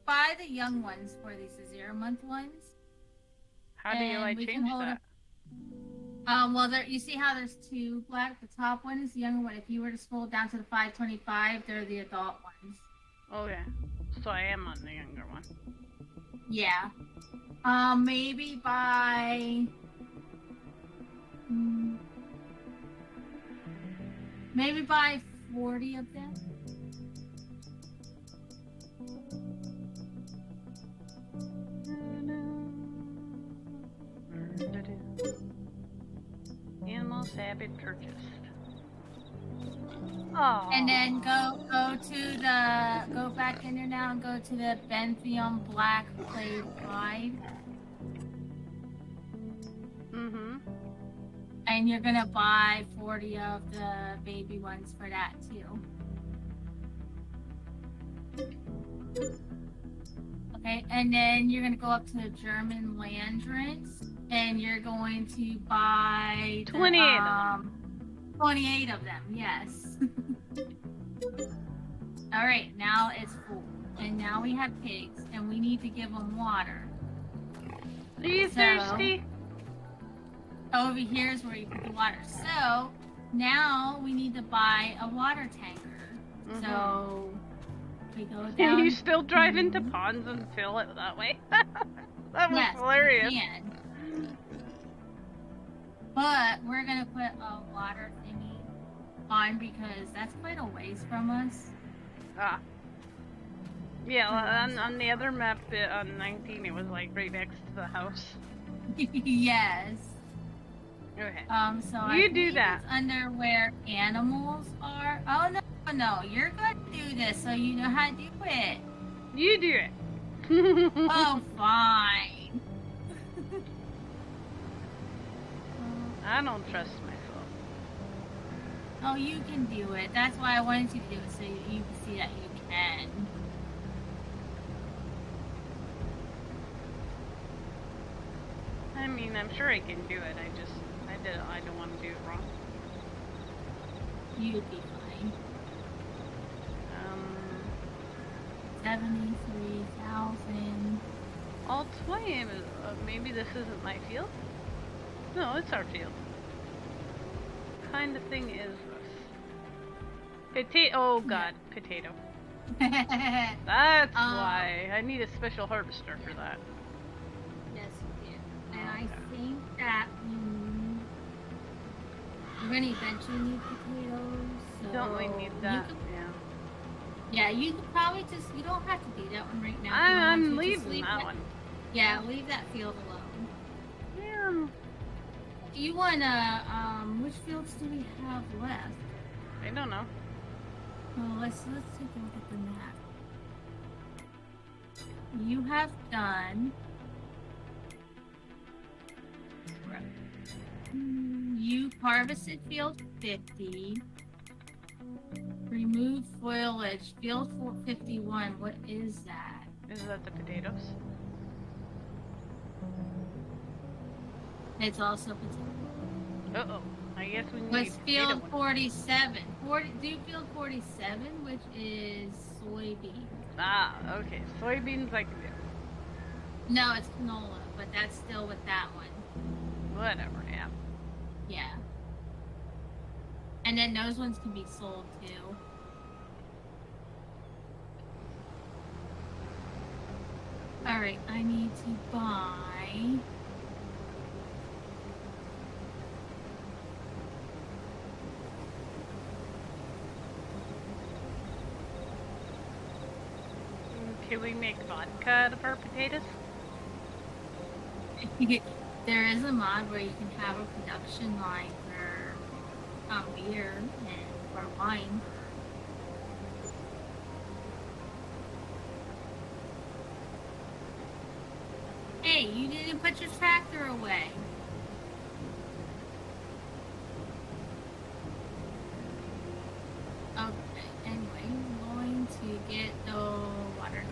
Buy the young ones for these 0-month ones. How do And we can change hold that? Well, you see how there's two black? The top one is the younger one. If you were to scroll down to the 525, they're the adult ones. Okay. So I am on the younger one. Yeah. Maybe buy... Maybe buy 40 of them. Sabbath purchased. Oh. And then go back in there now and go to the Bentheum Black Clay Pride. Mm-hmm. And you're gonna buy 40 of the baby ones for that too. Okay, and then you're gonna go up to the German Landrins, and you're going to buy 28 of them. 28 of them, yes. Alright, now it's full. And now we have pigs, and we need to give them water. Are you thirsty? Over here is where you put the water. So, now we need to buy a water tanker. Mm-hmm. So, we go down. You still drive into ponds and fill it that way? That was yes, hilarious. we can. But we're gonna put a water thingy on because that's quite a ways from us. Ah. Yeah, on the other map, on 19, it was like right next to the house. Yes. Okay. So You I do believe that. it's under where animals are. Oh no, you're gonna do this so you know how to do it. You do it. Oh, fine. I don't trust myself. Oh, you can do it. That's why I wanted you to do it, so you can see that you can. I mean, I'm sure I can do it. I don't want to do it wrong. You'd be fine. 73,000. I'll play. Maybe this isn't my field? No, it's our field. What kind of thing is this? Potato. Oh god, potato. That's why. I need a special harvester for that. Yes, you do. And I think that we're gonna eventually need potatoes. So Don't we need that? Yeah, you could probably just, you don't have to do that one right now. I'm Just leaving leave that one. Yeah, leave that field alone. Yeah. Do you wanna, which fields do we have left? I don't know. Oh, let's take a look at the map. You have done. You harvested field 50. Remove foliage. Field 451. What is that? Is that the potatoes? It's also potato. Uh-oh. I guess we need What's potato field one. 47? Do field 47, which is soybean. Ah, okay. Soybeans I can do. No, it's canola, but that's still with that one. Whatever, yeah. Yeah. And then those ones can be sold too. Alright, I need to buy... Can we make vodka out of our potatoes? There is a mod where you can have a production line for beer and for wine. Hey, you didn't put your tractor away. Okay, anyway, I'm going to get the water.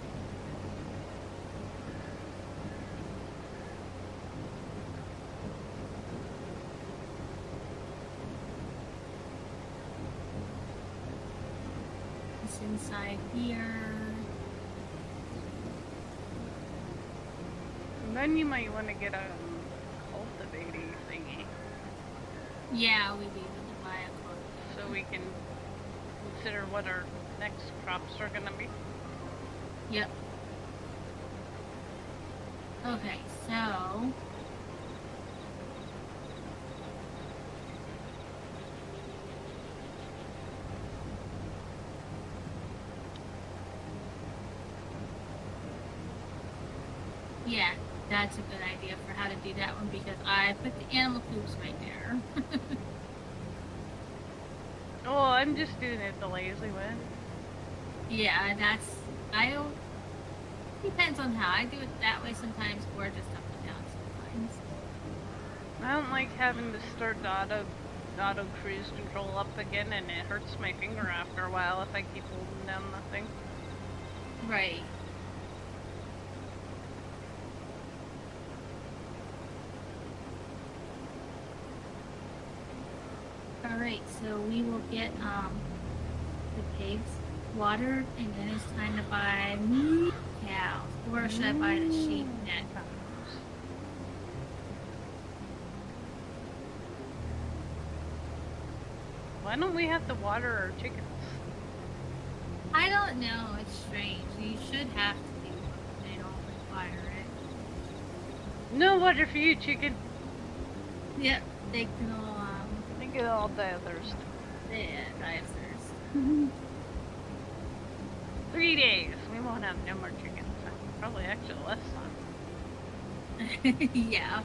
It's inside here. And then you might want to get a cultivating thingy Yeah, we do need to buy a cloak. so we can consider what our next crops are gonna be. Yep. Okay, so... Yeah, that's a good idea for how to do that one because I put the animal coops right there. Well, I'm just doing it the lazy way. Yeah, I don't, depends on how. I do it that way sometimes, or just up and down sometimes. I don't like having to start the auto cruise control up again, and it hurts my finger after a while if I keep holding down the thing. Right. Alright, so we will get the pigs watered, and then it's time to buy cows. Or should I buy the sheep next? Why don't we have to water our chickens? I don't know. It's strange. You should have to do it, but they don't require it. No water for you, chicken. Yep, they can all They get all die of thirst. yeah, die of thirst. 3 days. We won't have no more chickens. Probably actually less time. Yeah.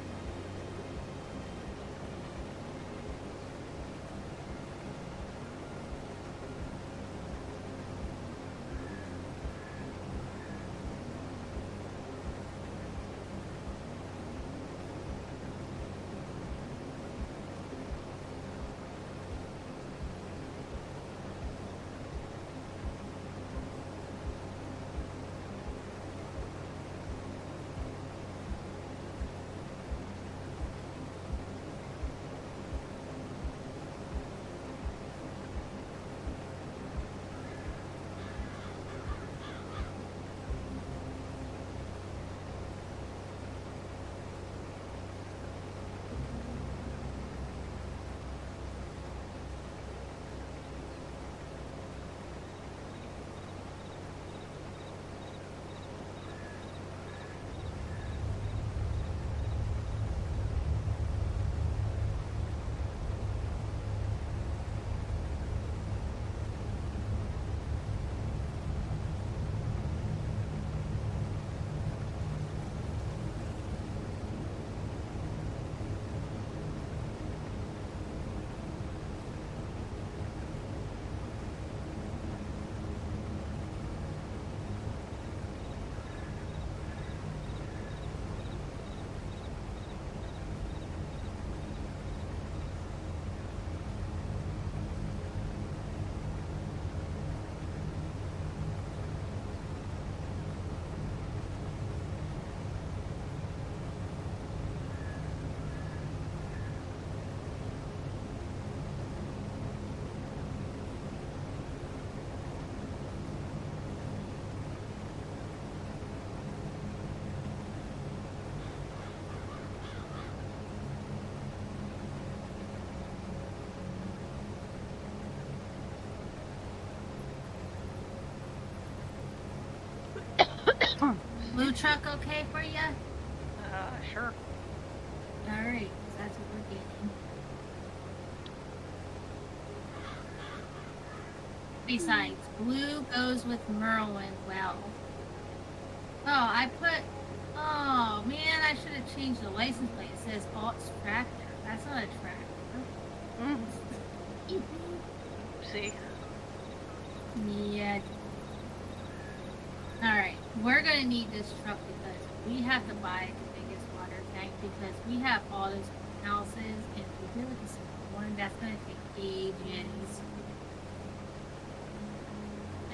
Blue truck okay for you? Sure. Alright, so that's what we're getting. Besides, blue goes with Merlin well. Oh man, I should have changed the license plate. It says Alt's Tractor. That's not a tractor. See. Yeah. Alright, we're gonna need this truck because we have to buy the biggest water tank because we have all those houses and if we do with the small one, that's gonna take ages.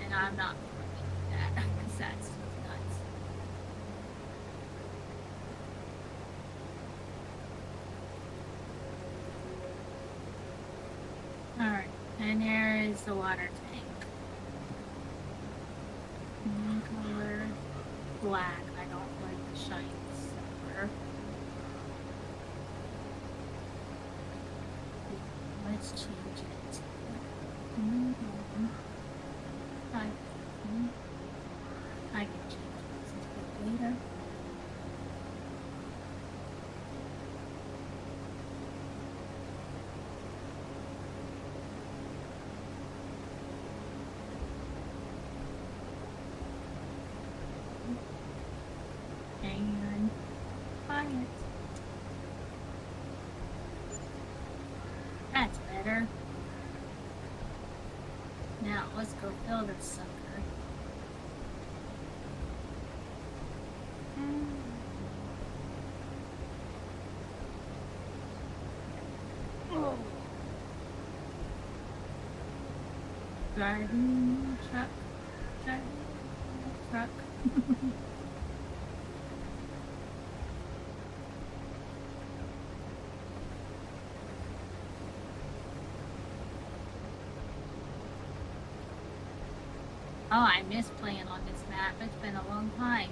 And I'm not doing that because that's nuts. Alright, and there is the water tank. Color black. I don't like the shiny silver. Let's change it. I can change it later. And buy it. That's better. let's go fill this sucker. Oh. Driving truck. Oh, I miss playing on this map. It's been a long time.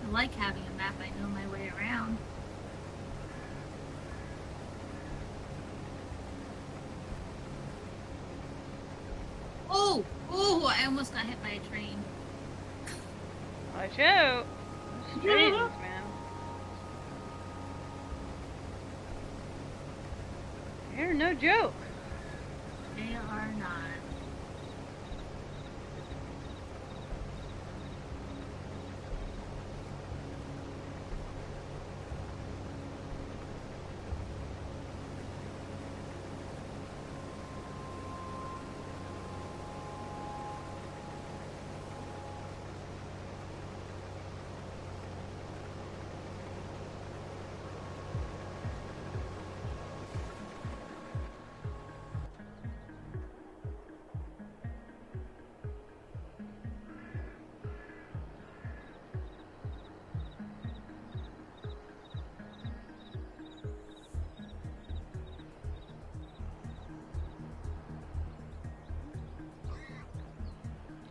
I like having a map I know my way around. Oh, I almost got hit by a train. Watch out! Those trains, man. They're no joke. They are not.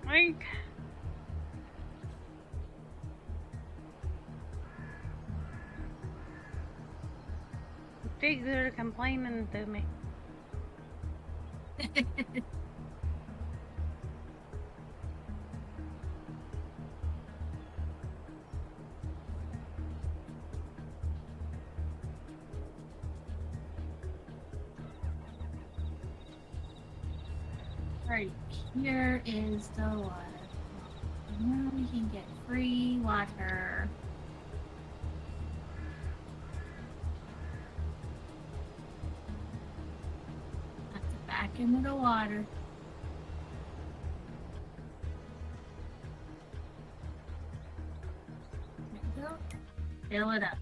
Like, pigs are complaining to me. Right here is the water. Now we can get free water. That's it back into the water. There we go. Fill it up.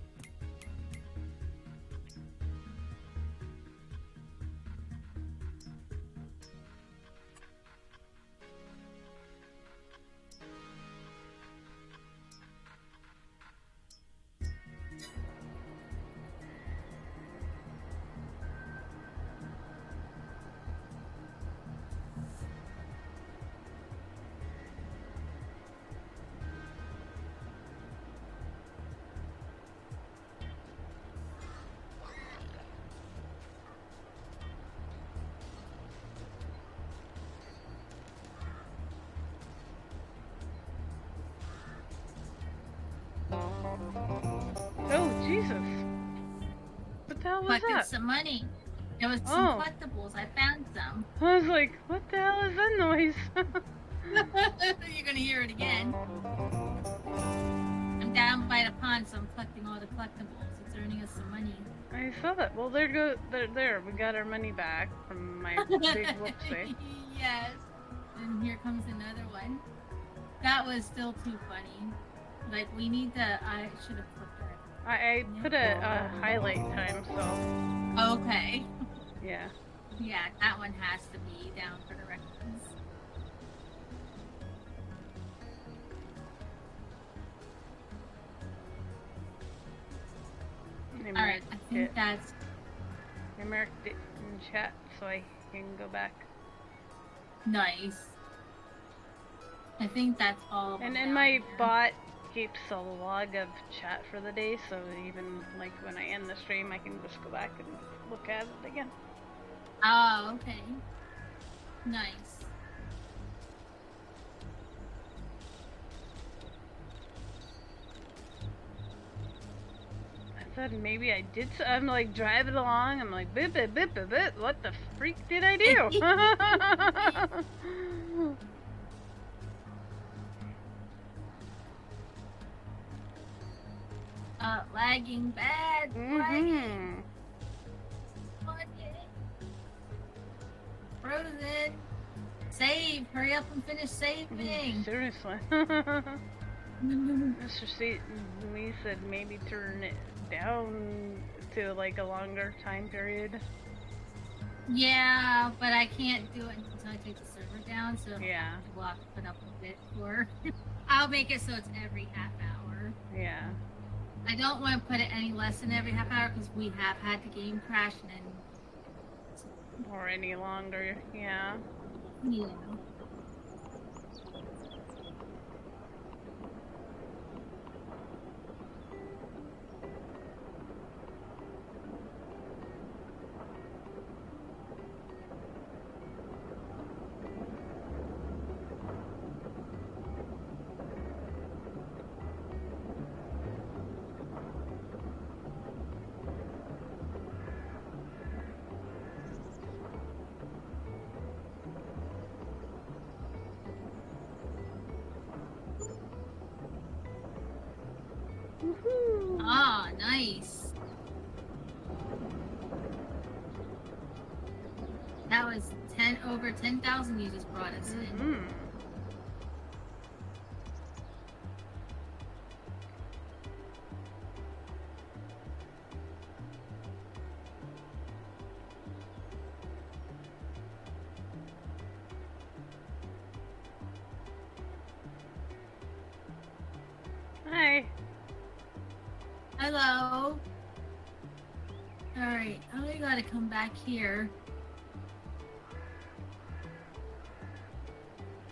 Oh, Jesus. What the hell was Collected that? some money. There was some collectibles. I found some. I was like, what the hell is that noise? You're gonna hear it again. I'm down by the pond, so I'm collecting all the collectibles. It's earning us some money. I saw that. Well, there. We got our money back from my big whoopsie. Yes. And here comes another one. That was still too funny. Like, we need to... I should have clicked her. I put a highlight time, so... Okay. Yeah. Yeah, that one has to be down for the records. Alright, I think that's... I marked it in chat so I can go back. Nice. I think that's all. And then my bot keeps a log of chat for the day, so even like when I end the stream, I can just go back and look at it again. Oh, okay. Nice. I thought maybe I did. I'm like driving along. I'm like, bip, bip, bip, bip, bip. What the freak did I do? Lagging bad. Lagging. What is Save! Hurry up and finish saving! Seriously. Mr. Lee said maybe turn it down to like a longer time period. Yeah, but I can't do it until I take the server down, so Yeah. we'll have to put up a bit for... I'll make it so it's every half hour. Yeah. I don't want to put it any less than every half hour because we have had the game crash and then... Or any longer, yeah. Yeah. Woohoo! Ah, nice. That was over 10,000 you just brought us in. Mm-hmm. Hi. Hello. Alright, now we gotta come back here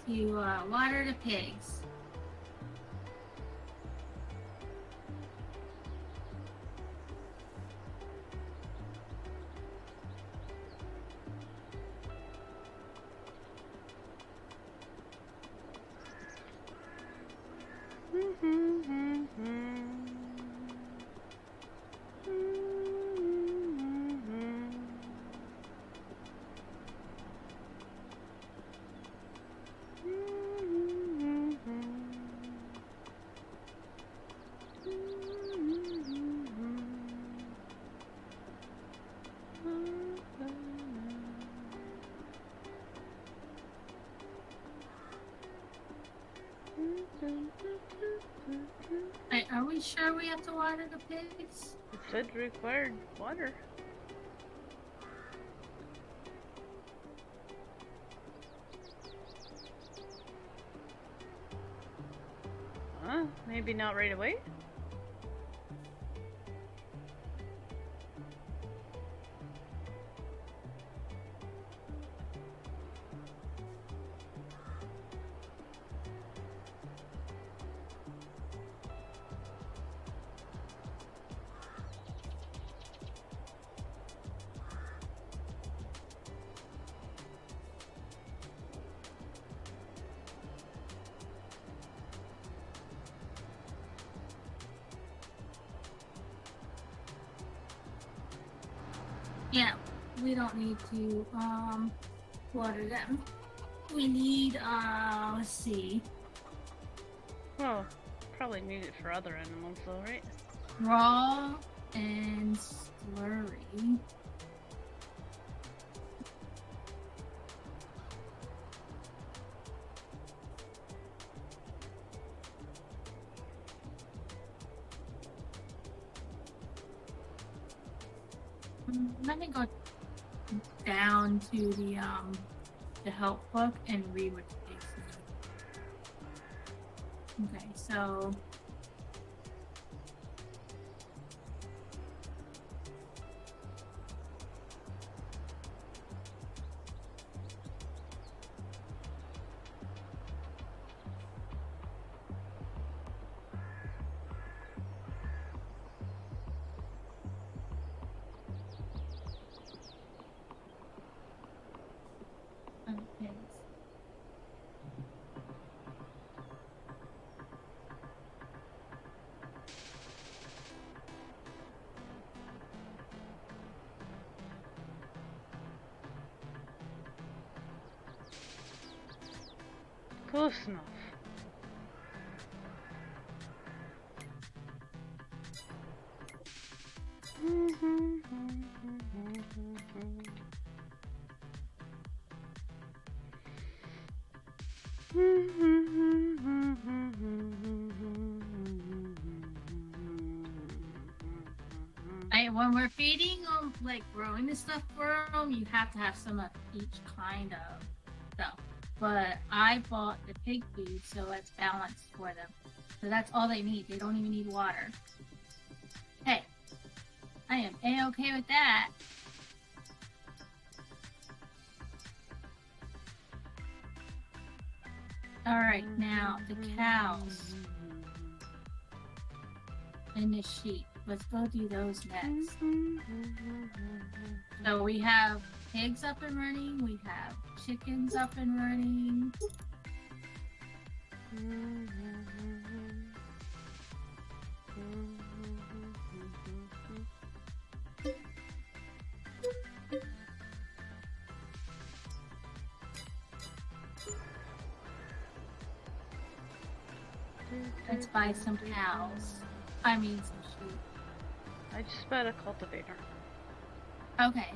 to water the pigs. Wait, are we sure we have to water the pigs? It said required water. Huh? Maybe not right away? Yeah, we don't need to water them. We need let's see. Well, probably need it for other animals though, right? Raw and slurry. Let me go down to the help book and read what it is. Okay, so okay. Close enough. we're feeding them, like growing the stuff for them, you have to have some of each kind of stuff. But I bought the pig food, so it's balanced for them. So that's all they need. They don't even need water. Hey, I am A-okay with that. Alright, now the cows and the sheep. Let's go do those next. So we have pigs up and running, we have chickens up and running. Let's buy some cows. I mean some sheep. I just bought a cultivator. Okay.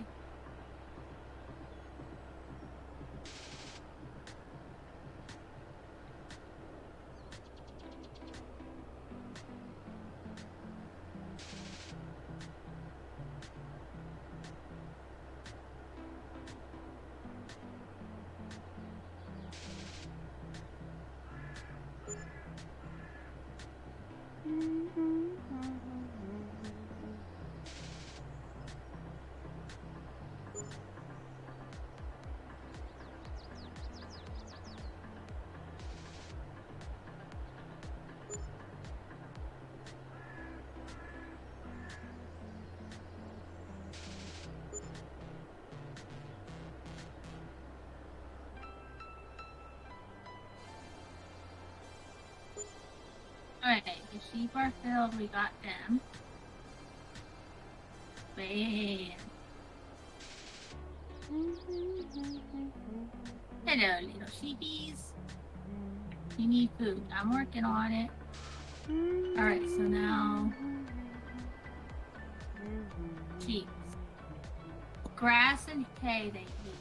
Alright, the sheep are filled, we got them. Bam. Hello, little sheepies. You need food. I'm working on it. Alright, so now... sheep. Grass and hay they eat.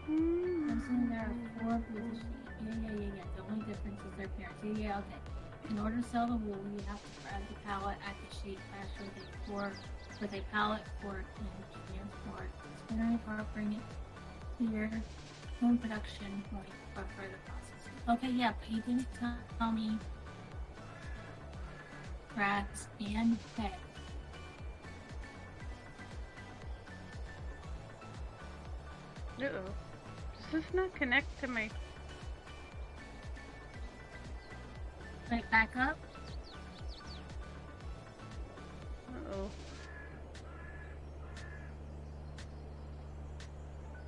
Listen, there are 4 groups of sheep. Yeah. The only difference is their parents. Yeah, okay. In order to sell the wool, you have to grab the pallet at the sheep pasture with a pallet fork and transport. Spin on a car, bring it to your home production point for further processing. Okay, yeah, but you didn't tell me grass and hay. Uh-oh. Does this not connect to my... Like back up? Uh-oh.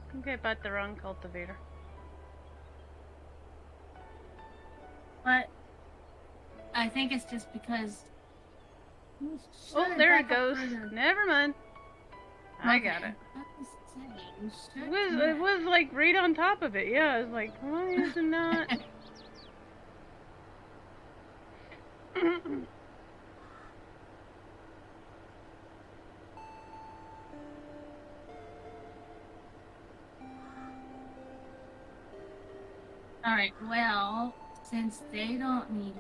I think I bought the wrong cultivator. But I think it's just because... Oh, there it goes. Never mind. I got it. It was like right on top of it. Yeah, I was like, why is it not? Alright, well, since they don't need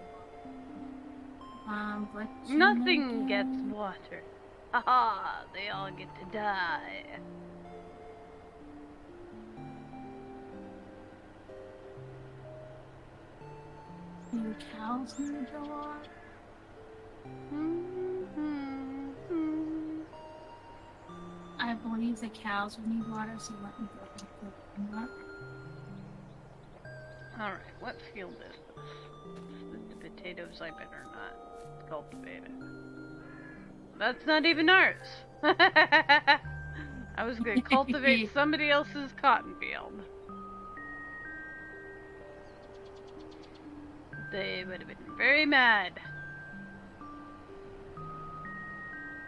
what Nothing gets water. Haha, they all get to die. Do cows need to water? I believe the cows would need water, so let me go and look. Alright, what field is this? The potatoes I better not cultivate it. That's not even ours! I was gonna cultivate somebody else's cotton field. They would have been very mad.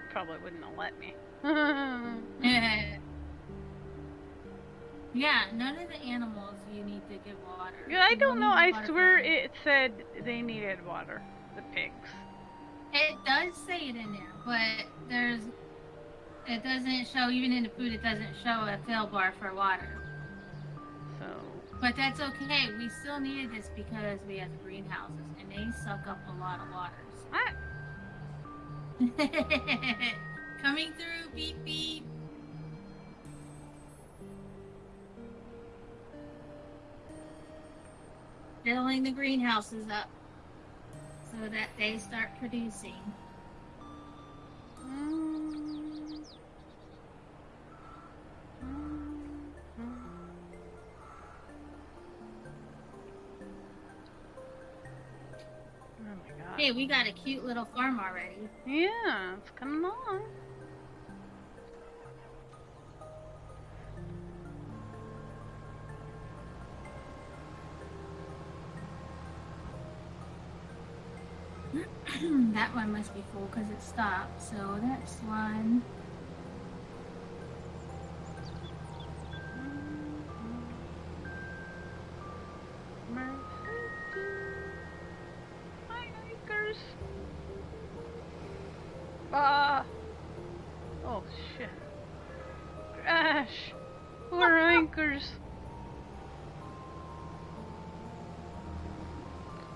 Probably wouldn't have let me. Yeah, none of the animals you need to give water. Yeah, I don't know. I swear it said they needed water. The pigs. It does say it in there, but it doesn't show, even in the food, it doesn't show a fill bar for water. So. But that's okay. We still needed this because we have greenhouses, and they suck up a lot of water. What? Coming through, beep beep. Filling the greenhouses up so that they start producing. Oh my god. Hey, we got a cute little farm already. Yeah, it's coming along. That one must be full because it stopped. So that's one. Hi, anchors. Ah. Oh shit. Crash. Poor anchors.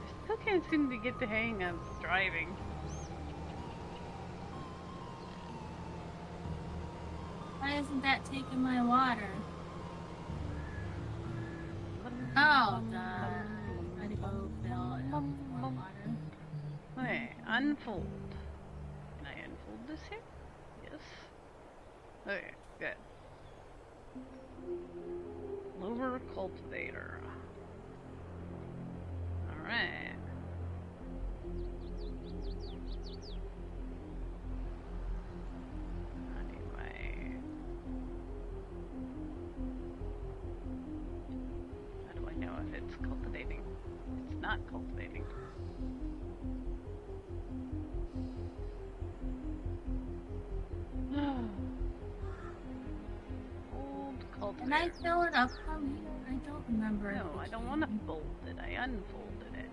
I still can't seem to get the hang of driving. Why isn't that taking my water? Oh, duh. I had to go fill it up with more water. Okay, unfold. Can I unfold this here? Yes. Okay, good. Lower cultivator. Alright. Anyway. How do I know if it's cultivating? It's not cultivating. Old cultivator. Can I fill it up from here? I don't remember. if No, we I don't can. want to fold it. I unfolded it.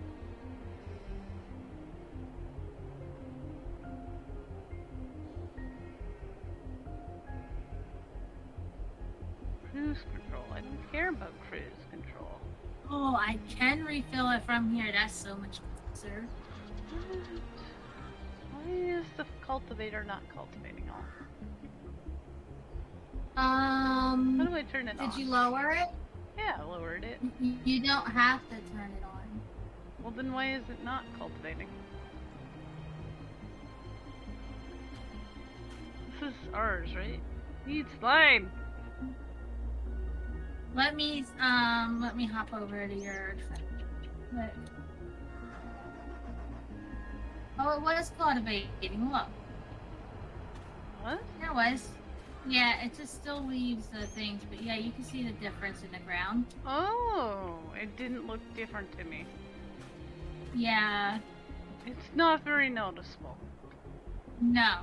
Cruise control. I don't care about cruise control. Oh, I can refill it from here. That's so much closer. What? Why is the cultivator not cultivating all? How do I turn it on? Did you lower it? Yeah, I lowered it. You don't have to turn it on. Well, then why is it not cultivating? This is ours, right? Need slide. Let me hop over to your Look. Oh, it was cultivating. Look. What? There was. Yeah, it just still leaves the things, but yeah, you can see the difference in the ground. Oh, it didn't look different to me. Yeah. It's not very noticeable. No.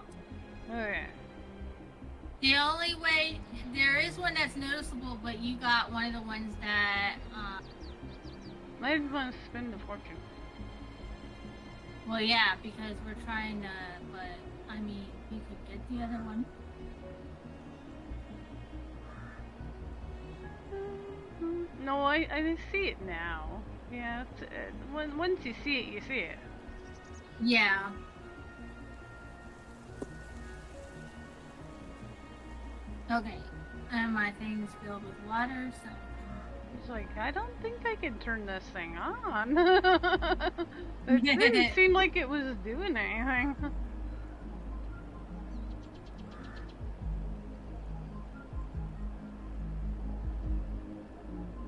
Okay. The only way there is one that's noticeable, but you got one of the ones that I didn't want to spend a fortune. well, yeah, because we're trying to, but I mean, you could get the other one. No, I see it now. Yeah, it's, once you see it, you see it. Yeah. Okay. And my thing's filled with water, so. It's like, I don't think I can turn this thing on. It didn't seem like it was doing anything.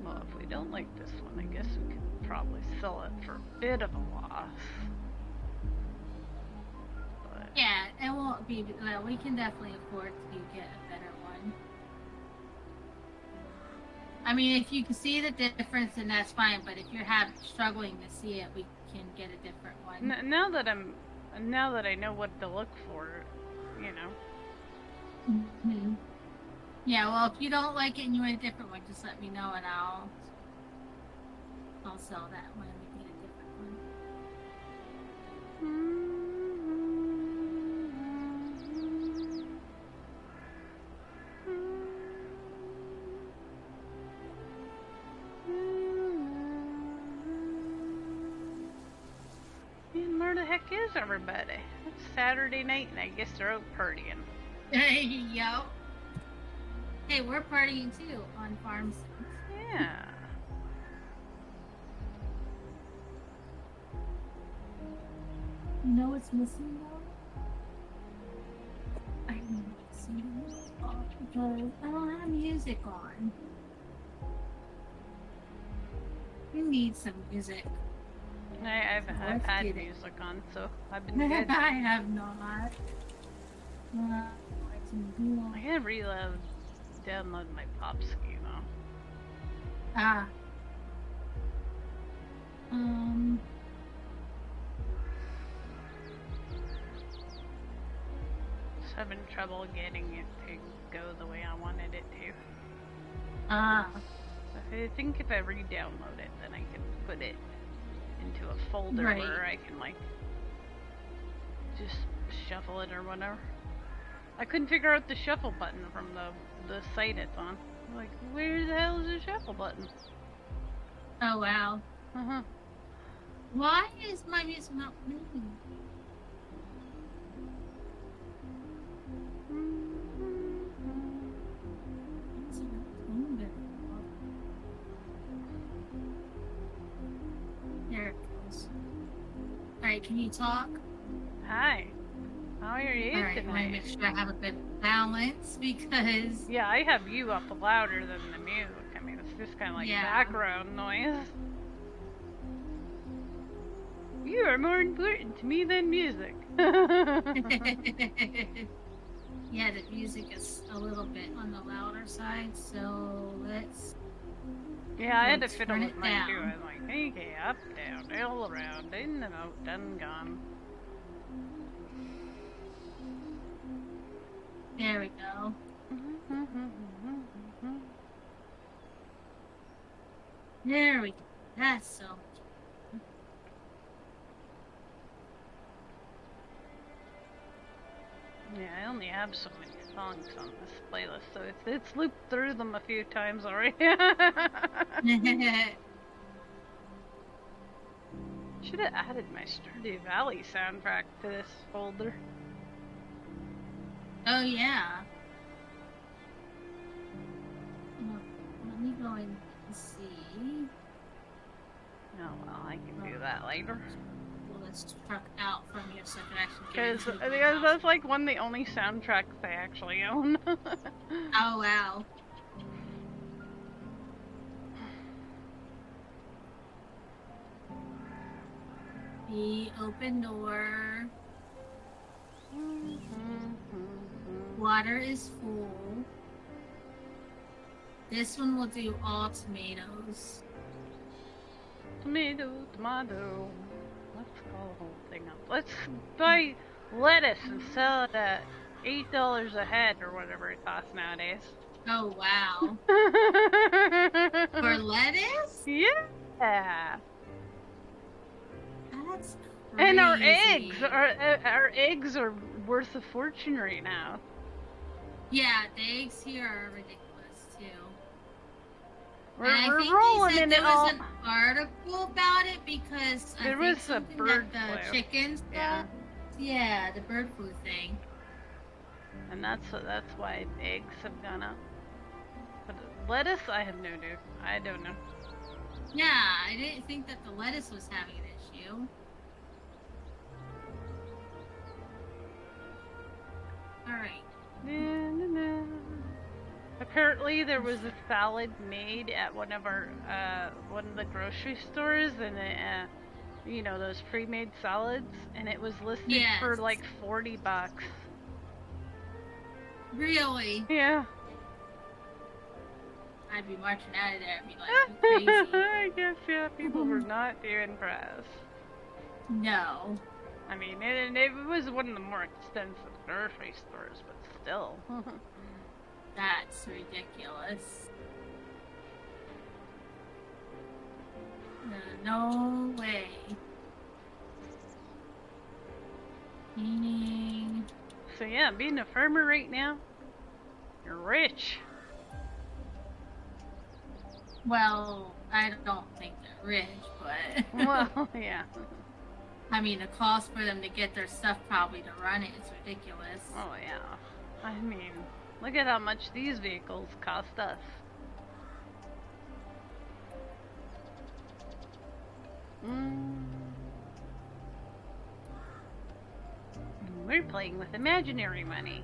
Well, if we don't like this one, I guess we could probably sell it for a bit of a loss. But Yeah, it won't be. Well, we can definitely afford to get a better one. I mean, if you can see the difference, then that's fine. But if you're struggling to see it, we can get a different one. now that I know what to look for, you know. Mm-hmm. Yeah. Well, if you don't like it and you want a different one, just let me know and I'll sell that one. We get a different one. And where the heck is everybody? It's Saturday night and I guess they're out partying. Yup. Hey, we're partying too on Farm Sims. Yeah. You know what's missing though? I need to see the music off because I don't have music on. You need some music. I've Let's had get it. music on, so I've been good. I have not. I can do I gotta reload, download my Popski though. Ah. Just having trouble getting it to go the way I wanted it to. Ah. I think if I re-download it, then I can put it into a folder Right. where I can like just shuffle it or whatever. I couldn't figure out the shuffle button from the site it's on. Like, where the hell is the shuffle button? Oh wow. Uh-huh. Why is my music not moving? Why is it not moving? There it goes. Alright, can you talk? Hi. How are you Alright, I want to today? make sure I have a good balance because Yeah, I have you up louder than the music. I mean, it's just kind of like Yeah. background noise. You are more important to me than music. yeah, the music is a little bit on the louder side, so let's Yeah, I had to Let's fiddle turn with it mine too. down. I was like, okay, up, down, all around, in and out, done, gone. there we go. There we go. That's so much. Yeah, I only have so many songs on this playlist, so it's looped through them a few times already. Should have added my Stardew Valley soundtrack to this folder. Oh yeah. Let me go and see. Oh well, I can do that later. Pull this truck out from here so I can actually Because get into the house. that's like one of the only soundtracks I actually own. Oh wow. The open door. Water is full. This one will do all tomatoes. Tomato, tomato. Let's call the whole thing up. Let's buy lettuce and sell it at $8 a head or whatever it costs nowadays. Oh wow. For lettuce? Yeah. That's crazy. And our eggs are worth a fortune right now. Yeah, the eggs here are ridiculous too. We're And I think rolling they said in there it all. was an article about it because I There think was a something bird that the flu. chickens Yeah. got. Yeah, the bird flu thing. And that's why eggs have gone up. But lettuce, I have no clue. I don't know. Yeah, I didn't think that the lettuce was having an issue. Alright. Apparently, there was a salad made at one of the grocery stores, and you know, those pre-made salads, and it was listed for Yes. like $40. Really? Yeah. I'd be marching out of there and be like, you crazy. I guess yeah, people were not too impressed. No. I mean, it was one of the more extensive grocery stores, but still. That's ridiculous. No way. Meaning... So yeah, being a farmer right now, you're rich. Well, I don't think they're rich, but... Well, yeah. I mean, the cost for them to get their stuff probably to run it is ridiculous. Oh yeah. I mean, look at how much these vehicles cost us. We're playing with imaginary money.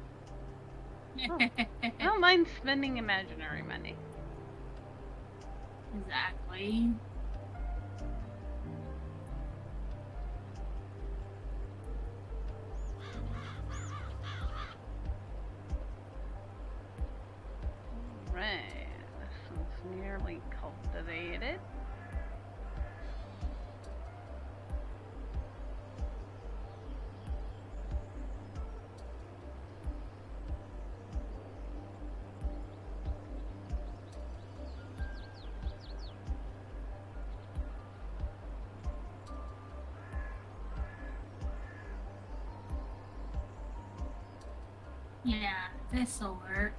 I don't mind spending imaginary money. Exactly. Right, this one's nearly cultivated. Yeah, this'll work.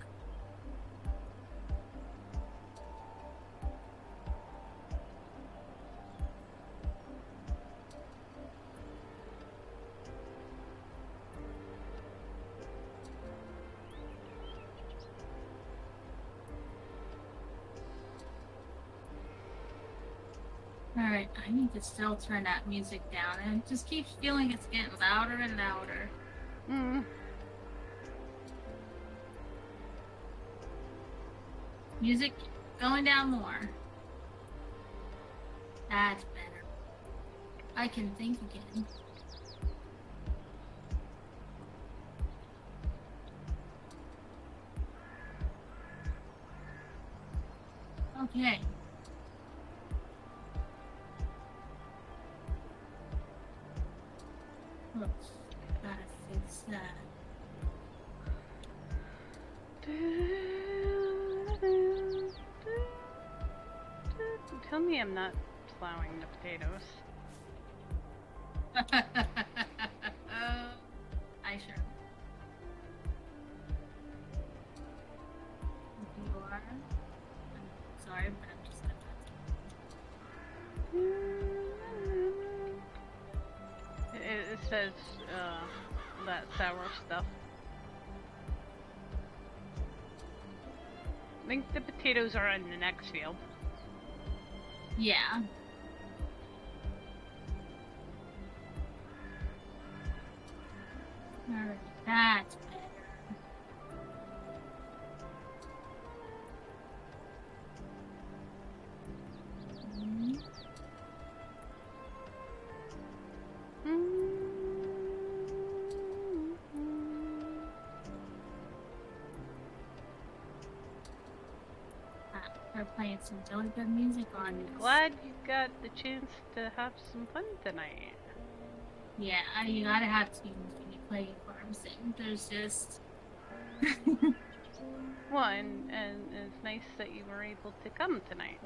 Alright, I need to still turn that music down, and it just keeps feeling it's getting louder and louder. Music going down more. That's better. I can think again. Okay. Oops. Gotta fix that. Tell me I'm not plowing the potatoes. I sure. If you are, I'm sorry, but I'm just gonna. It says that sour stuff. I think the potatoes are in the next field. Yeah. Alright, that's better. They're playing some really good music on this. Glad you got the chance to have some fun tonight. Yeah, you gotta have teams when you play Farm Sim. There's just... Well, and it's nice that you were able to come tonight.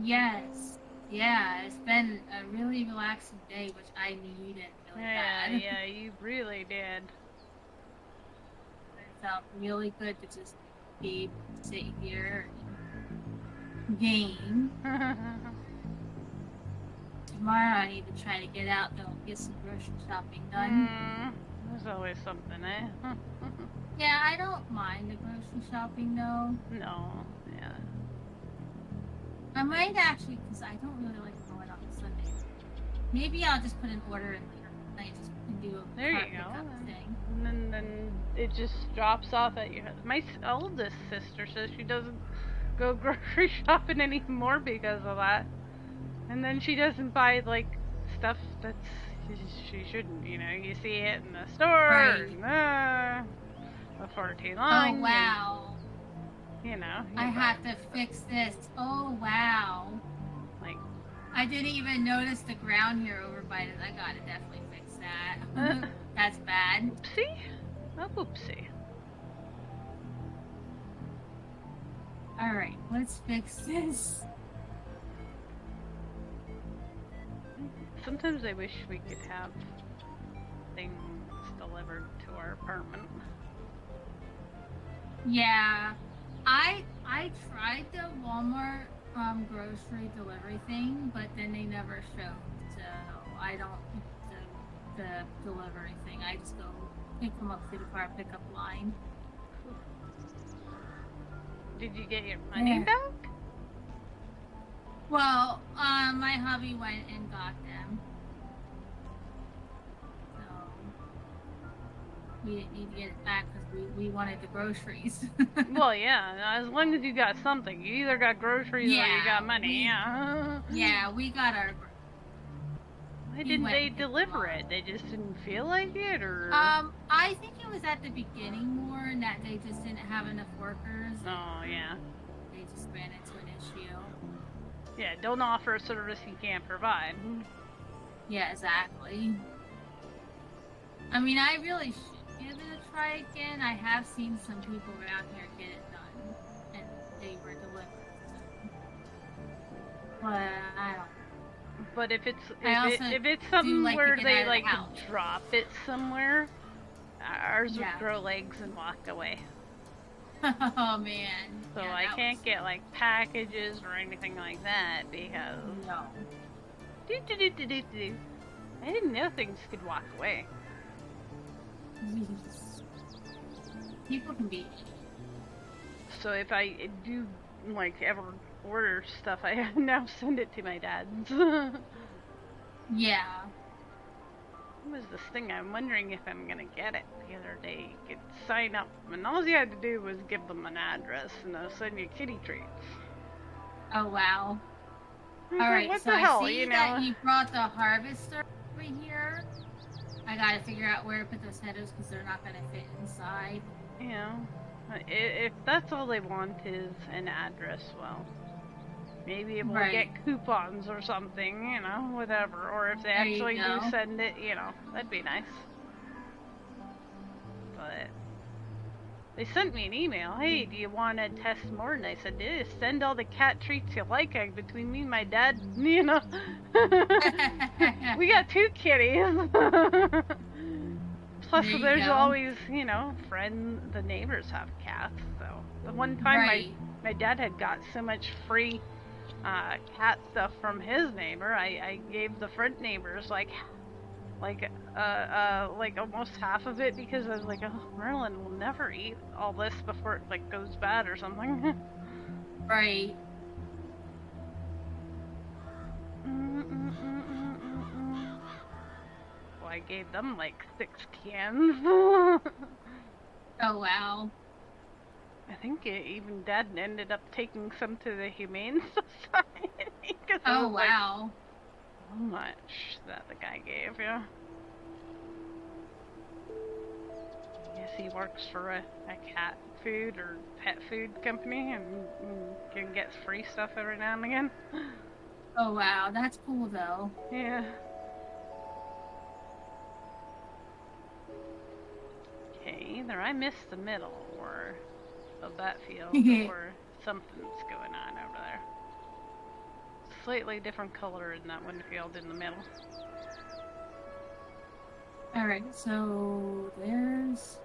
Yes. Yeah, it's been a really relaxing day, which I needed really bad. Yeah, you really did. It felt really good to just be sit here and game. Tomorrow I need to try to get out though and get some grocery shopping done. There's always something, eh? Yeah, I don't mind the grocery shopping though. No, yeah. I might actually, because I don't really like going on Sunday. Maybe I'll just put an order in later. I just do a There cart you go. pickup thing. And then it just drops off at your. My oldest sister says she doesn't go grocery shopping anymore because of that. And then she doesn't buy like stuff that's she shouldn't. You know, you see it in the store Right. before too long. Oh wow! And, you know. I have to fix this. Oh wow! Like. I didn't even notice the ground here over by it. I gotta definitely fix that. That's bad. Oopsie. A whoopsie. All right, let's fix this. Sometimes I wish we could have things delivered to our apartment. Yeah, I tried the Walmart grocery delivery thing, but then they never showed. So I don't do the delivery thing. I just go pick them up through the car pickup line. Did you get your money Yeah. back? Well, my hubby went and got them. So we didn't need to get it back because we wanted the groceries. Well, yeah, as long as you got something. You either got groceries or you Yeah, got money, we- yeah. Yeah, we got our. Why we didn't went they and picked them deliver up. it? They just didn't feel like it, or? I think it was at the beginning more, and that they just didn't have enough workers. Oh, yeah. They just ran into an issue. Yeah, don't offer a service you can't provide. Yeah, exactly. I mean, I really should give it a try again. I have seen some people around here get it done, and they were delivered. So. But I don't. But if it's I also if it's do something like to where get they out of the like house. drop it somewhere, ours Yeah. would grow legs and walk away. Oh man. So Yeah, I that can't was- get like packages or anything like that because No. do. I didn't know things could walk away. People can be. So if I do like ever order stuff, I now send it to my dad's. Yeah. What was this thing? I'm wondering if I'm gonna get it the other day. You could sign up, and all you had to do was give them an address, and they'll send you kitty treats. Oh wow. I was All like, right. what So the hell, I see you know? that you brought the harvester over here. I gotta figure out where to put those headers because they're not gonna fit inside. You know, if that's all they want is an address, well, maybe we'll Right. get coupons or something, you know, whatever. Or if they There you actually do go. send it, you know, that'd be nice. But they sent me an email. Hey, do you want to test more? And I said, yeah, send all the cat treats you like. Between me and my dad, you know, we got 2 kitties. Plus, There you there's go. always, you know, the neighbors have cats. So the one time Right. my dad had got so much free cat stuff from his neighbor, I gave the front neighbors like almost half of it because I was like, oh, Merlin will never eat all this before it like goes bad or something. Right. Well, I gave them like 6 cans. Oh wow. I think even Dad ended up taking some to the Humane Society. 'Cause I Oh was like, wow. how much that the guy gave you? I guess he works for a cat food or pet food company and can get free stuff every now and again. Oh wow. That's cool though. Yeah. Okay, either I missed the middle or of that field or something's going on over there. Slightly different color in that one field in the middle. All right. So there's.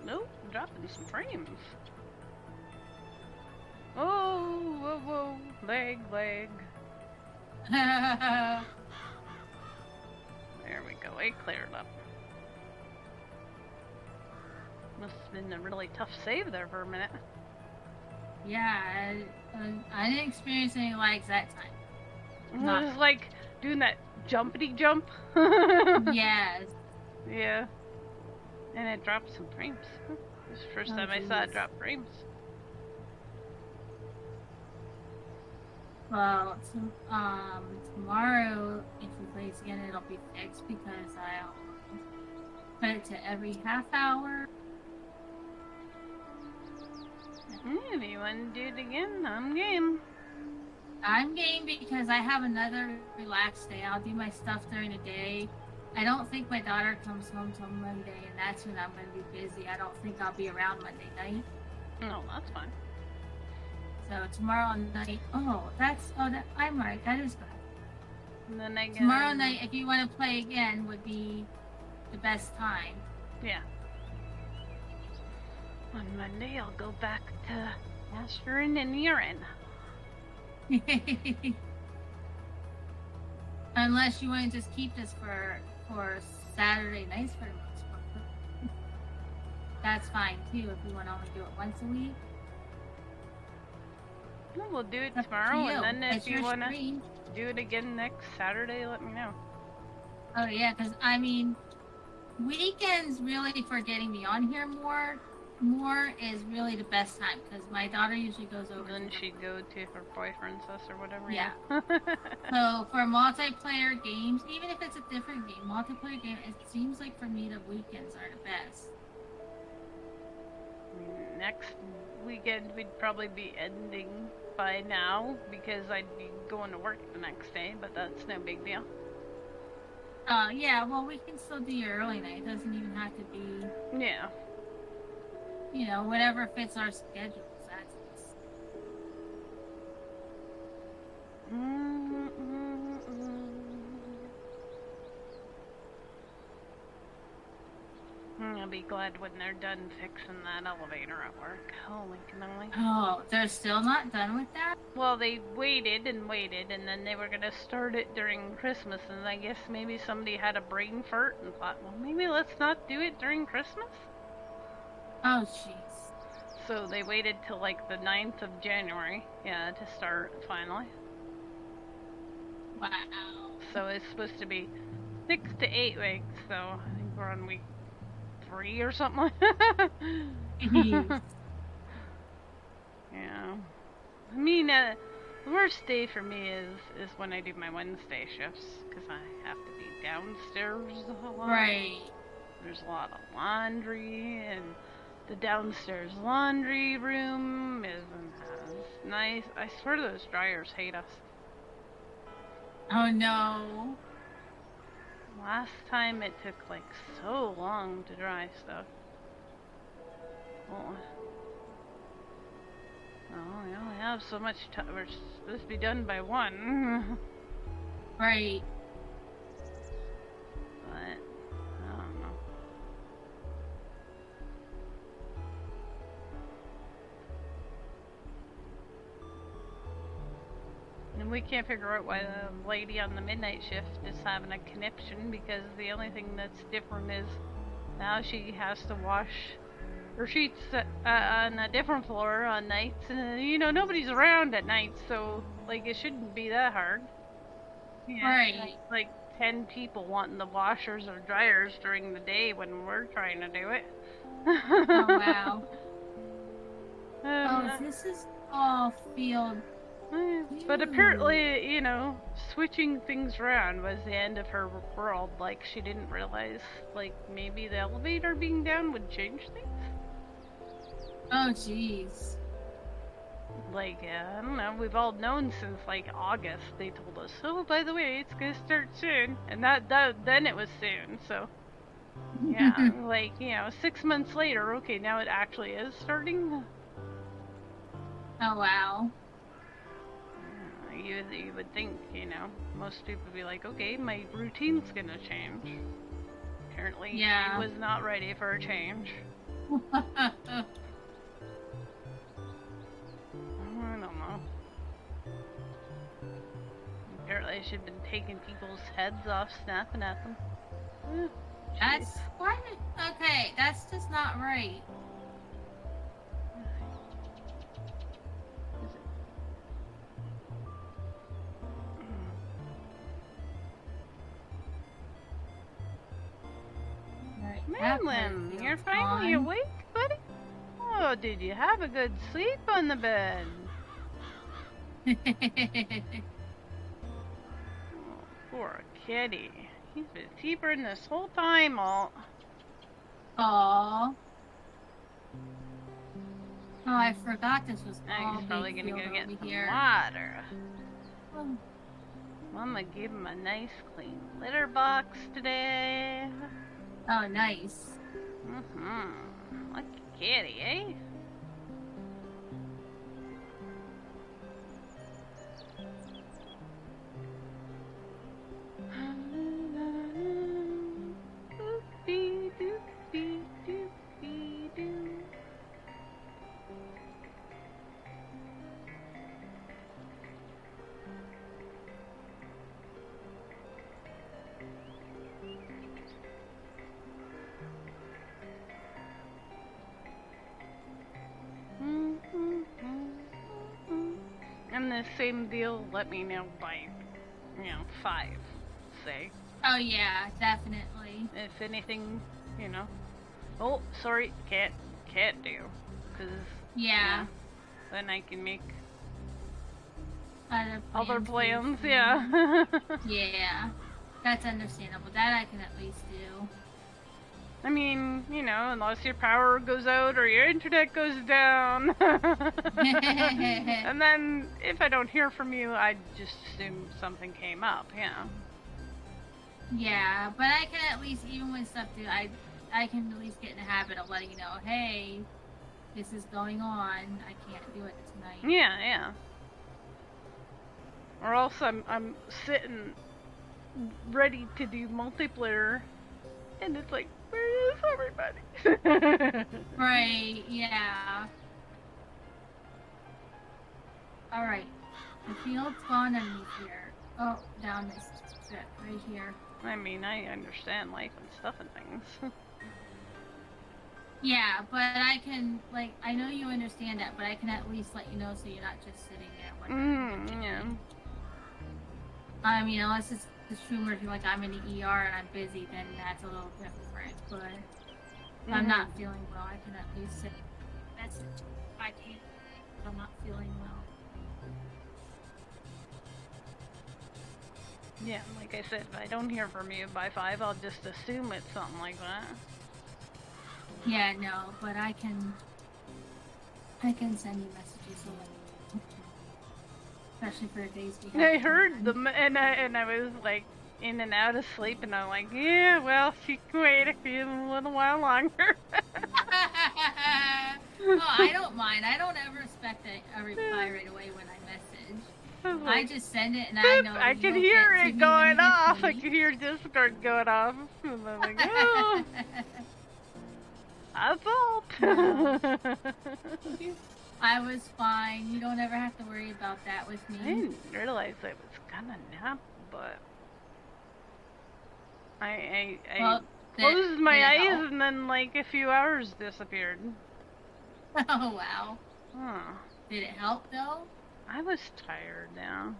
Nope, dropping some frames. Oh, whoa, whoa, leg. There we go, it cleared up. Must have been a really tough save there for a minute. Yeah, I didn't experience any lags that time. It Not- was like doing that jumpity jump. Yes. Yeah. And it dropped some frames. This is the first Oh, time I saw it jeez. drop frames. Well, tomorrow, if we play this again, it'll be fixed because I'll put it to every half hour. If you want to do it again, I'm game. I'm game because I have another relaxed day. I'll do my stuff during the day. I don't think my daughter comes home till Monday, and that's when I'm going to be busy. I don't think I'll be around Monday night. No, that's fine. So tomorrow night. I'm right. That is good. And then I get Tomorrow night, if you want to play again, would be the best time. Yeah. On Monday, I'll go back to aspirin and urine. Unless you want to just keep this for Saturday nights for the most part. That's fine too if you want to only do it once a week. No, we'll do it Up to tomorrow, you. and then if It's you your want to stream. do it again next Saturday, let me know. Oh yeah, because I mean, weekends really for getting me on here more is really the best time because my daughter usually goes over. Then she'd go to her boyfriend's house or whatever. Yeah. Yeah. So for multiplayer games, even if it's a different game, multiplayer game, it seems like for me the weekends are the best. Next weekend we'd probably be ending by now because I'd be going to work the next day, but that's no big deal. Yeah, well we can still do your early night. It doesn't even have to be, Yeah. you know, whatever fits our schedules. That's I'll be glad when they're done fixing that elevator at work. Holy cannoli. Oh, they're still not done with that? Well, they waited, and then they were gonna start it during Christmas, and I guess maybe somebody had a brain fart and thought, well, maybe let's not do it during Christmas? Oh, jeez. So they waited till like the 9th of January, yeah, to start finally. Wow. So it's supposed to be 6 to 8 weeks, so I think we're on week 3 or something. Jeez. Yeah. I mean, the worst day for me is when I do my Wednesday shifts, because I have to be downstairs a lot. Right. There's a lot of laundry, and the downstairs laundry room isn't as nice. I swear those dryers hate us. Oh no. Last time it took like so long to dry stuff. Oh, we only have so much time. We're supposed to be done by 1. Right. But, I don't know. And we can't figure out why the lady on the midnight shift is having a conniption, because the only thing that's different is now she has to wash her sheets on a different floor on nights, and you know, nobody's around at night, so like it shouldn't be that hard. Yeah, Right. like 10 people wanting the washers or dryers during the day when we're trying to do it. Oh wow. Um, Oh, this is all field. But apparently, you know, switching things around was the end of her world. Like, she didn't realize, like, maybe the elevator being down would change things. Oh jeez. Like, I don't know, we've all known since, like, August. They told us, oh, by the way, it's gonna start soon. And then it was soon, so. Yeah, like, you know, 6 months later, okay, now it actually is starting. Oh wow. You would think, you know, most people would be like, okay, my routine's gonna change. Apparently, Yeah. she was not ready for a change. I don't know. Apparently, she'd been taking people's heads off, snapping at them. That's why. Okay, that's just not right. Madeline, you're finally awake, buddy? Oh, did you have a good sleep on the bed? Oh, poor kitty. He's been sleeping this whole time, all. Aww. Oh, I forgot this was Now all he's probably big gonna field go get over some here. water. Oh. Mama gave him a nice clean litter box today. Oh, nice. Lucky kitty, eh? Doopy, doopy. same deal, let me know by, 5, say. Oh yeah, definitely. If anything, oh, sorry, can't do. Because, Yeah. then I can make Other other plans. plans, yeah. Yeah. That's understandable. That I can at least do. I mean, unless your power goes out or your internet goes down. And then, if I don't hear from you, I just assume something came up, yeah. Yeah, but I can at least, even when stuff do, I can at least get in the habit of letting you know, hey, this is going on. I can't do it tonight. Yeah. Or else I'm sitting ready to do multiplayer, and it's like, where is everybody? Right, yeah. Alright. The field's gone underneath here. Oh, down this strip, right here. I mean, I understand life and stuff and things. Yeah, but I can, like, I know you understand that, but I can at least let you know so you're not just sitting there wondering. Yeah. I mean, unless it's true where if you're like, I'm in the ER and I'm busy, then that's a little different, but if I'm not feeling well, I can at least sit. That's if I can't, if I'm not feeling well. Yeah, like I said, if I don't hear from you by 5, I'll just assume it's something like that. Yeah, no, but I can send you messages a little, especially for the days we have. I heard them, and I was like in and out of sleep, and I'm like, yeah, well, she can wait a little while longer. Oh, I don't mind. I don't ever expect a reply right away when I message. I just send it, and I know I can hear it going off. I can hear Discord going off, and I'm like, oh. I thought. I was fine. You don't ever have to worry about that with me. I didn't realize I was gonna nap, but I closed my eyes and then like a few hours disappeared. Oh wow. Huh. Did it help though? I was tired now.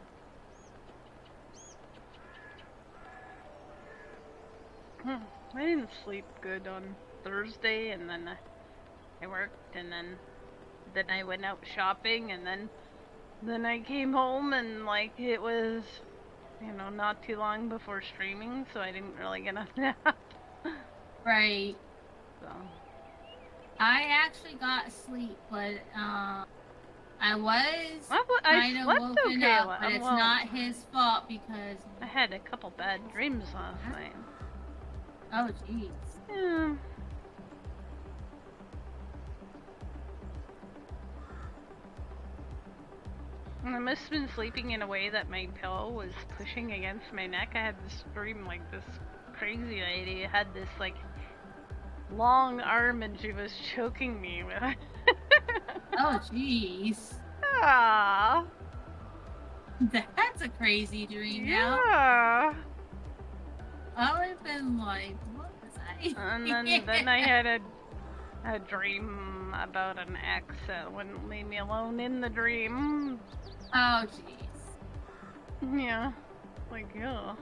I didn't sleep good on Thursday, and then I worked, and then I went out shopping, and then I came home, and like it was, not too long before streaming, so I didn't really get a nap. Right. So. I actually got sleep, but I was kind of woken up, but it's not his fault because I had a couple bad dreams last night. Oh jeez. Yeah. I must have been sleeping in a way that my pillow was pushing against my neck. I had this dream, like this crazy lady had this like long arm and she was choking me with it. Oh jeez. Ah. That's a crazy dream. Yeah. Now. I would have been like, what was I? And then I had a dream about an ex that wouldn't leave me alone in the dream. Oh jeez. Yeah. Like, yeah.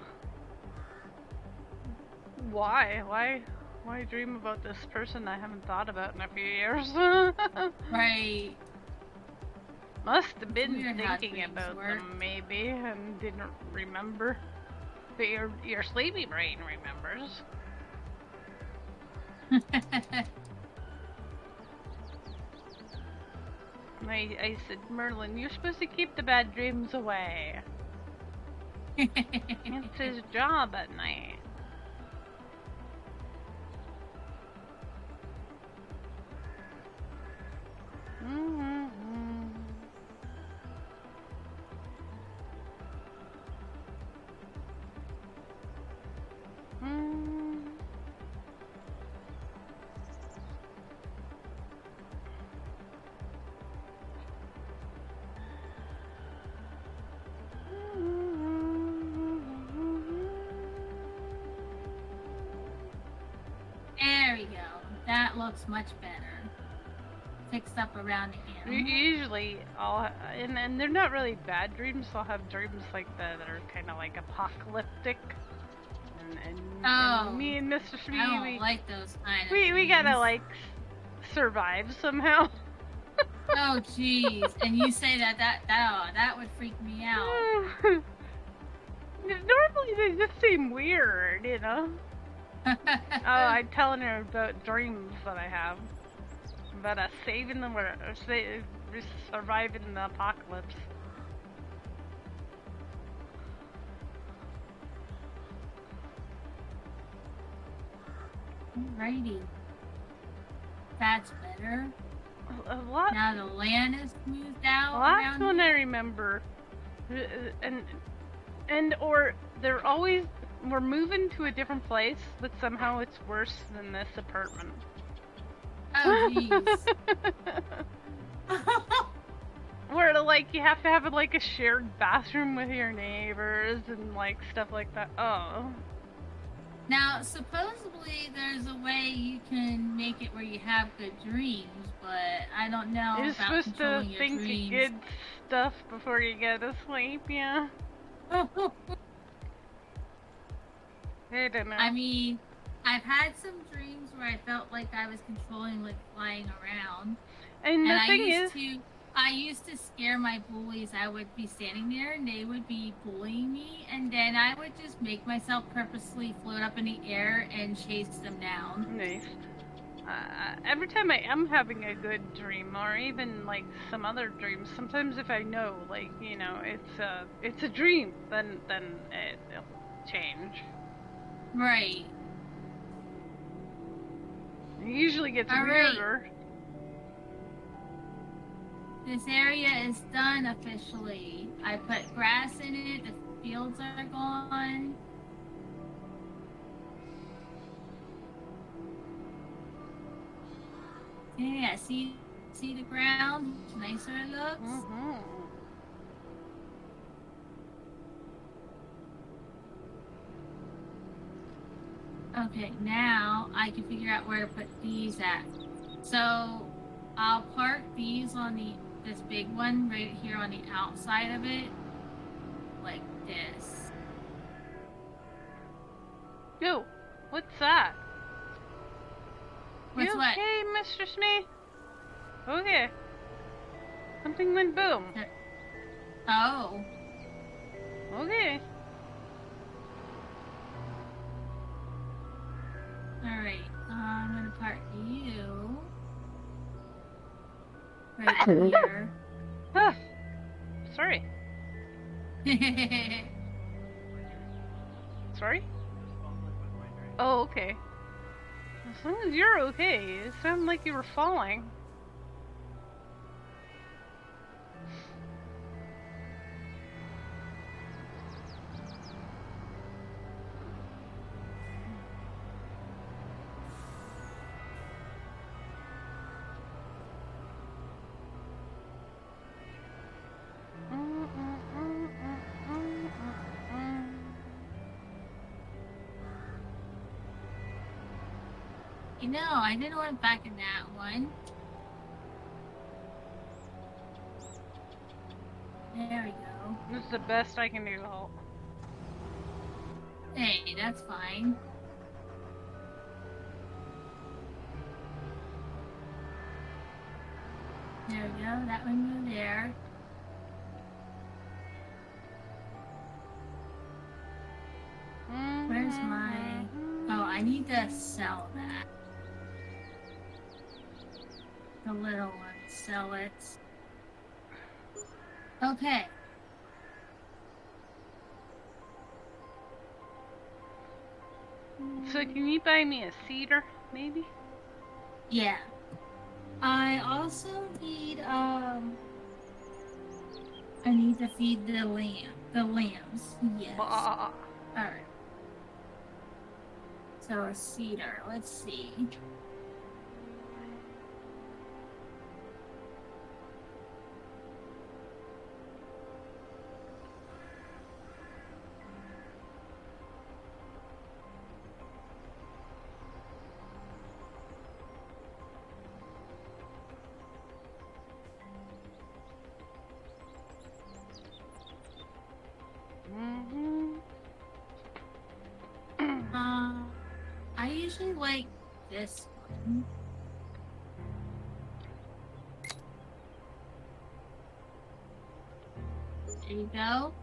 Why dream about this person I haven't thought about in a few years? Right. Must have been Weird thinking about them maybe and didn't remember. But your sleepy brain remembers. I said, Merlin, you're supposed to keep the bad dreams away. It's his job at night. There we go. That looks much better. fixed up around the animal. Usually, and they're not really bad dreams. I'll have dreams like that are kind of like apocalyptic. And me and Mr. Smee, I don't like those kind of we gotta like survive somehow. Oh jeez, and you say that would freak me out. Normally they just seem weird, you know. I'm telling her about dreams that I have about saving the world, surviving the apocalypse. Alrighty. That's better. A lot. Now the land is smoothed out. Last one I remember, or we're moving to a different place, but somehow it's worse than this apartment. Oh jeez. Where like you have to have like a shared bathroom with your neighbors and like stuff like that. Oh. Now, supposedly there's a way you can make it where you have good dreams, but I don't know. You're about supposed to think of good stuff before you go to sleep, yeah. I don't know. I mean, I've had some dreams where I felt like I was controlling, like flying around. And the thing is, I used to scare my bullies. I would be standing there and they would be bullying me, and then I would just make myself purposely float up in the air and chase them down. Nice. Every time I am having a good dream, or even like some other dreams, sometimes if I know, like, you know, it's a dream, then it'll change. Right. It usually gets weirder. Right. This area is done officially. I put grass in it, the fields are gone. Yeah, see the ground? Nicer it looks. Mm-hmm. Okay, now I can figure out where to put these at. So I'll park these on this big one right here on the outside of it, like this. Yo, what's that? What's you what? okay, Mr. Smee? Okay. Something went boom. Oh. Okay. Alright, I'm gonna park you right here. Ah, sorry. Sorry? Oh, okay. As long as you're okay. It sounded like you were falling. You know, I didn't want back in that one. There we go. This is the best I can do, Halt. Hey, that's fine. There we go, that one go there. Where's my... Oh, I need to sell that. The little one, sell it. Okay. So can you buy me a cedar, maybe? Yeah. I also need, I need to feed the lambs. Yes. Alright. So a cedar, let's see. like this one. There you go.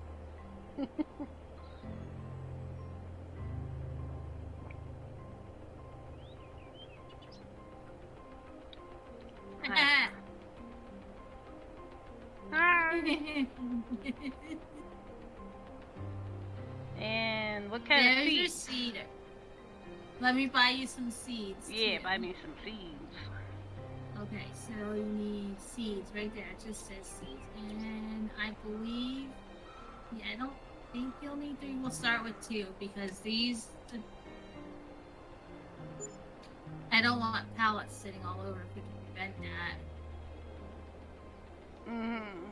And what kind There's of your seeds? cedar. Let me buy you some seeds. Yeah, too. buy me some seeds. Okay, so you need seeds right there. It just says seeds. And I believe, yeah, I don't think you'll need 3. We'll start with 2 because these, I don't want pallets sitting all over if we can prevent that. Mm-hmm.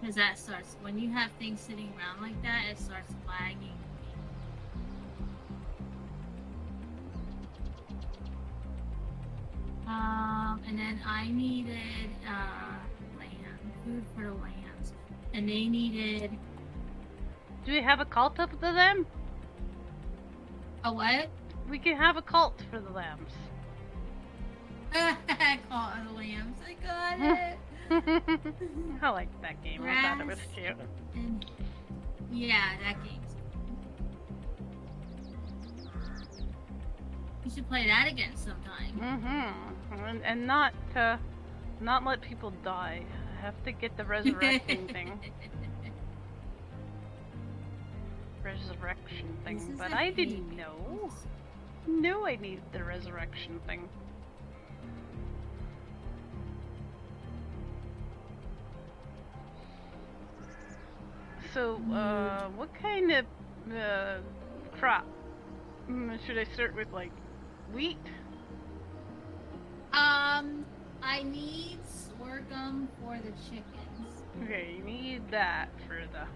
Because that starts, when you have things sitting around like that, it starts lagging. And then I needed food for the lambs, and they needed Do we have a cult up to them? a what? We can have a cult for the lambs. I call it the lambs. I got it. I liked that game. I thought it was cute. And yeah, that game's. You should play that again sometime. Mm-hmm. And not let people die. I have to get the resurrecting thing. Resurrection This thing. is But a I didn't hay know. base. Knew I needed the resurrection thing. So, what kind of crop should I start with? Like wheat? I need sorghum for the chickens. Okay, you need that for the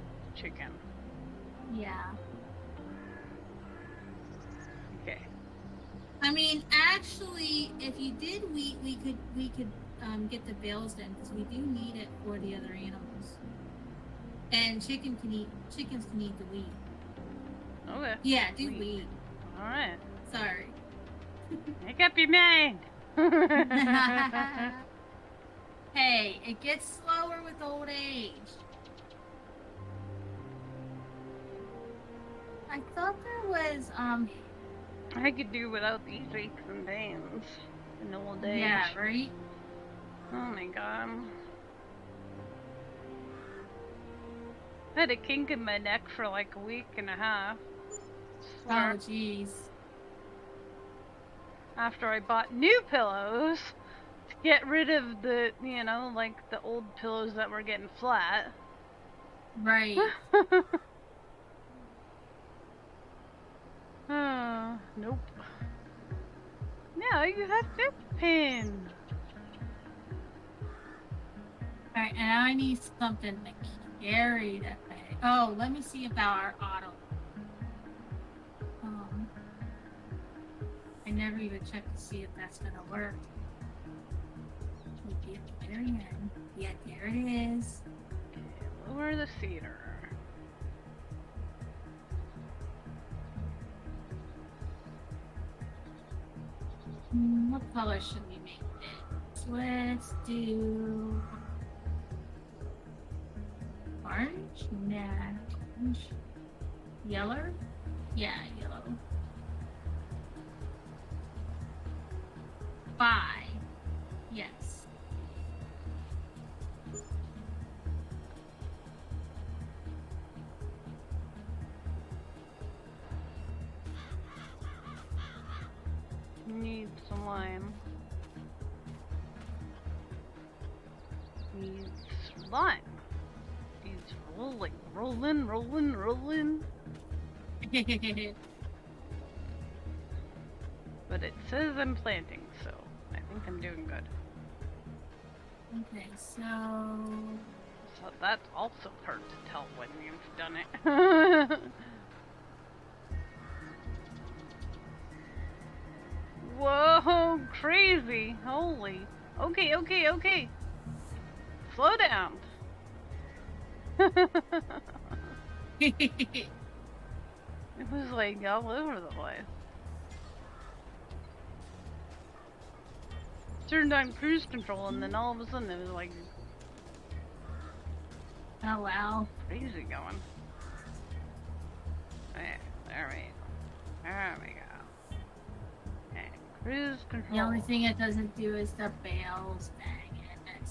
chicken. Yeah. Okay. I mean, actually, if you did wheat, we could get the bales then because we do need it for the other animals. And chickens can eat the wheat. Okay. Yeah, do wheat. Alright. Sorry. Make up your mind! Hey, it gets slower with old age. I thought there was I could do without these aches and pains in old age. yeah, right? Oh my god. I had a kink in my neck for like a week and a half. Oh jeez. After I bought new pillows to get rid of the, you know, like the old pillows that were getting flat. Right. Nope. Now you have this pin. Alright, and now I need something to carry that way. Oh, let me see about our auto. I never even checked to see if that's gonna work. We'll get there again. Yeah, there it is. Lower the cedar. What color should we make this? Let's do orange? Nah, orange. Yellow? Yeah, yellow. 5. Yes. Need some lime. Needs lime. Needs rolling. Rolling. But it says I'm planting, so I think I'm doing good. Okay, so So that's also hard to tell when you've done it. Whoa, crazy. Holy. Okay. Slow down. It was like all over the place. turned on cruise control, and then all of a sudden it was like Oh wow. crazy going. Alright, alright. There we go. Okay, cruise control. The only thing it doesn't do is the bales. Dang it.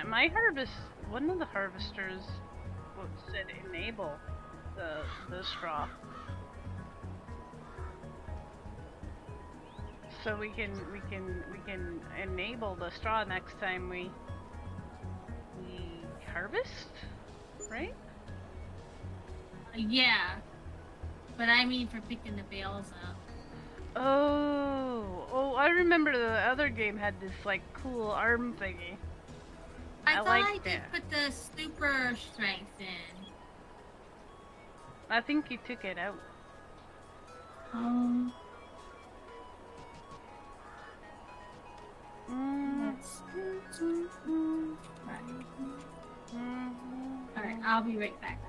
My harvest, one of the harvesters said enable the straw. So we can enable the straw next time we harvest, right? Yeah. But I mean for picking the bales up. Oh, I remember the other game had this like cool arm thingy. I thought liked I did it. put the super strength in. I think you took it out. Let's Alright, I'll be right back.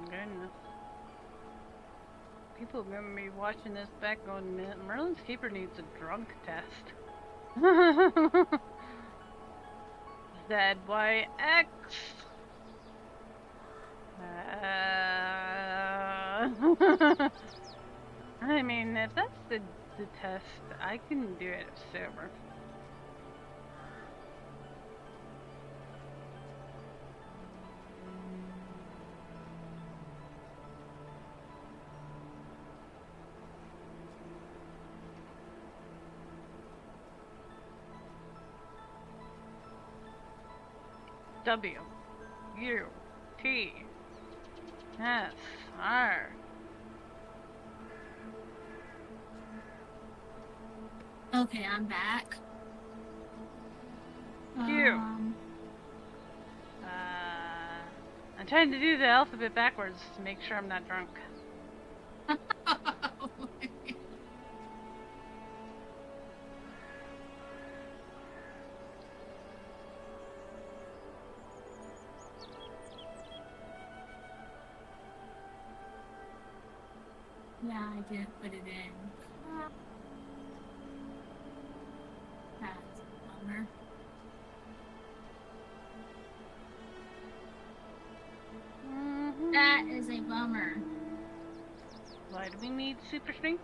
Goodness. People are gonna be watching this back going, Merlin's Keeper needs a drunk test. ZYX. I mean, if that's the test, I can do it sober. W U T S R. Okay, I'm back. Q. I'm trying to do the alphabet backwards to make sure I'm not drunk. Yeah, I didn't put it in. That's a bummer. That is a bummer. Why do we need super strength?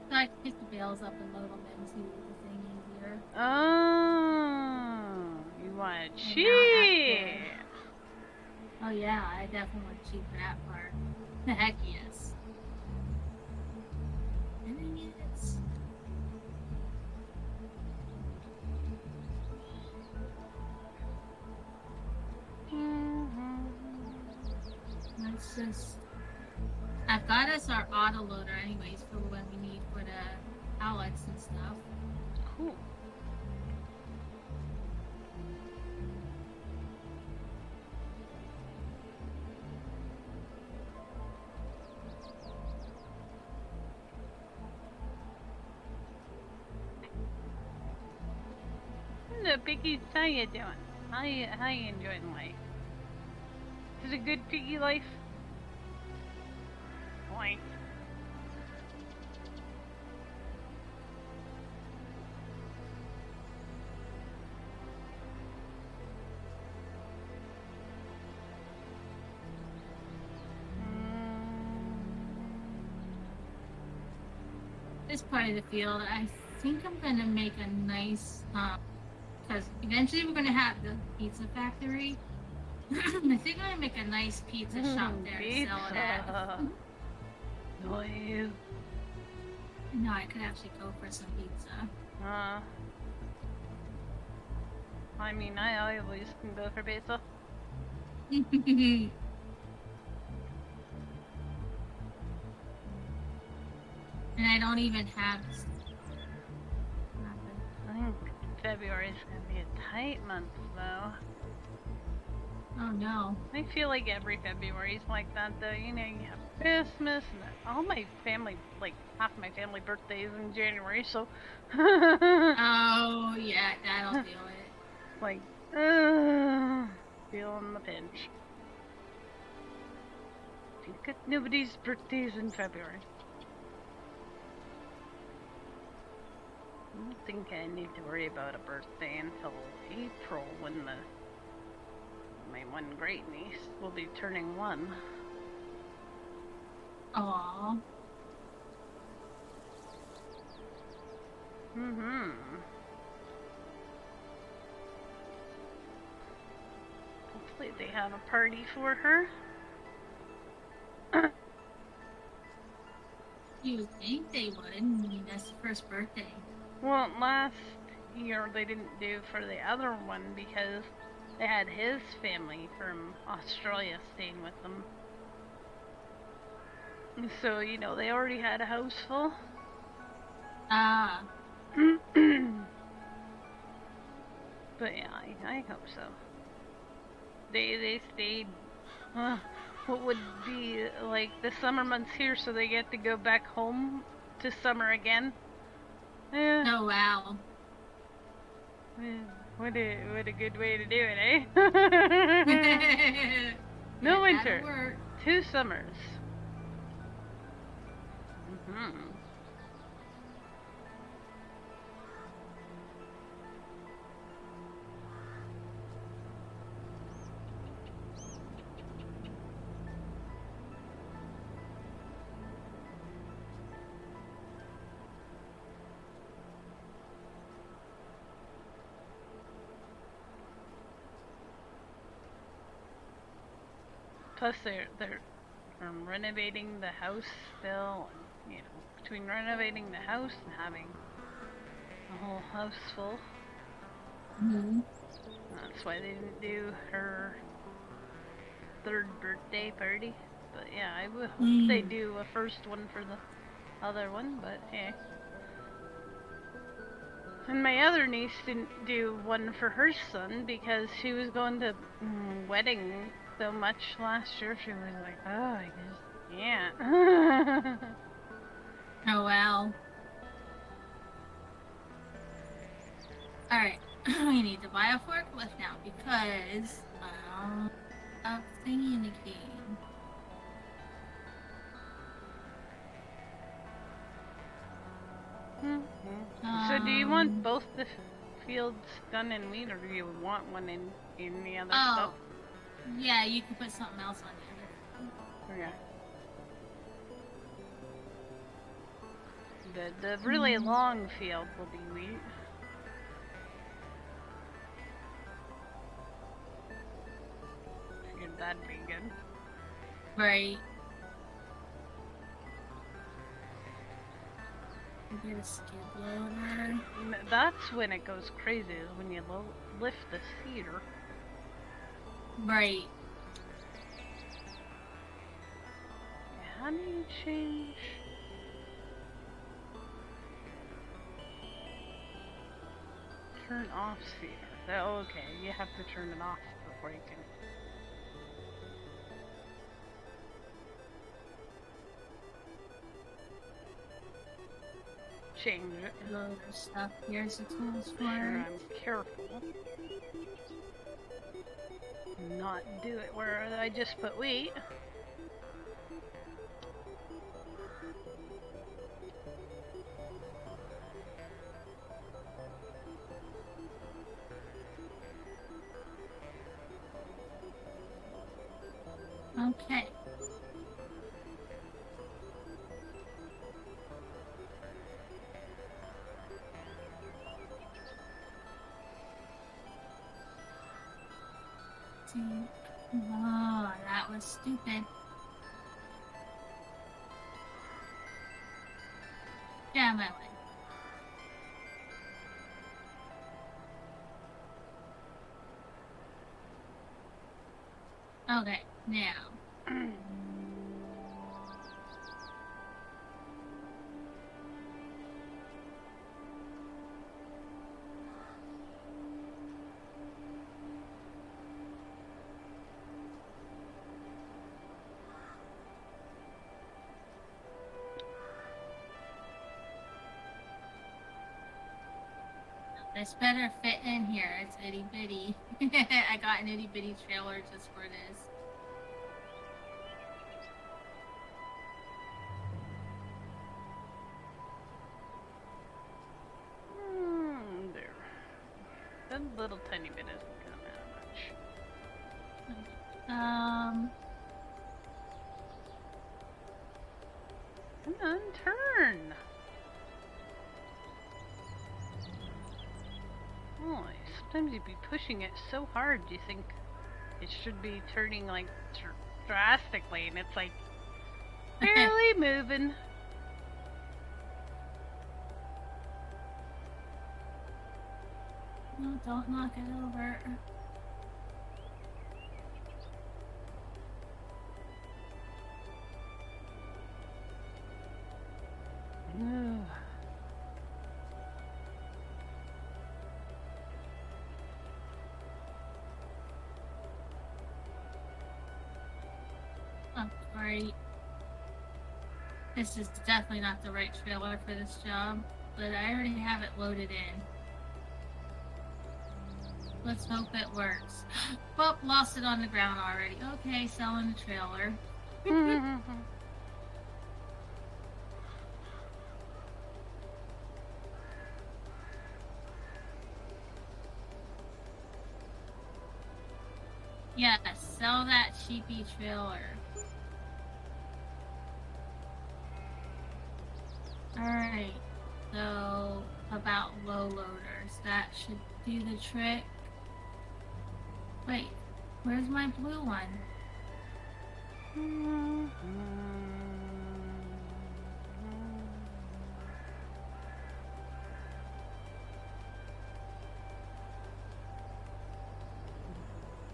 So I can pick the bales up and load them into the thing easier. Oh, you want to And cheat? Oh yeah, I definitely want to cheat for that part. The heck yes. And then yes. Let's just. I've got us our autoloader anyways for when we need for the pallets and stuff. Cool. Piggies, how you doing? How you enjoying life? Is it a good piggy life? Point. This part of the field, I think I'm gonna make a nice, because eventually we're gonna have the pizza factory. I think I'm gonna make a nice pizza shop there to sell it at. Noise. No, I could actually go for some pizza. I mean, I always can go for pizza. And I don't even have. I think February's gonna be a tight month, though. Oh no. I feel like every February's like that, though. You know, you have Christmas, and all my family, like half my family birthdays in January, so. Oh yeah, that'll do it. Like, feeling the pinch. Think that nobody's birthday's in February. I don't think I need to worry about a birthday until April when my one great niece will be turning 1. Aww. Hopefully they have a party for her. You would think they would. I mean, that's the first birthday. Well, last year they didn't do for the other one because they had his family from Australia staying with them. So, you know, they already had a house full. Ah. But yeah, I hope so. They stayed, what would be like the summer months here, so they get to go back home to summer again. Oh wow. What a good way to do it, eh? No winter, 2 summers. Plus, they're renovating the house still. And, you know, between renovating the house and having the whole house full. That's why they didn't do her 3rd birthday party. But yeah, I would hope they do a first one for the other one. But yeah. And my other niece didn't do one for her son because she was going to wedding so much last year. She was like, oh, I just can't. Oh wow. Alright, we need to buy a forklift now because I'm singing again. So do you want both the fields done in wheat, or do you want one in the other stuff? Yeah, you can put something else on the other. Okay. The really long field will be wheat. Figured that'd be good. Right. Get a skid loader. That's when it goes crazy, is when you lift the cedar. Right. How do you change? Turn off cedar. Oh, okay, you have to turn it off before you can. change it. Load of stuff. Here's the tools for Sure, it. I'm careful. Not do it where I just put wheat. Okay. Oh, that was stupid. Yeah, my way. Okay, now. This better fit in here. It's itty bitty. I got an itty bitty trailer just for this. There. That little tiny bit isn't gonna matter much. Come on, turn! Oh, sometimes you'd be pushing it so hard you think it should be turning like drastically, and it's like barely moving. No, don't knock it over. Alright. This is definitely not the right trailer for this job, but I already have it loaded in. Let's hope it works. Well, lost it on the ground already. Okay, selling the trailer. Yes, sell that cheapy trailer. Alright, so about low loaders. That should do the trick. Wait, where's my blue one?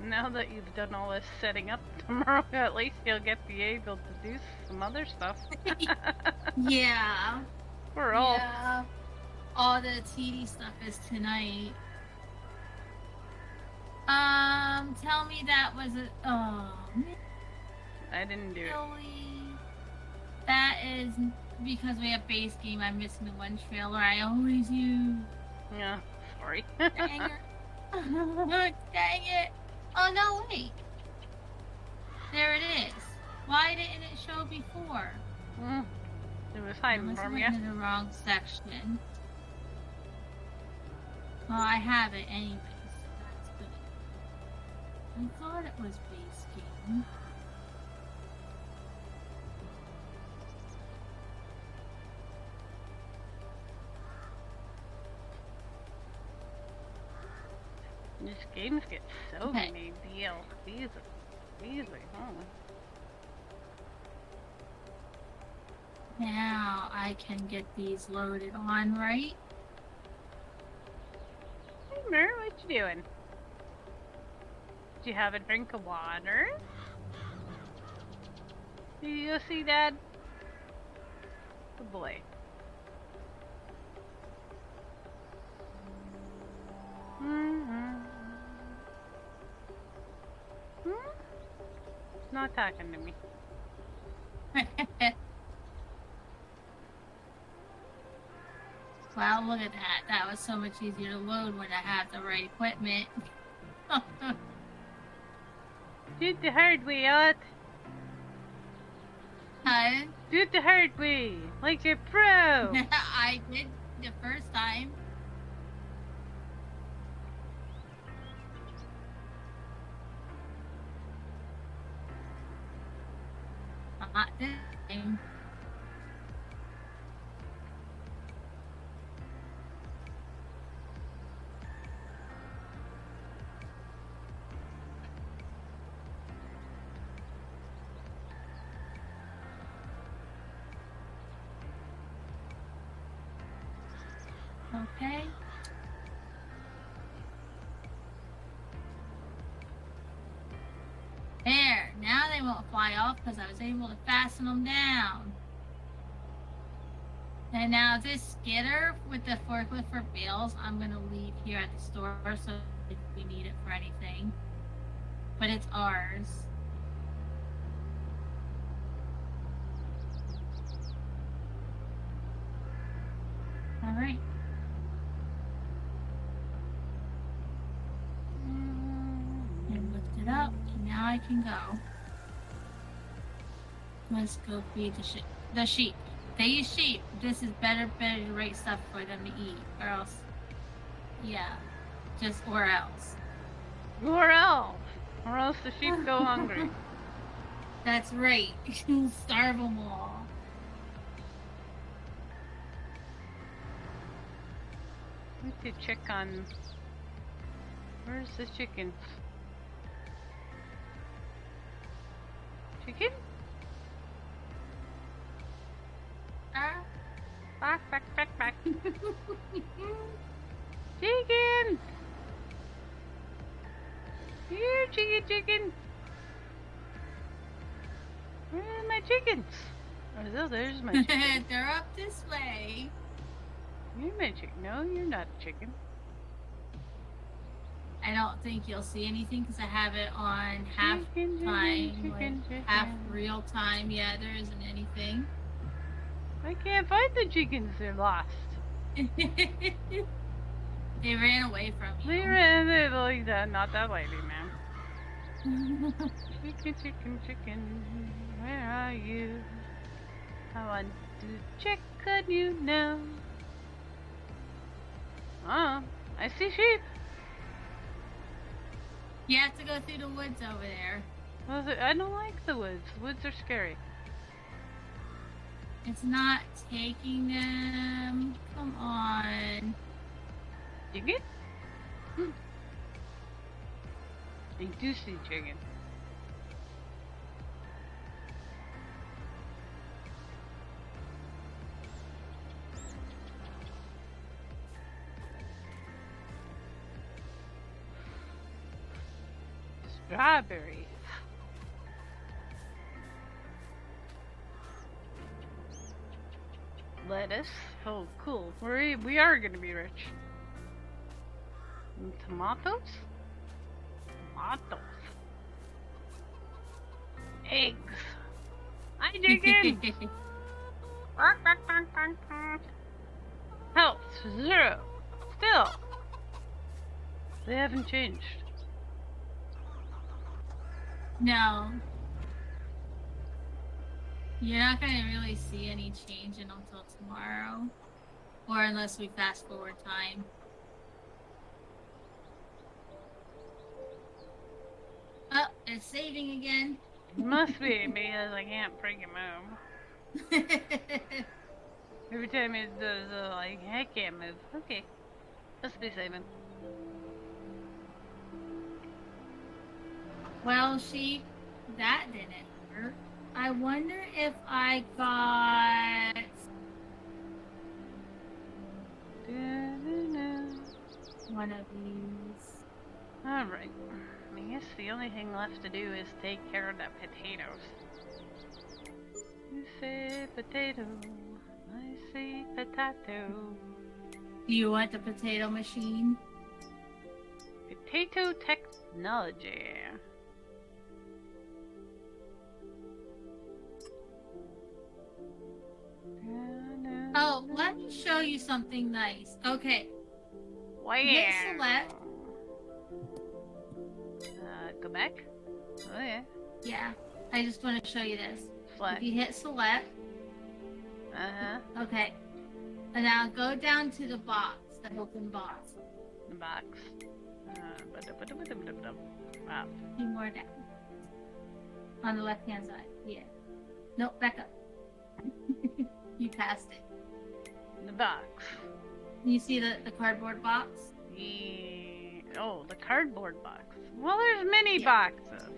Now that you've done all this setting up tomorrow, at least you'll be able to do some other stuff. Yeah. We're all. Yeah. All the TD stuff is tonight. Tell me that was a. Oh, I didn't do it. really? That is because we have base game. I'm missing the one trailer I always use. Yeah, sorry. Dang it. Dang it. Oh, no, wait. There it is. Why didn't it show before? It was hiding Unless from I you. went in the wrong section. Well, I have it anyways. That's good. I thought it was base game. These games get so Okay. many DLCs easily, huh? Now I can get these loaded on, right? Hey, Mer, what you doing? Did you have a drink of water? Did you go see Dad? Good boy. It's not talking to me. Wow, look at that. That was so much easier to load when I have the right equipment. Do it the hard way, Ot. Huh? Do it the hard way, like a pro. I did the first time. Not this time. Okay. There. Now they won't fly off because I was able to fasten them down. And now this skidder with the forklift for bales, I'm going to leave here at the store so if we need it for anything. But it's ours. Alright. And lift it up, and now I can go. Let's go feed the sheep. They eat sheep. This is better right stuff for them to eat, or else, yeah, or else. Or else the sheep go hungry. That's right. Starve them all. We need to check on. Where's the chicken? Chicken? Back. Chicken! Here, chicken! Where are my chickens? Oh, there's my chicken. They're up this way. You're my chicken. No, you're not a chicken. I don't think you'll see anything because I have it on half Chicken. half real time. Yeah, there isn't anything. I can't find the chickens. They're lost. They ran away from you. They're like that. Not that lady, man. Chicken. Where are you? I want to check on you now. Oh, I see sheep. You have to go through the woods over there. I don't like the woods. Woods are scary. It's not taking them. Come on. Chicken? I do see chicken. Strawberries. Lettuce. Oh, cool. We are gonna be rich. And tomatoes? Eggs. Hi, chicken. Health 0. Still. They haven't changed. No. You're not going to really see any change until tomorrow. Or unless we fast forward time. Oh, it's saving again. Must be because I can't freaking move. Every time it does, like, I can't move. Okay. Must be saving. Well, sheep, that didn't work. I wonder if I got... one of these. Alright. I guess the only thing left to do is take care of the potatoes. You say potato, I say potato. Do you want the potato machine? Potato technology. Oh, let me show you something nice. Okay, Wow. hit select. Go back. Oh yeah. Yeah, I just want to show you this. Flat. If you hit select, Uh-huh. okay, and now go down to the box, the open box. The box. Wow. A few more down. On the left hand side. Yeah. Nope, back up. You passed it. The box. You see the cardboard box? Yeah. Oh, the cardboard box. Well, there's many Yeah. boxes.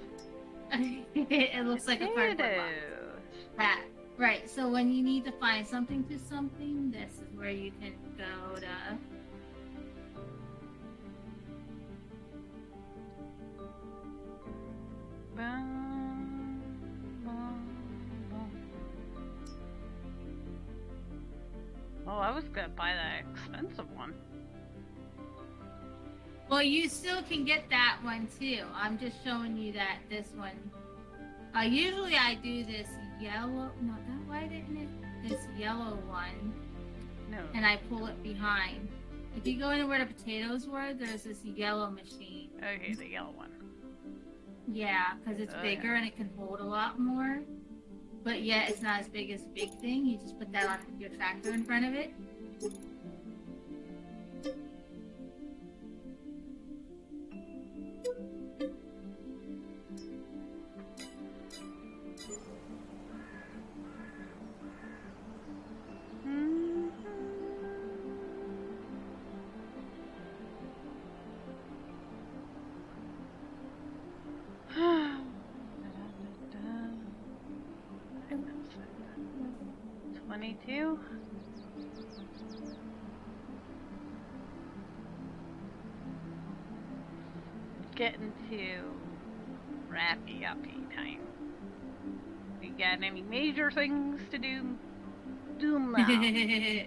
It looks like a cardboard box. Potatoes. That. Right, so when you need to find something to something, this is where you can go to. Bum, bum, bum. Oh, I was gonna buy that expensive one. Well, you still can get that one too. I'm just showing you that this one. Usually I do this yellow. No, that why didn't it? This yellow one, No. and I pull it behind. If you go into where the potatoes were, there's this yellow machine. Okay, the yellow one. Yeah, because it's Oh, bigger yeah. and it can hold a lot more. But yet it's not as big as the big thing. You just put that on your tractor in front of it. Mm-hmm. 22. Getting to wrappy uppy time. You got any major things to do? Do 'em now.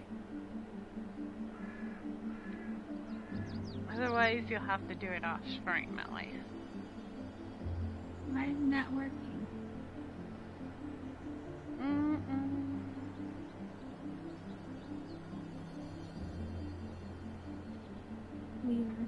Otherwise, you'll have to do it off screen, Melly. Why isn't that working? Mm-mm. Weird.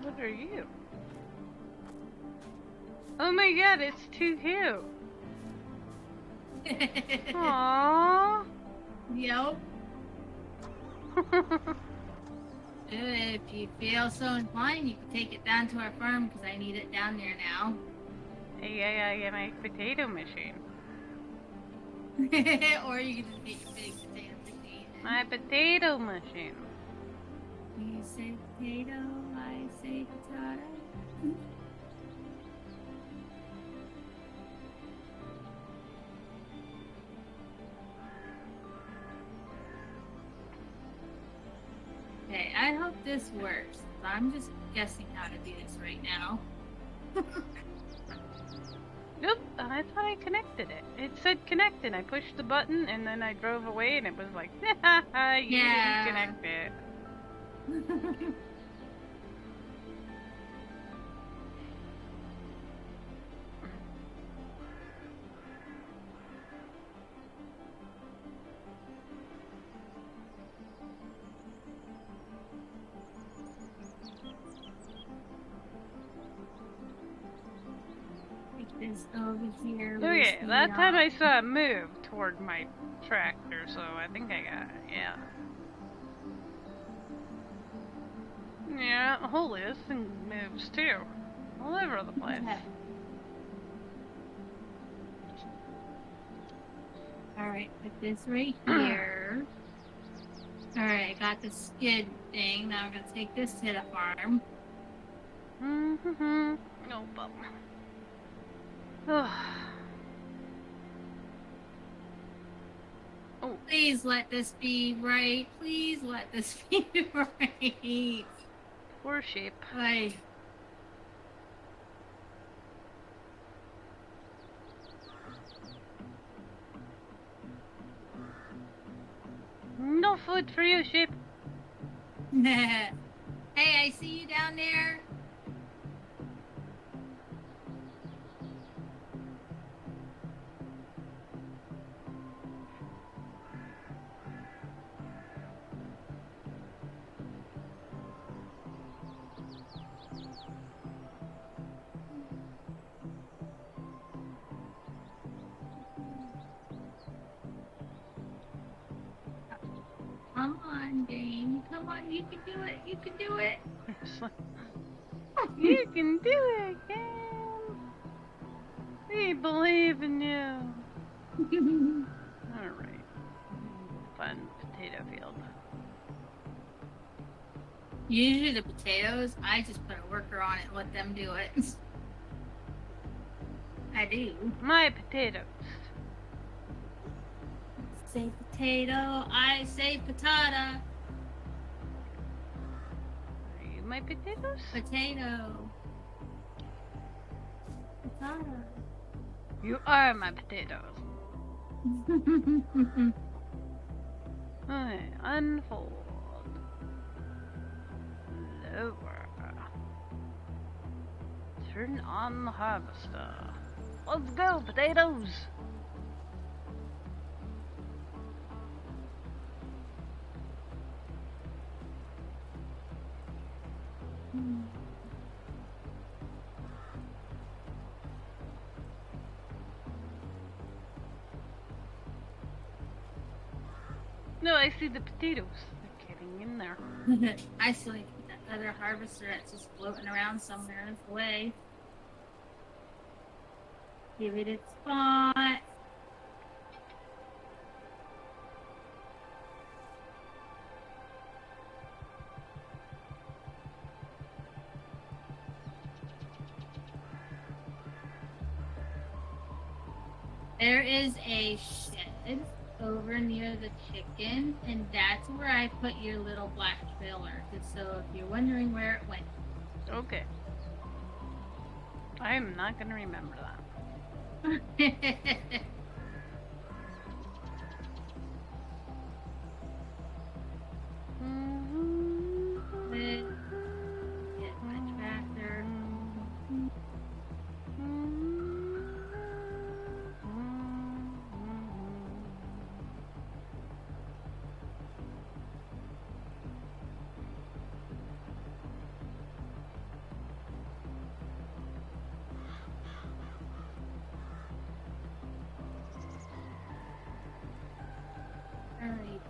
What are you? Oh my god, it's too cute. Aww. Yep. If you feel so inclined, you can take it down to our farm because I need it down there now. Yeah, my potato machine. Or you can just get your big potato machine. My potato machine. You say potato, I say potato. Okay, I hope this works. I'm just guessing how to do this right now. Nope, I thought I connected it. It said connect and I pushed the button and then I drove away and it was like, you Yeah. didn't connect it. Take this over here. Okay, loose that the, time I saw it move toward my tractor, so I think I got it, yeah. Yeah, holy, this thing moves too. All over the place. Okay. Alright, put this right here. Alright, got the skid thing. Now I'm gonna take this to the farm. Mm-hmm. No bum. Oh. Please let this be right. Please let this be right. Poor sheep. Like, more food for you, sheep. Hey, I see you down there. Come on, Dane. Come on, you can do it. You can do it. You can do it, Cam. We believe in you. Alright. Fun potato field. Usually the potatoes, I just put a worker on it and let them do it. I do. My potatoes. Say potato, I say patata. Are you my potatoes? Potato. Patata. You are my potatoes. Alright, unfold. Lower. Turn on the harvester. Let's go, potatoes! No, I see the potatoes. They're getting in there. I still need to put that other harvester that's just floating around somewhere away. Give it its spot. There is a shed over near the chicken, and that's where I put your little black trailer. So if you're wondering where it went. Okay. I am not gonna remember that. Get my tractor. Alright.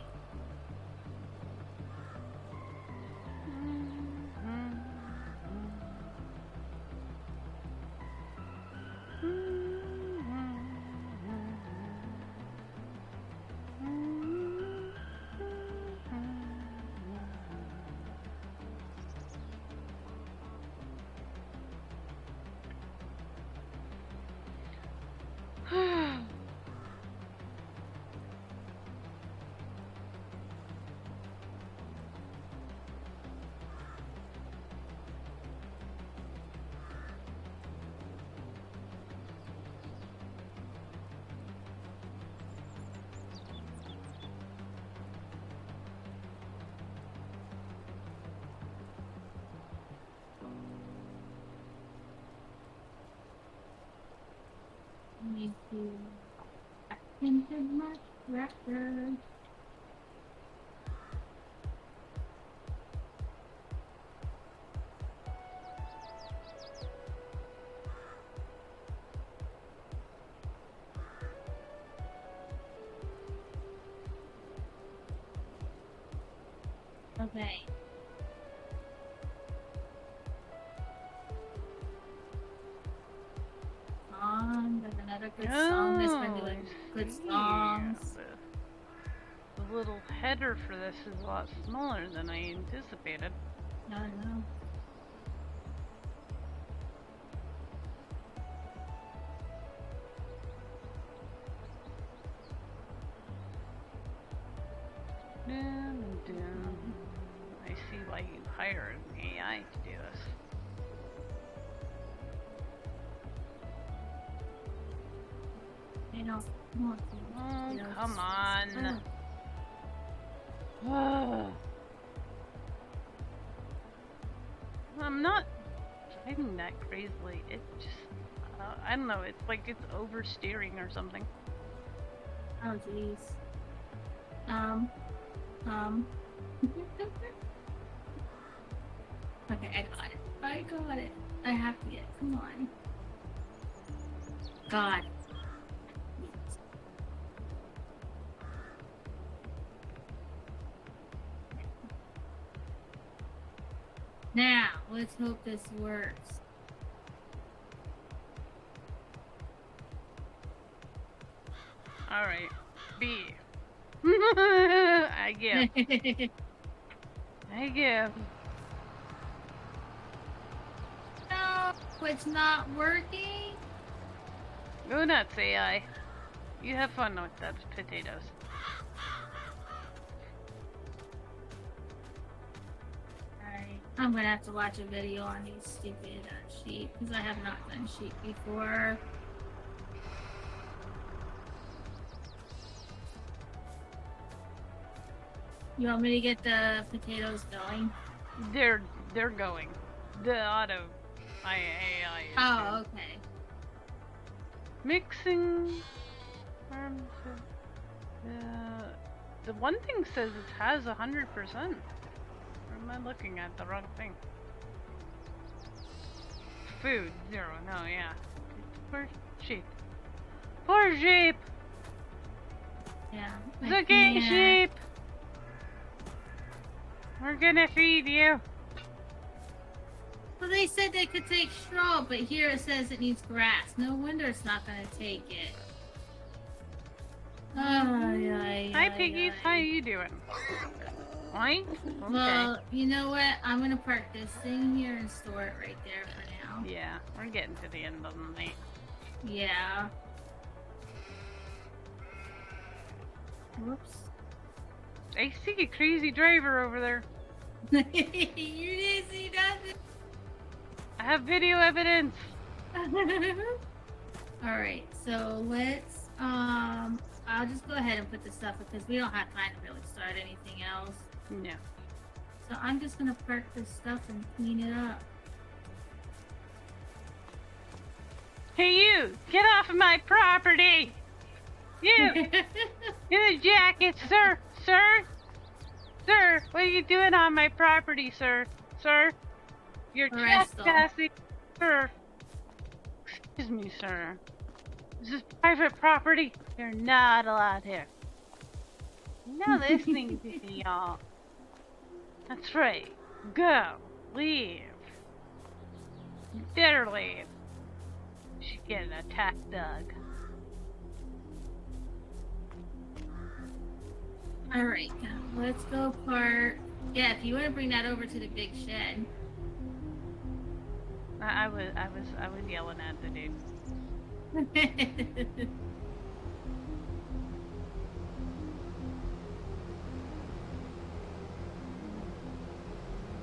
Need to back into my tractor. Okay. There's another good song that's been doing good songs. The little header for this is a lot smaller than I anticipated. No, no. I see why you hired an AI to do this. You know, Oh, come on. I'm not driving that crazily. It just, I don't know. It's like it's oversteering or something. Oh, jeez. Um. Okay, I got it. I got it. I have to get it. Come on. God. Now, let's hope this works. Alright. B. I give. I give. No, it's not working. Go nuts, AI. You have fun with those potatoes. Alright, I'm gonna have to watch a video on these stupid sheep because I have not done sheep before. You want me to get the potatoes going? They're going. The auto AI is Oh, doing. okay. Mixing. The one thing says it has 100%. Or am I looking at the wrong thing? Food 0. No, yeah. Poor sheep. Poor sheep. Yeah. It's okay, sheep. We're gonna feed you. Well, they said they could take straw, but here it says it needs grass. No wonder it's not gonna take it. Hi, piggies. How Ay. you doing? Oink? Okay. Well, you know what? I'm gonna park this thing here and store it right there for now. Yeah, we're getting to the end of the night. Yeah. Whoops. I see a crazy driver over there. You didn't see nothing. I have video evidence. Alright, so let's I'll just go ahead and put this stuff because we don't have time to really start anything else. No. So I'm just gonna park this stuff and clean it up. Hey, you! Get off of my property! You! In a jacket, sir! Sir! Sir! What are you doing on my property, sir? Sir? You're Arrest them. trespassing, sir. Excuse me, sir. This is private property. You're not allowed here. You're not listening to me, y'all. That's right. Go. Leave. You better leave. You should get an attack dog. Alright, let's go park. Yeah, if you want to bring that over to the big shed. I was yelling at the dude.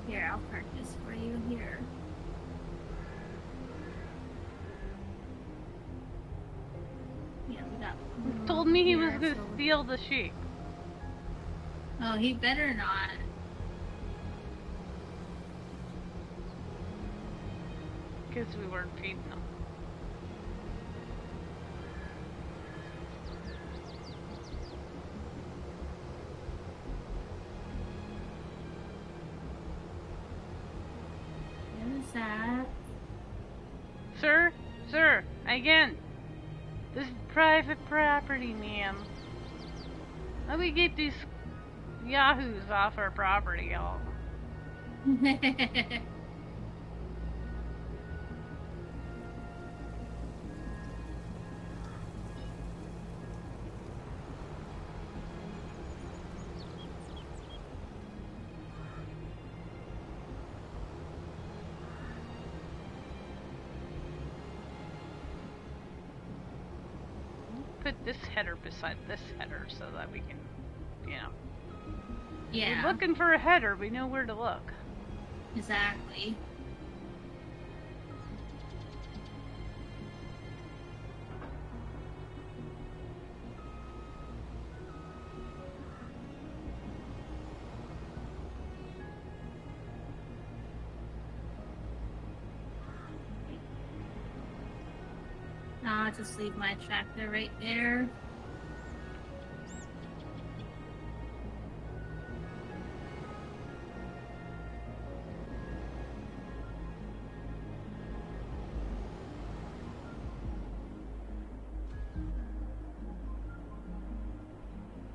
Here, I'll park this for you here. Yeah, we got. Told me he was here, gonna so- steal the sheep. Oh, he better not. Because we weren't feeding them. What is that? Sir? Sir, again. This is private property, ma'am. How do we get these yahoos off our property, y'all? Put this header beside this header so that we can, you know. Yeah, We're looking for a header, we know where to look. exactly. just leave my tractor right there.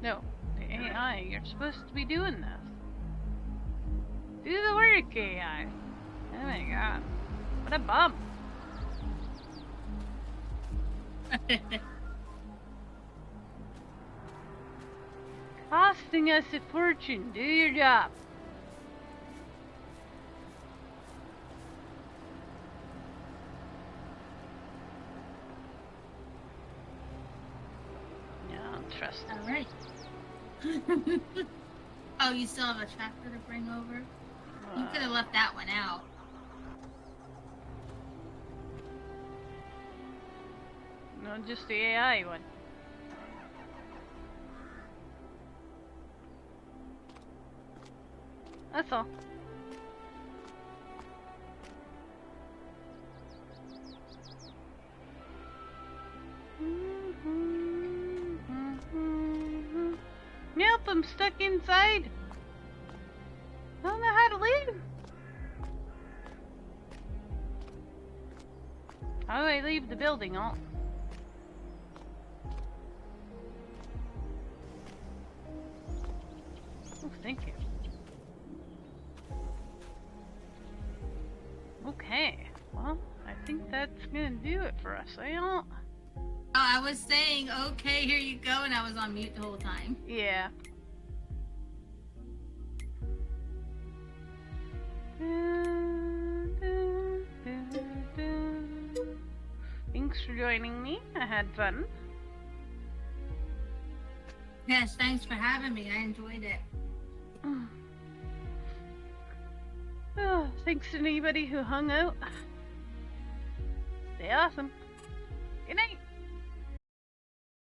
No, the AI, you're supposed to be doing this. Do the work, AI. Oh my god. What a bum. Costing us a fortune. Do your job. Yeah, I don't trust it. Alright. Oh, you still have a tractor to bring over? You could have left that one out. No, just the AI one. That's all. Yep, I'm stuck inside. I don't know how to leave. How do I leave the building? Oh. Oh, thank you. Okay, well, I think that's gonna do it for us. I don't... Oh, I was saying, okay, here you go, and I was on mute the whole time. Yeah. Thanks for joining me. I had fun. Yes, thanks for having me. I enjoyed it. Oh, thanks to anybody who hung out. Stay awesome.